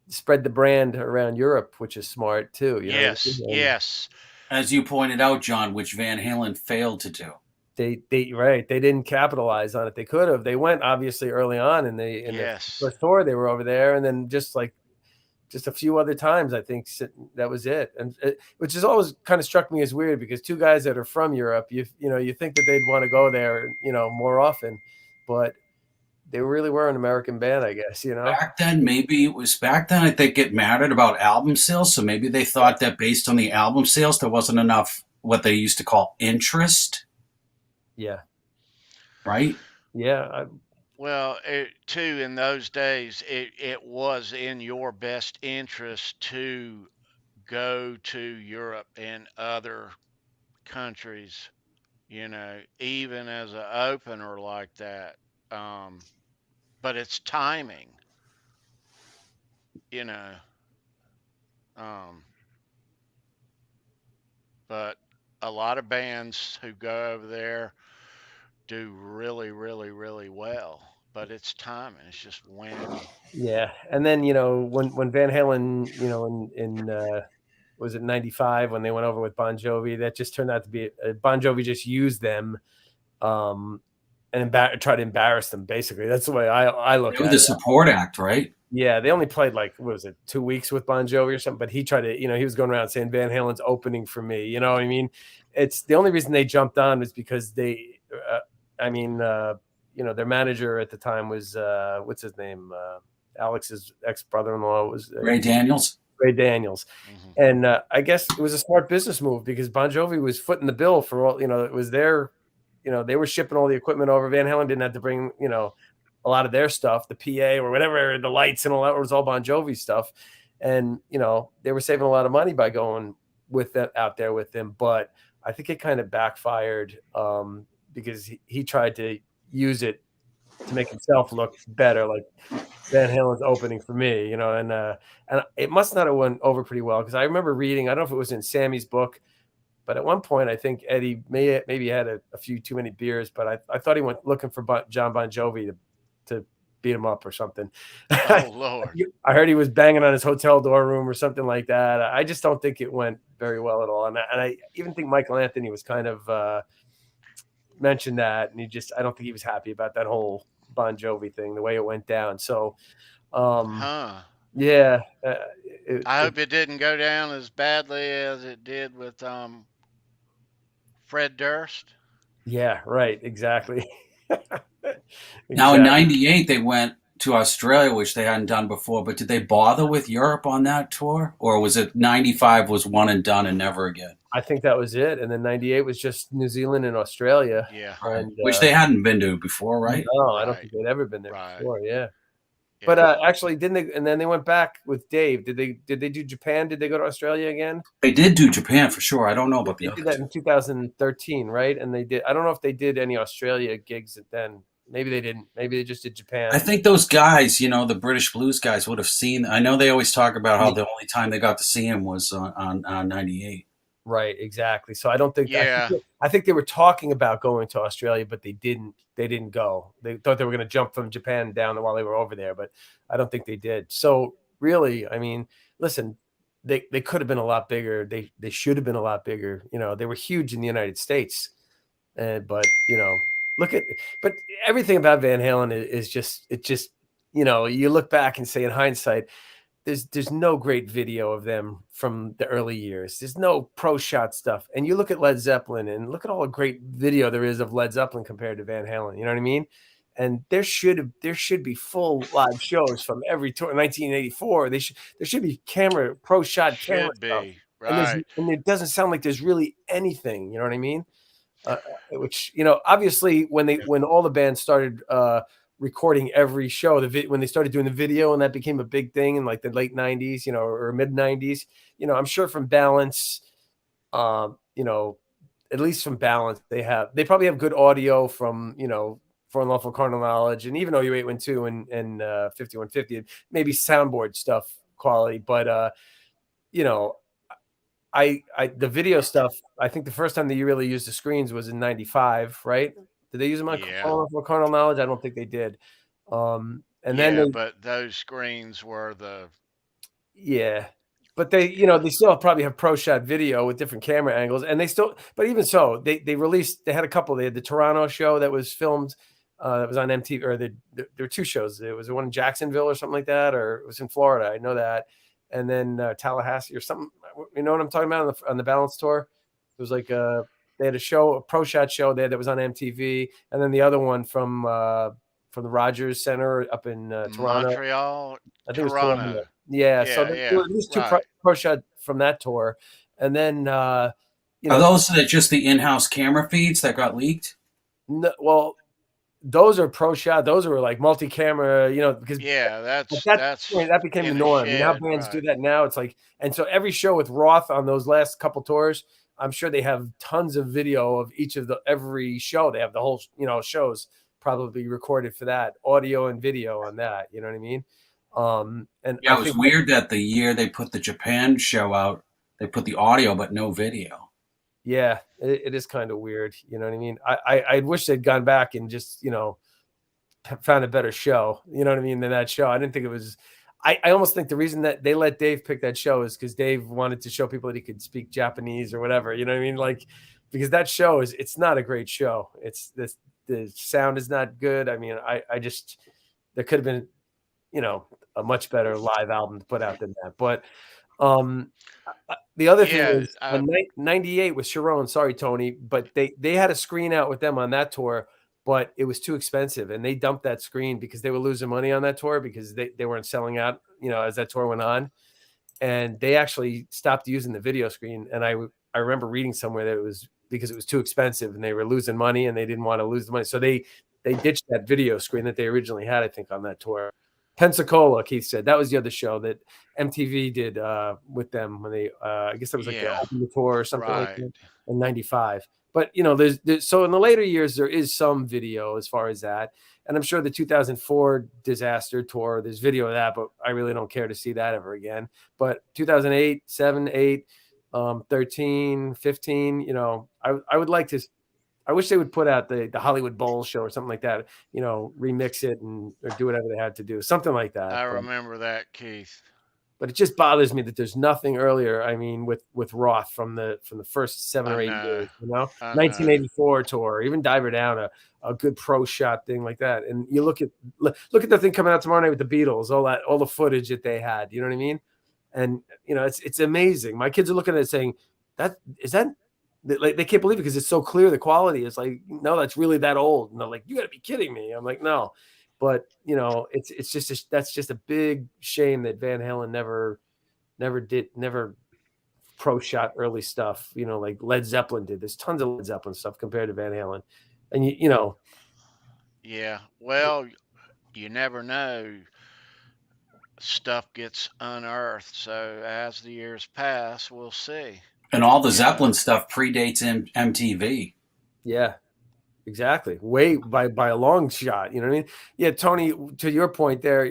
spread the brand around Europe, which is smart too. Yes. As you pointed out, John, which Van Halen failed to do. They didn't capitalize on it. They could have. They went obviously early on in the first tour. They were over there, and then just a few other times, I think that was it. And which has always kind of struck me as weird because 2 guys that are from Europe, you think that they'd want to go there, more often, but they really were an American band, I guess. Back then, I think it mattered about album sales, so maybe they thought that based on the album sales, there wasn't enough what they used to call interest. Yeah. Right? Yeah. Well, too, in those days, it was in your best interest to go to Europe and other countries, even as an opener like that. But it's timing, but a lot of bands who go over there do really, really, really well. But it's timing. It's just when. Yeah, and then when Van Halen, in was it 95 when they went over with Bon Jovi, that just turned out to be Bon Jovi just used them and try to embarrass them. Basically, that's the way I look at it. The support act, right? Yeah, they only played like, what was it, 2 weeks with Bon Jovi or something, but he tried to, he was going around saying Van Halen's opening for me. You know what I mean? It's the only reason they jumped on was because they, their manager at the time was, what's his name? Alex's ex-brother-in-law was Ray Daniels. And I guess it was a smart business move because Bon Jovi was footing the bill for all, it was their, they were shipping all the equipment over. Van Halen didn't have to bring, a lot of their stuff, the PA or whatever, the lights and all that was all Bon Jovi stuff. And, they were saving a lot of money by going with that out there with him. But I think it kind of backfired because he tried to use it to make himself look better. Like Van Halen's opening for me, and it must not have went over pretty well. Cause I remember reading, I don't know if it was in Sammy's book, but at one point, I think Eddie maybe had a few too many beers, but I thought he went looking for John Bon Jovi to beat him up or something. Oh, Lord. I heard he was banging on his hotel door room or something like that. I just don't think it went very well at all. And I even think Michael Anthony was kind of mentioned that. And I don't think he was happy about that whole Bon Jovi thing, the way it went down. So, yeah. I hope it didn't go down as badly as it did with Fred Durst. Yeah, right. Exactly. Now in '98 they went to Australia, which they hadn't done before. But did they bother with Europe on that tour, or was it '95 was one and done and never again? I think that was it, and then '98 was just New Zealand and Australia. Yeah, and, which they hadn't been to before, right? No, I don't think they'd ever been there before. Yeah. Yeah. But actually, didn't they? And then they went back with Dave. Did they do Japan? Did they go to Australia again? They did do Japan for sure. I don't know about the others. They did that in 2013, right? And they did. I don't know if they did any Australia gigs then. Maybe they didn't. Maybe they just did Japan. I think those guys, the British blues guys, would have seen. I know they always talk about how the only time they got to see him was on '98. Right, exactly. So I don't think. Yeah. I think they were talking about going to Australia, but they didn't. They didn't go. They thought they were going to jump from Japan down while they were over there, but I don't think they did. So really, I mean, listen, they could have been a lot bigger. They should have been a lot bigger. They were huge in the United States, but but everything about Van Halen is just you look back and say in hindsight, there's no great video of them from the early years. There's no pro shot stuff. And you look at Led Zeppelin and look at all the great video there is of Led Zeppelin compared to Van Halen. You know what I mean? And there should be full live shows from every tour. In 1984, there should be pro shot camera stuff. Right. And it doesn't sound like there's really anything. You know what I mean? Which obviously when all the bands started recording every show, when they started doing the video and that became a big thing in like the late 90s, or mid 90s, I'm sure from Balance, at least from Balance, they probably have good audio from, For Unlawful Carnal Knowledge and even OU 812 and 5150, maybe soundboard stuff quality, but the video stuff, I think the first time that you really used the screens was in '95, right? Did they use them on Carnal Knowledge? I don't think they did. But those screens were but they still probably have pro shot video with different camera angles, and but even so, they had a couple. They had the Toronto show that was filmed, that was on MTV, or there were two shows. There was one in Jacksonville or something like that, or it was in Florida. I know that. And then Tallahassee or something, you know what I'm talking about on the Balance tour? It was like they had a pro shot show there that was on MTV, and then the other one from the Rogers Center up in Toronto, Montreal, I think Toronto. It was Toronto. Yeah, so there were at least two pro shot from that tour, and then are those just the in-house camera feeds that got leaked? No, well, those are pro shot. Those are like multi-camera, because that became the norm. Now bands do that now. It's like, and so every show with Roth on those last couple tours, I'm sure they have tons of video of every show. They have the whole, shows probably recorded for that, audio and video on that. You know what I mean? And it was weird that the year they put the Japan show out, they put the audio but no video. Yeah, it is kind of weird. You know what I mean? I wish they'd gone back and just, found a better show, than that show. I didn't think it was, I almost think the reason that they let Dave pick that show is because Dave wanted to show people that he could speak Japanese or whatever, you know what I mean? Like, because that show it's not a great show. It's this, the sound is not good. I mean, I just, there could have been, you know, a much better live album to put out than that. But the other thing is, 98 with Sharon, sorry, Tony, but they had a screen out with them on that tour, but it was too expensive. And they dumped that screen because they were losing money on that tour because they weren't selling out, you know, as that tour went on. And they actually stopped using the video screen. And I remember reading somewhere that it was because it was too expensive and they were losing money and they didn't want to lose the money. So they ditched that video screen that they originally had, I think, on that tour. Pensacola, Keith said, that was the other show that MTV did with them when they, I guess that was like the opening tour or something like that in 95. But, you know, there's so in the later years, there is some video as far as that. And I'm sure the 2004 disaster tour, there's video of that, but I really don't care to see that ever again. But 2008, 7, 8, 13, 15, you know, I would like to, I wish they would put out the Hollywood Bowl show or something like that, you know, remix it or do whatever they had to do, something like that. I remember that, Keith. But it just bothers me that there's nothing earlier. I mean, with Roth from the first 7 or 8 years, you know, 1984 tour, even Diver Down, a good pro shot thing like that. And you look at the thing coming out tomorrow night with the Beatles, all the footage that they had. You know what I mean? And you know, it's amazing. My kids are looking at it saying, like they can't believe it because it's so clear. The quality is like, no, that's really that old. And they're like, you got to be kidding me. I'm like, no. But you know, it's just that's just a big shame that Van Halen never pro shot early stuff. You know, like Led Zeppelin did. There's tons of Led Zeppelin stuff compared to Van Halen, and you know. Yeah, well, you never know. Stuff gets unearthed. So as the years pass, we'll see. And all the Zeppelin stuff predates MTV. Yeah. Exactly. Way by a long shot. You know what I mean? Yeah, Tony, to your point there,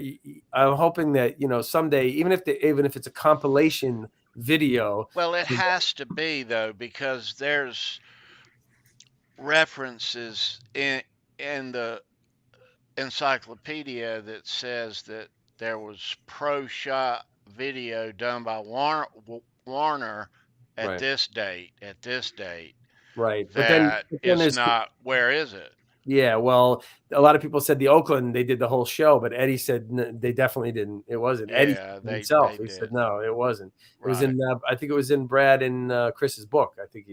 I'm hoping that, you know, someday, even if it's a compilation video. Well, it has to be though, because there's references in the encyclopedia that says that there was pro shot video done by Warner at this date. Right. But then it's not, where is it? Yeah, well, a lot of people said the Oakland, they did the whole show, but Eddie said they definitely didn't. It wasn't. Eddie himself, he said, no, it wasn't. It was in, I think it was in Brad and Chris's book. I think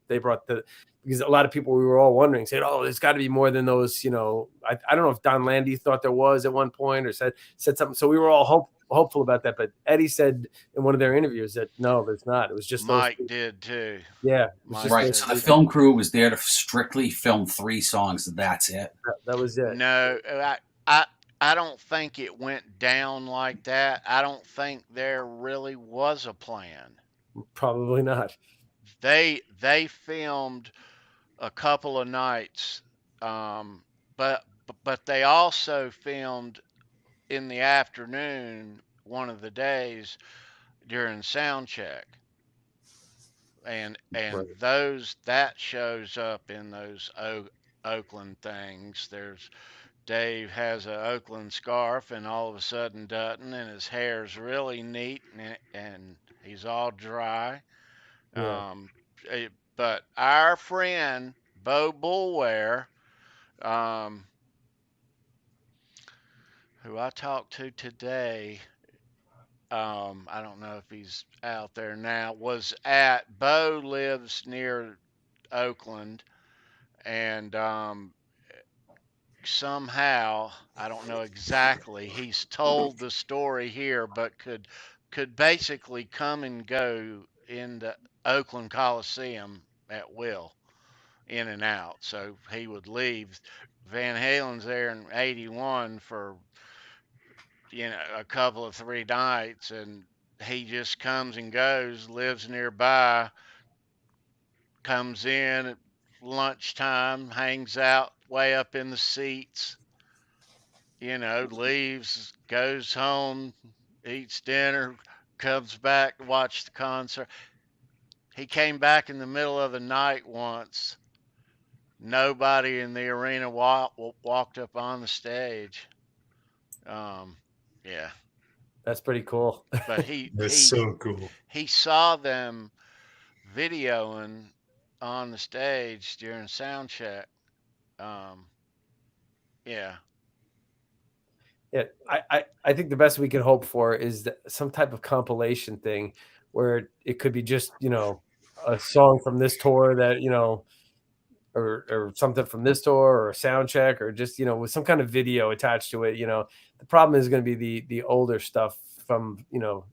they brought because a lot of people, we were all wondering, said, oh, there's got to be more than those, you know. I don't know if Don Landy thought there was at one point or said something. So we were all hopeful about that, but Eddie said in one of their interviews that no, there's not. It was just Mike did too. Yeah, right. So the film crew was there to strictly film 3 songs. That's it. That was it. No, I don't think it went down like that. I don't think there really was a plan. Probably not. They filmed a couple of nights, but they also filmed in the afternoon one of the days during sound check, and that shows up in those Oakland things. There's Dave has an Oakland scarf and all of a sudden doesn't, and his hair's really neat and he's all dry. But our friend Bo Bulware, who I talked to today, I don't know if he's out there now, Bo lives near Oakland, and somehow, I don't know exactly, he's told the story here, but could basically come and go in the Oakland Coliseum at will, in and out. So he would leave. Van Halen's there in 81 for, you know, a couple of 3 nights, and he just comes and goes, lives nearby, comes in at lunchtime, hangs out way up in the seats, you know, leaves, goes home, eats dinner, comes back to watch the concert. He came back in the middle of the night once. Nobody in the arena walked up on the stage. Yeah. That's pretty cool. But that's so cool. He saw them videoing on the stage during sound check. Yeah. Yeah, I think the best we can hope for is that some type of compilation thing where it could be just, a song from this tour that, or something from this tour or a sound check or just, with some kind of video attached to it. The problem is going to be the older stuff from,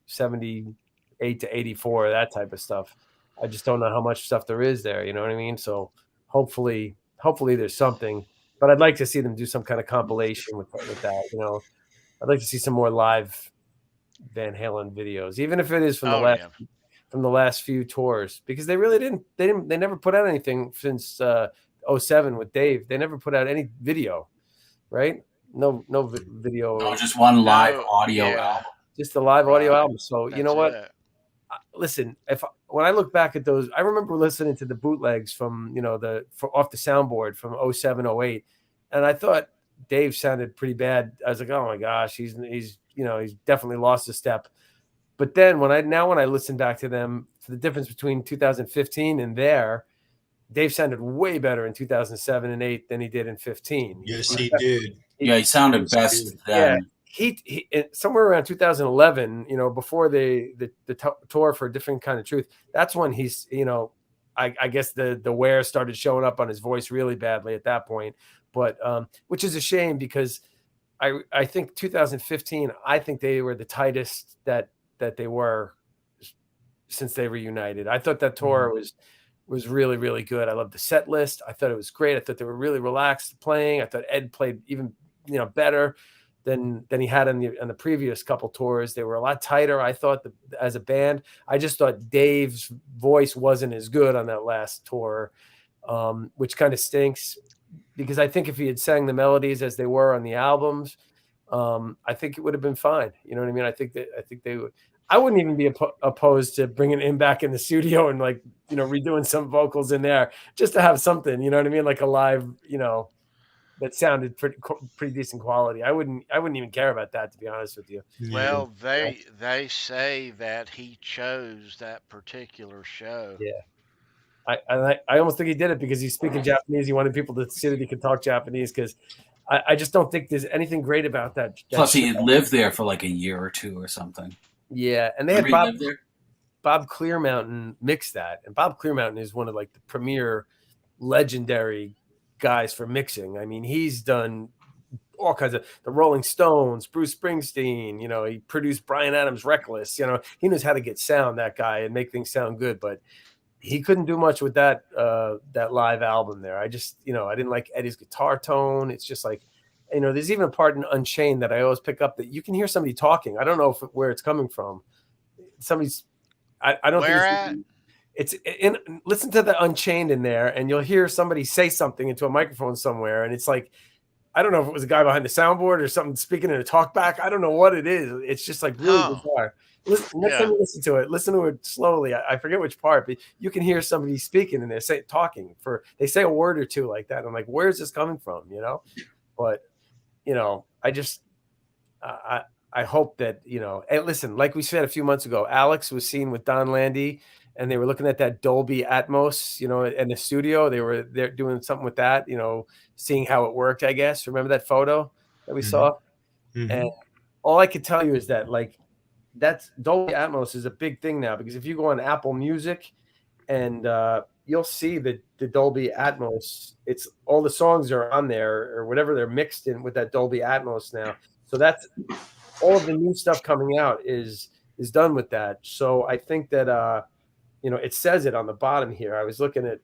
78 to 84, that type of stuff. I just don't know how much stuff there is there. You know what I mean? So hopefully there's something, but I'd like to see them do some kind of compilation with that. I'd like to see some more live Van Halen videos, even if it is from the last few tours, because they really they never put out anything since 07 with Dave. They never put out any video, right? No video. No, just one live audio album. Just a live audio album. So you know what? Listen, when I look back at those, I remember listening to the bootlegs from off the soundboard from 07, 08, and I thought Dave sounded pretty bad. I was like, oh my gosh, he's definitely lost a step. But then when I listen back to them, for the difference between 2015 and there, Dave sounded way better in 2007 and 8 than he did in 15. Yes, he did. He sounded best then. Yeah, he somewhere around 2011, before the tour for A Different Kind of Truth. That's when he's, I guess the wear started showing up on his voice really badly at that point. But which is a shame, because I think 2015, I think they were the tightest that they were since they reunited. I thought that tour was really, really good. I loved the set list. I thought it was great. I thought they were really relaxed playing. I thought Ed played even better than he had on the previous couple tours. They were a lot tighter, I thought, as a band. I just thought Dave's voice wasn't as good on that last tour, which kind of stinks, because I think if he had sang the melodies as they were on the albums, I think it would have been fine. You know what I mean? I think they would. I wouldn't even be opposed to bringing him back in the studio and redoing some vocals in there just to have something. You know what I mean? Like a live, that sounded pretty decent quality. I wouldn't even care about that, to be honest with you. Well, they say that he chose that particular show. Yeah. I almost think he did it because he's speaking Japanese. He wanted people to see that he could talk Japanese, because I just don't think there's anything great about that. Plus, he lived there for like a year or two or something. Yeah, and they had Bob Clearmountain mix that, and Bob Clearmountain is one of the premier legendary guys for mixing. I mean, he's done all kinds of the Rolling Stones, Bruce Springsteen. He produced Bryan Adams' Reckless. He knows how to get sound, that guy, and make things sound good, but he couldn't do much with that live album there. I just, I didn't like Eddie's guitar tone. It's just there's even a part in Unchained that I always pick up that you can hear somebody talking. I don't know where it's coming from. I don't think it's in. Listen to the Unchained in there, and you'll hear somebody say something into a microphone somewhere, and it's like, I don't know if it was a guy behind the soundboard or something speaking in a talkback. I don't know what it is. It's just really bizarre. Listen to it. Listen to it slowly. I forget which part, but you can hear somebody speaking and they're talking. They say a word or two like that. I'm like, where's this coming from? But I just I hope that And listen, like we said a few months ago, Alex was seen with Don Landy, and they were looking at that Dolby Atmos, in the studio. They're doing something with that, seeing how it worked. I guess remember that photo that we saw, and all I could tell you is that that's Dolby Atmos is a big thing now, because if you go on Apple Music and you'll see the Dolby Atmos, it's all the songs are on there or whatever, they're mixed in with that Dolby Atmos now. So that's all of the new stuff coming out is done with that. So I think that it says it on the bottom here. I was looking at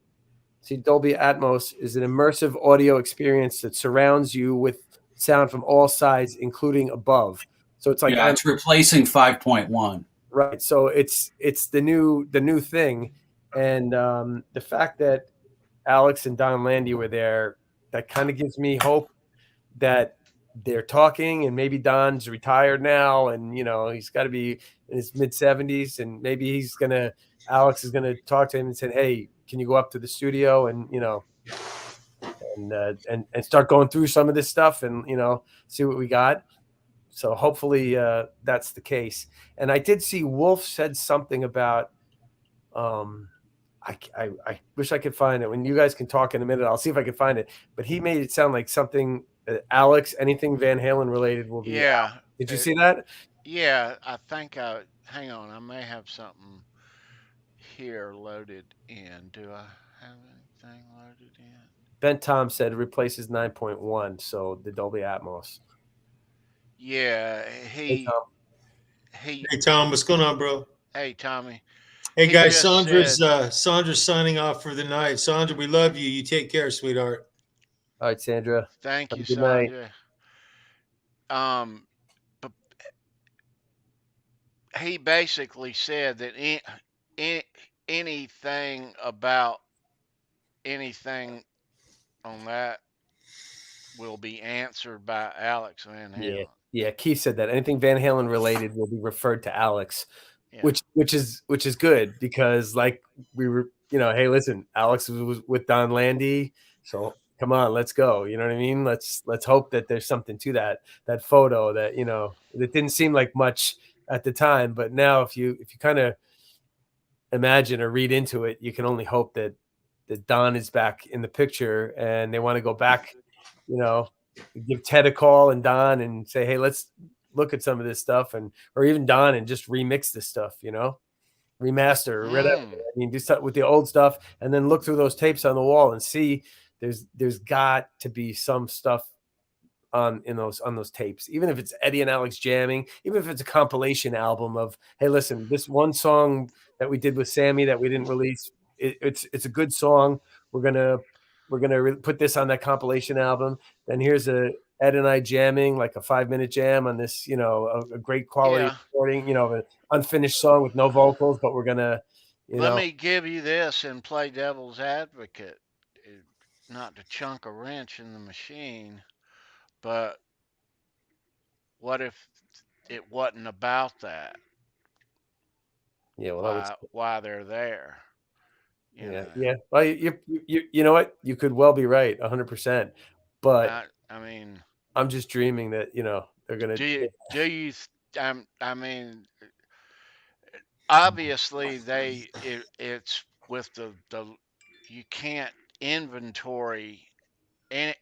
Dolby Atmos is an immersive audio experience that surrounds you with sound from all sides, including above. So it's it's replacing 5.1. Right. So it's the new thing. And the fact that Alex and Don Landy were there, that kind of gives me hope that they're talking, and maybe Don's retired now, and he's got to be in his mid-70s, and maybe Alex is gonna talk to him and say, hey, can you go up to the studio and and start going through some of this stuff and see what we got. So hopefully that's the case. And I did see Wolf said something about I wish I could find it. When you guys can talk in a minute, I'll see if I can find it. But he made it sound like something, Alex, anything Van Halen related will be out. Did you see that? Yeah, I think hang on, I may have something here loaded in. Do I have anything loaded in? Ben Tom said it replaces 9.1, so the Dolby Atmos. Yeah, Hey, Tom. Hey Tom, what's going on, bro? Hey Tommy. Hey guys, Sandra's signing off for the night. Sandra, we love you. You take care, sweetheart. All right, Sandra. Thank you, good night. Sandra. But he basically said that anything about anything on that will be answered by Alex Van Halen. Yeah. Keith said that anything Van Halen related will be referred to Alex, which is good because like we were, hey, listen, Alex was with Don Landy, so come on, let's go. You know what I mean? Let's hope that there's something to that photo that that didn't seem like much at the time, but now if you kind of imagine or read into it, you can only hope that Don is back in the picture and they want to go back, give Ted a call and Don and say, hey, let's look at some of this stuff, or even Don, and just remix this stuff, remaster or whatever. I mean, do something with the old stuff and then look through those tapes on the wall and see there's got to be some stuff on those tapes, even if it's Eddie and Alex jamming, even if it's a compilation album of, hey, listen, this one song that we did with Sammy that we didn't release, it's a good song. We're gonna put this on that compilation album. Then here's Ed and I jamming, like a 5-minute jam on this, a great quality recording, of an unfinished song with no vocals, but we're gonna, Let me give you this and play devil's advocate, not to chunk a wrench in the machine, but what if it wasn't about that? Yeah, well, why they're there? Yeah. Well, you know what? You could well be right, 100%. But I mean, I'm just dreaming that they're gonna. Do you? I mean, obviously it's with the you can't inventory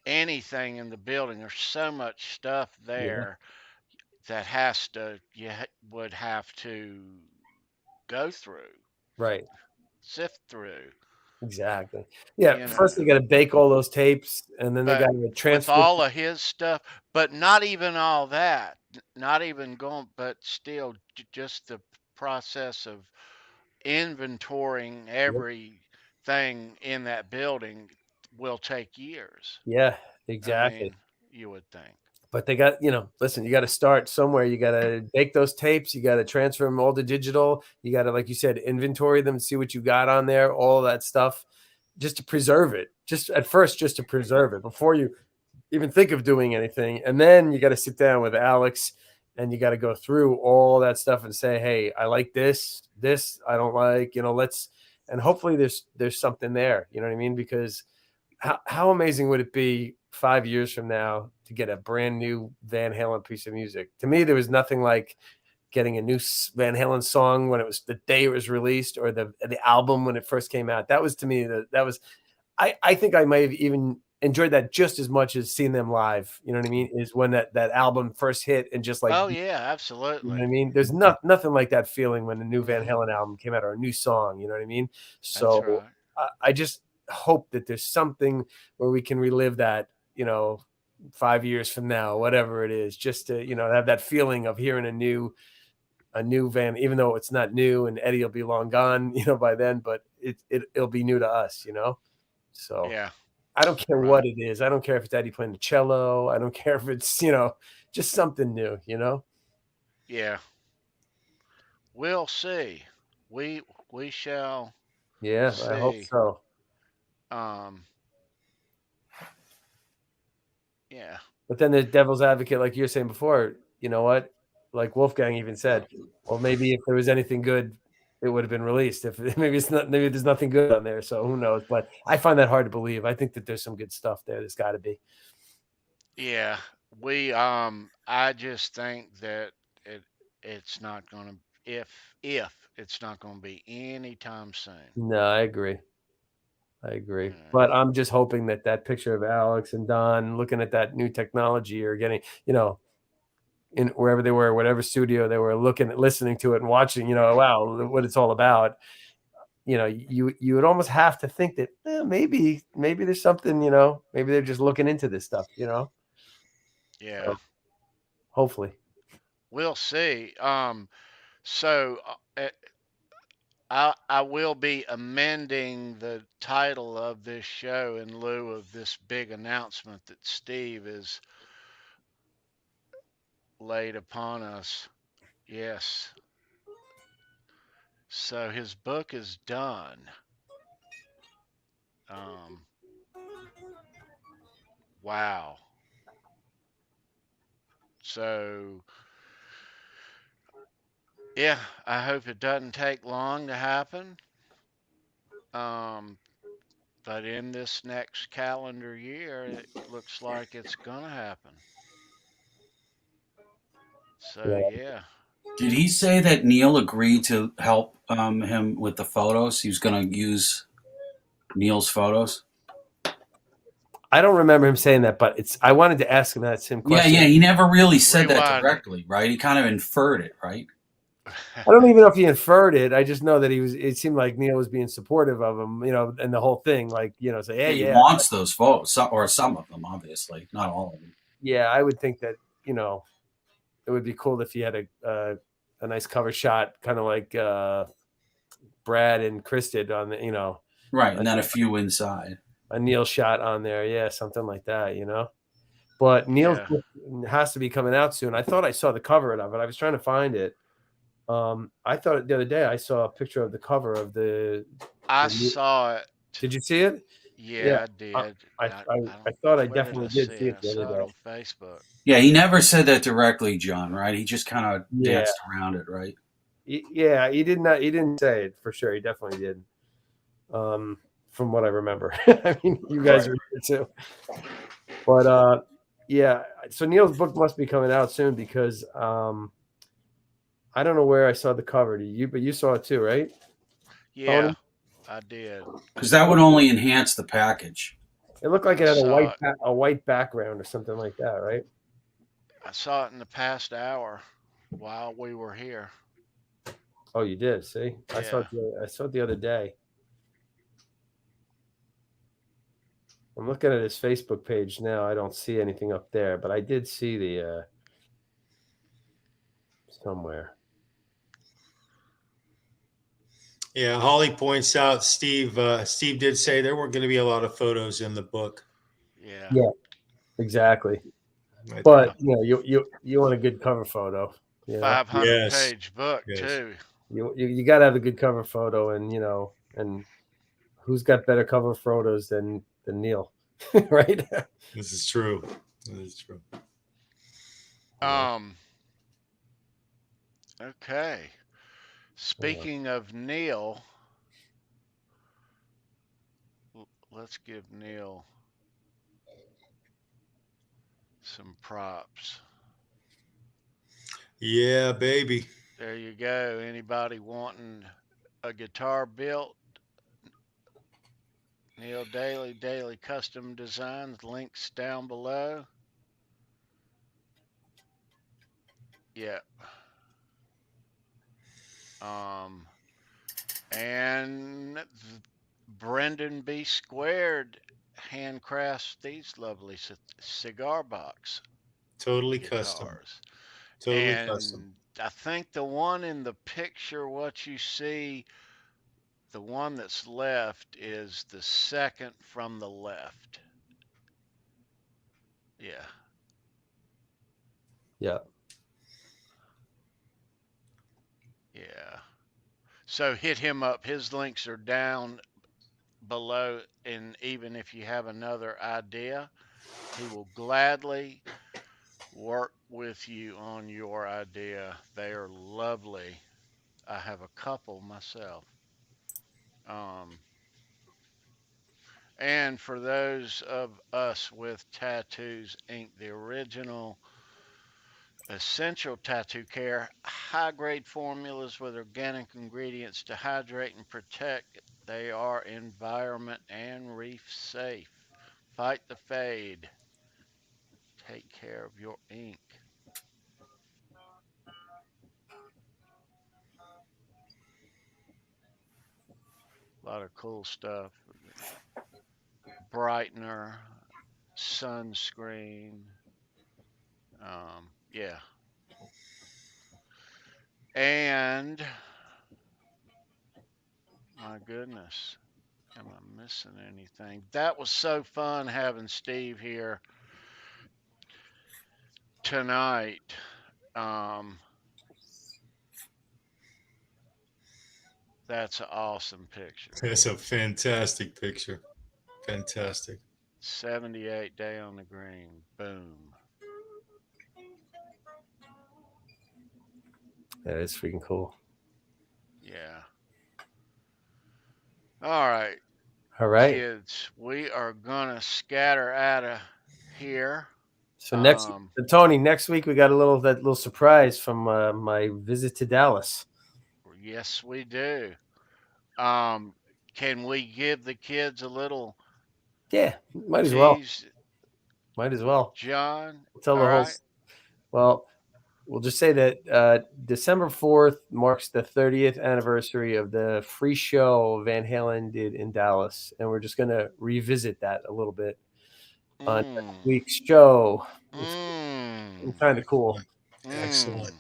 anything in the building. There's so much stuff there that would have to go through, right, sift through. Exactly. Yeah. First, they got to bake all those tapes, and then they got to transfer with all of his stuff. But not even all that. Not even going. But still, just the process of inventorying everything in that building will take years. Yeah, exactly. I mean, you would think. But they got, listen, you got to start somewhere. You got to bake those tapes. You got to transfer them all to digital. You got to, like you said, inventory them, see what you got on there, all that stuff, just to preserve it. Just at first, just to preserve it before you even think of doing anything. And then you got to sit down with Alex and you got to go through all that stuff and say, hey, I like this I don't like, and hopefully there's something there, you know what I mean? Because how amazing would it be 5 years from now to get a brand new Van Halen piece of music? To me, there was nothing like getting a new Van Halen song when it was the day it was released, or the album when it first came out. That was, to me, that was, I think I might have even enjoyed that just as much as seeing them live. You know what I mean? Is when that album first hit and just like, oh yeah, absolutely. You know what I mean? There's nothing like that feeling when a new Van Halen album came out or a new song. You know what I mean? So right. I just hope that there's something where we can relive that, 5 years from now, whatever it is, just to, have that feeling of hearing a new Van, even though it's not new and Eddie will be long gone, by then, but it'll be new to us, So yeah, I don't care what it is. I don't care if it's Eddie playing the cello. I don't care if it's, just something new, Yeah. We'll see. We shall. Yeah, see. I hope so. Yeah. But then the devil's advocate, like you were saying before, you know what? Like Wolfgang even said, well, maybe if there was anything good, it would have been released. If maybe there's nothing good on there, so who knows? But I find that hard to believe. I think that there's some good stuff there. There's got to be. Yeah, I just think that it's not going to. if it's not going to be anytime soon. No, I agree. But I'm just hoping that picture of Alex and Don looking at that new technology or getting, in wherever they were, whatever studio they were listening to it and watching, wow, what it's all about. You would almost have to think that maybe there's something, maybe they're just looking into this stuff, Yeah. So, hopefully. We'll see. So I will be amending the title of this show in lieu of this big announcement that Steve has laid upon us. Yes. So his book is done. Wow. So, yeah, I hope it doesn't take long to happen. But in this next calendar year, it looks like it's going to happen. So, yeah. Did he say that Neil agreed to help him with the photos? He was going to use Neil's photos? I don't remember him saying that, but I wanted to ask him that same question. Yeah, he never really said that directly, right? He kind of inferred it, right? I don't even know if he inferred it. I just know that it seemed like Neil was being supportive of him, and the whole thing, like, say, hey, he wants those photos, or some of them, obviously, not all of them. Yeah, I would think that, it would be cool if he had a nice cover shot, kind of like Brad and Chris did on the, right, and then a few inside. A Neil shot on there, yeah, something like that, But Neil's book has to be coming out soon. I thought I saw the cover of it. I was trying to find it. I thought the other day I saw a picture of the cover of the. I saw it. Did you see it? Yeah, I did. I thought I definitely did see it the other day on Facebook. Yeah, he never said that directly, John. Right? He just kind of danced around it, right? Yeah, he did not. He didn't say it for sure. He definitely did. From what I remember, I mean, you guys are here too. But yeah. So Neil's book must be coming out soon because I don't know where I saw the cover. But you saw it too, right? Yeah, Tony? I did. Because that would only enhance the package. It looked like it had a white background or something like that, right? I saw it in the past hour while we were here. Oh, you did? See, yeah. I saw it the other day. I'm looking at his Facebook page now. I don't see anything up there, but I did see the somewhere. Yeah, Holly points out Steve did say there were going to be a lot of photos in the book. Yeah, exactly. But you want a good cover photo. 500-page book too. You got to have a good cover photo, and and who's got better cover photos than Neil, right? This is true. Okay. Speaking of Neil, let's give Neil some props. Yeah, baby. There you go. Anybody wanting a guitar built? Neil Daily Custom Designs. Links down below. Yeah. And Brendan B. Squared handcrafts these lovely cigar box. Totally guitars. Custom. Totally custom. I think the one in the picture, what you see, the one that's left is the second from the left. Yeah. Yeah. Yeah. So hit him up. His links are down below. And even if you have another idea, he will gladly work with you on your idea. They are lovely. I have a couple myself. And for those of us with Tattoos Inc., the original Essential tattoo care, high-grade formulas with organic ingredients to hydrate and protect. They are environment and reef safe. Fight the fade. Take care of your ink. A lot of cool stuff. Brightener, sunscreen. Yeah. And my goodness, am I missing anything? That was so fun having Steve here tonight. That's an awesome picture. That's a fantastic picture. Fantastic. 78 day on the green. Boom. That is freaking cool. Yeah. All right. All right. Kids, we are going to scatter out of here. So Tony, next week we got that little surprise from my visit to Dallas. Yes, we do. Can we give the kids a little? Yeah, might as well. John, Tell the whole. Right. Well, we'll just say that December 4th marks the 30th anniversary of the free show Van Halen did in Dallas, and we're just going to revisit that a little bit on next week's show. It's kind of cool. Excellent.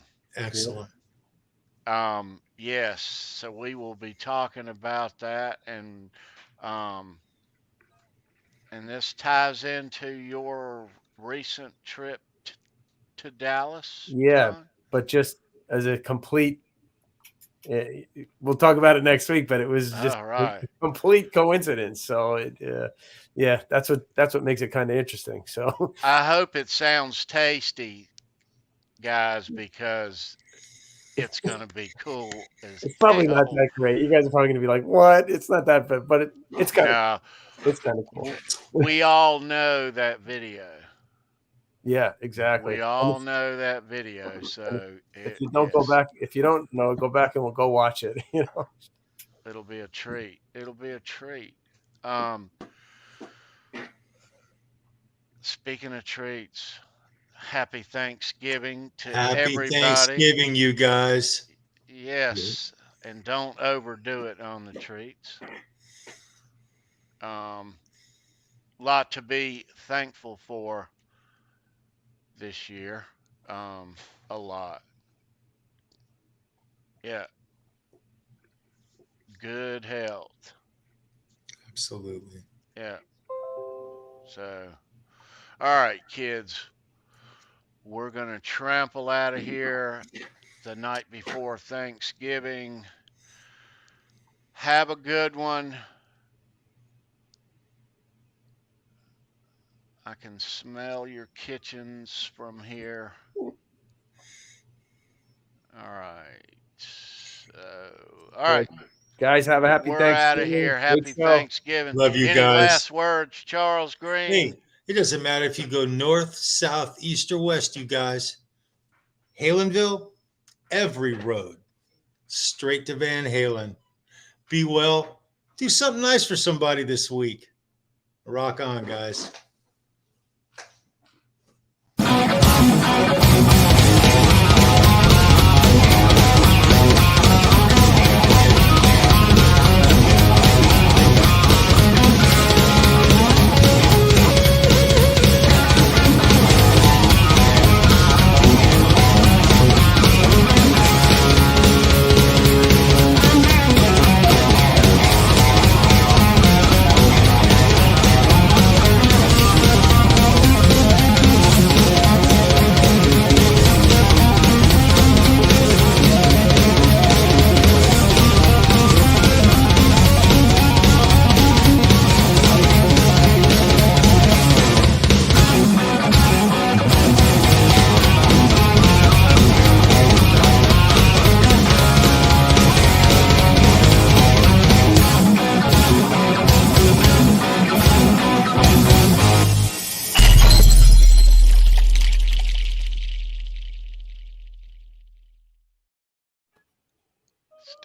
Yes, so we will be talking about that, and this ties into your recent trip to Dallas. Yeah, John? But just as a complete, we'll talk about it next week. But it was just a complete coincidence. So that's what makes it kind of interesting. So I hope it sounds tasty, guys, because it's going to be cool. It's probably not that great. You guys are probably going to be like, "What? It's not that bad," but it's kind of cool. We all know that video. Yeah, exactly. We all know that video. So if you don't go back, if you don't know, go back and we'll go watch it. It'll be a treat. Speaking of treats, happy Thanksgiving to everybody. Happy Thanksgiving, you guys. Yes, and don't overdo it on the treats. Lot to be thankful for this year. A lot. Yeah. Good health. Absolutely. Yeah. So, all right, kids. We're going to trample out of here the night before Thanksgiving. Have a good one. I can smell your kitchens from here. All right. So, all right. Guys, have a happy Thanksgiving. We're out of here. Happy Thanksgiving. Love you Any guys. last words, Charles Green? Hey, it doesn't matter if you go north, south, east, or west, you guys. Halenville, every road straight to Van Halen. Be well. Do something nice for somebody this week. Rock on, guys.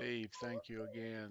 Steve, thank you again.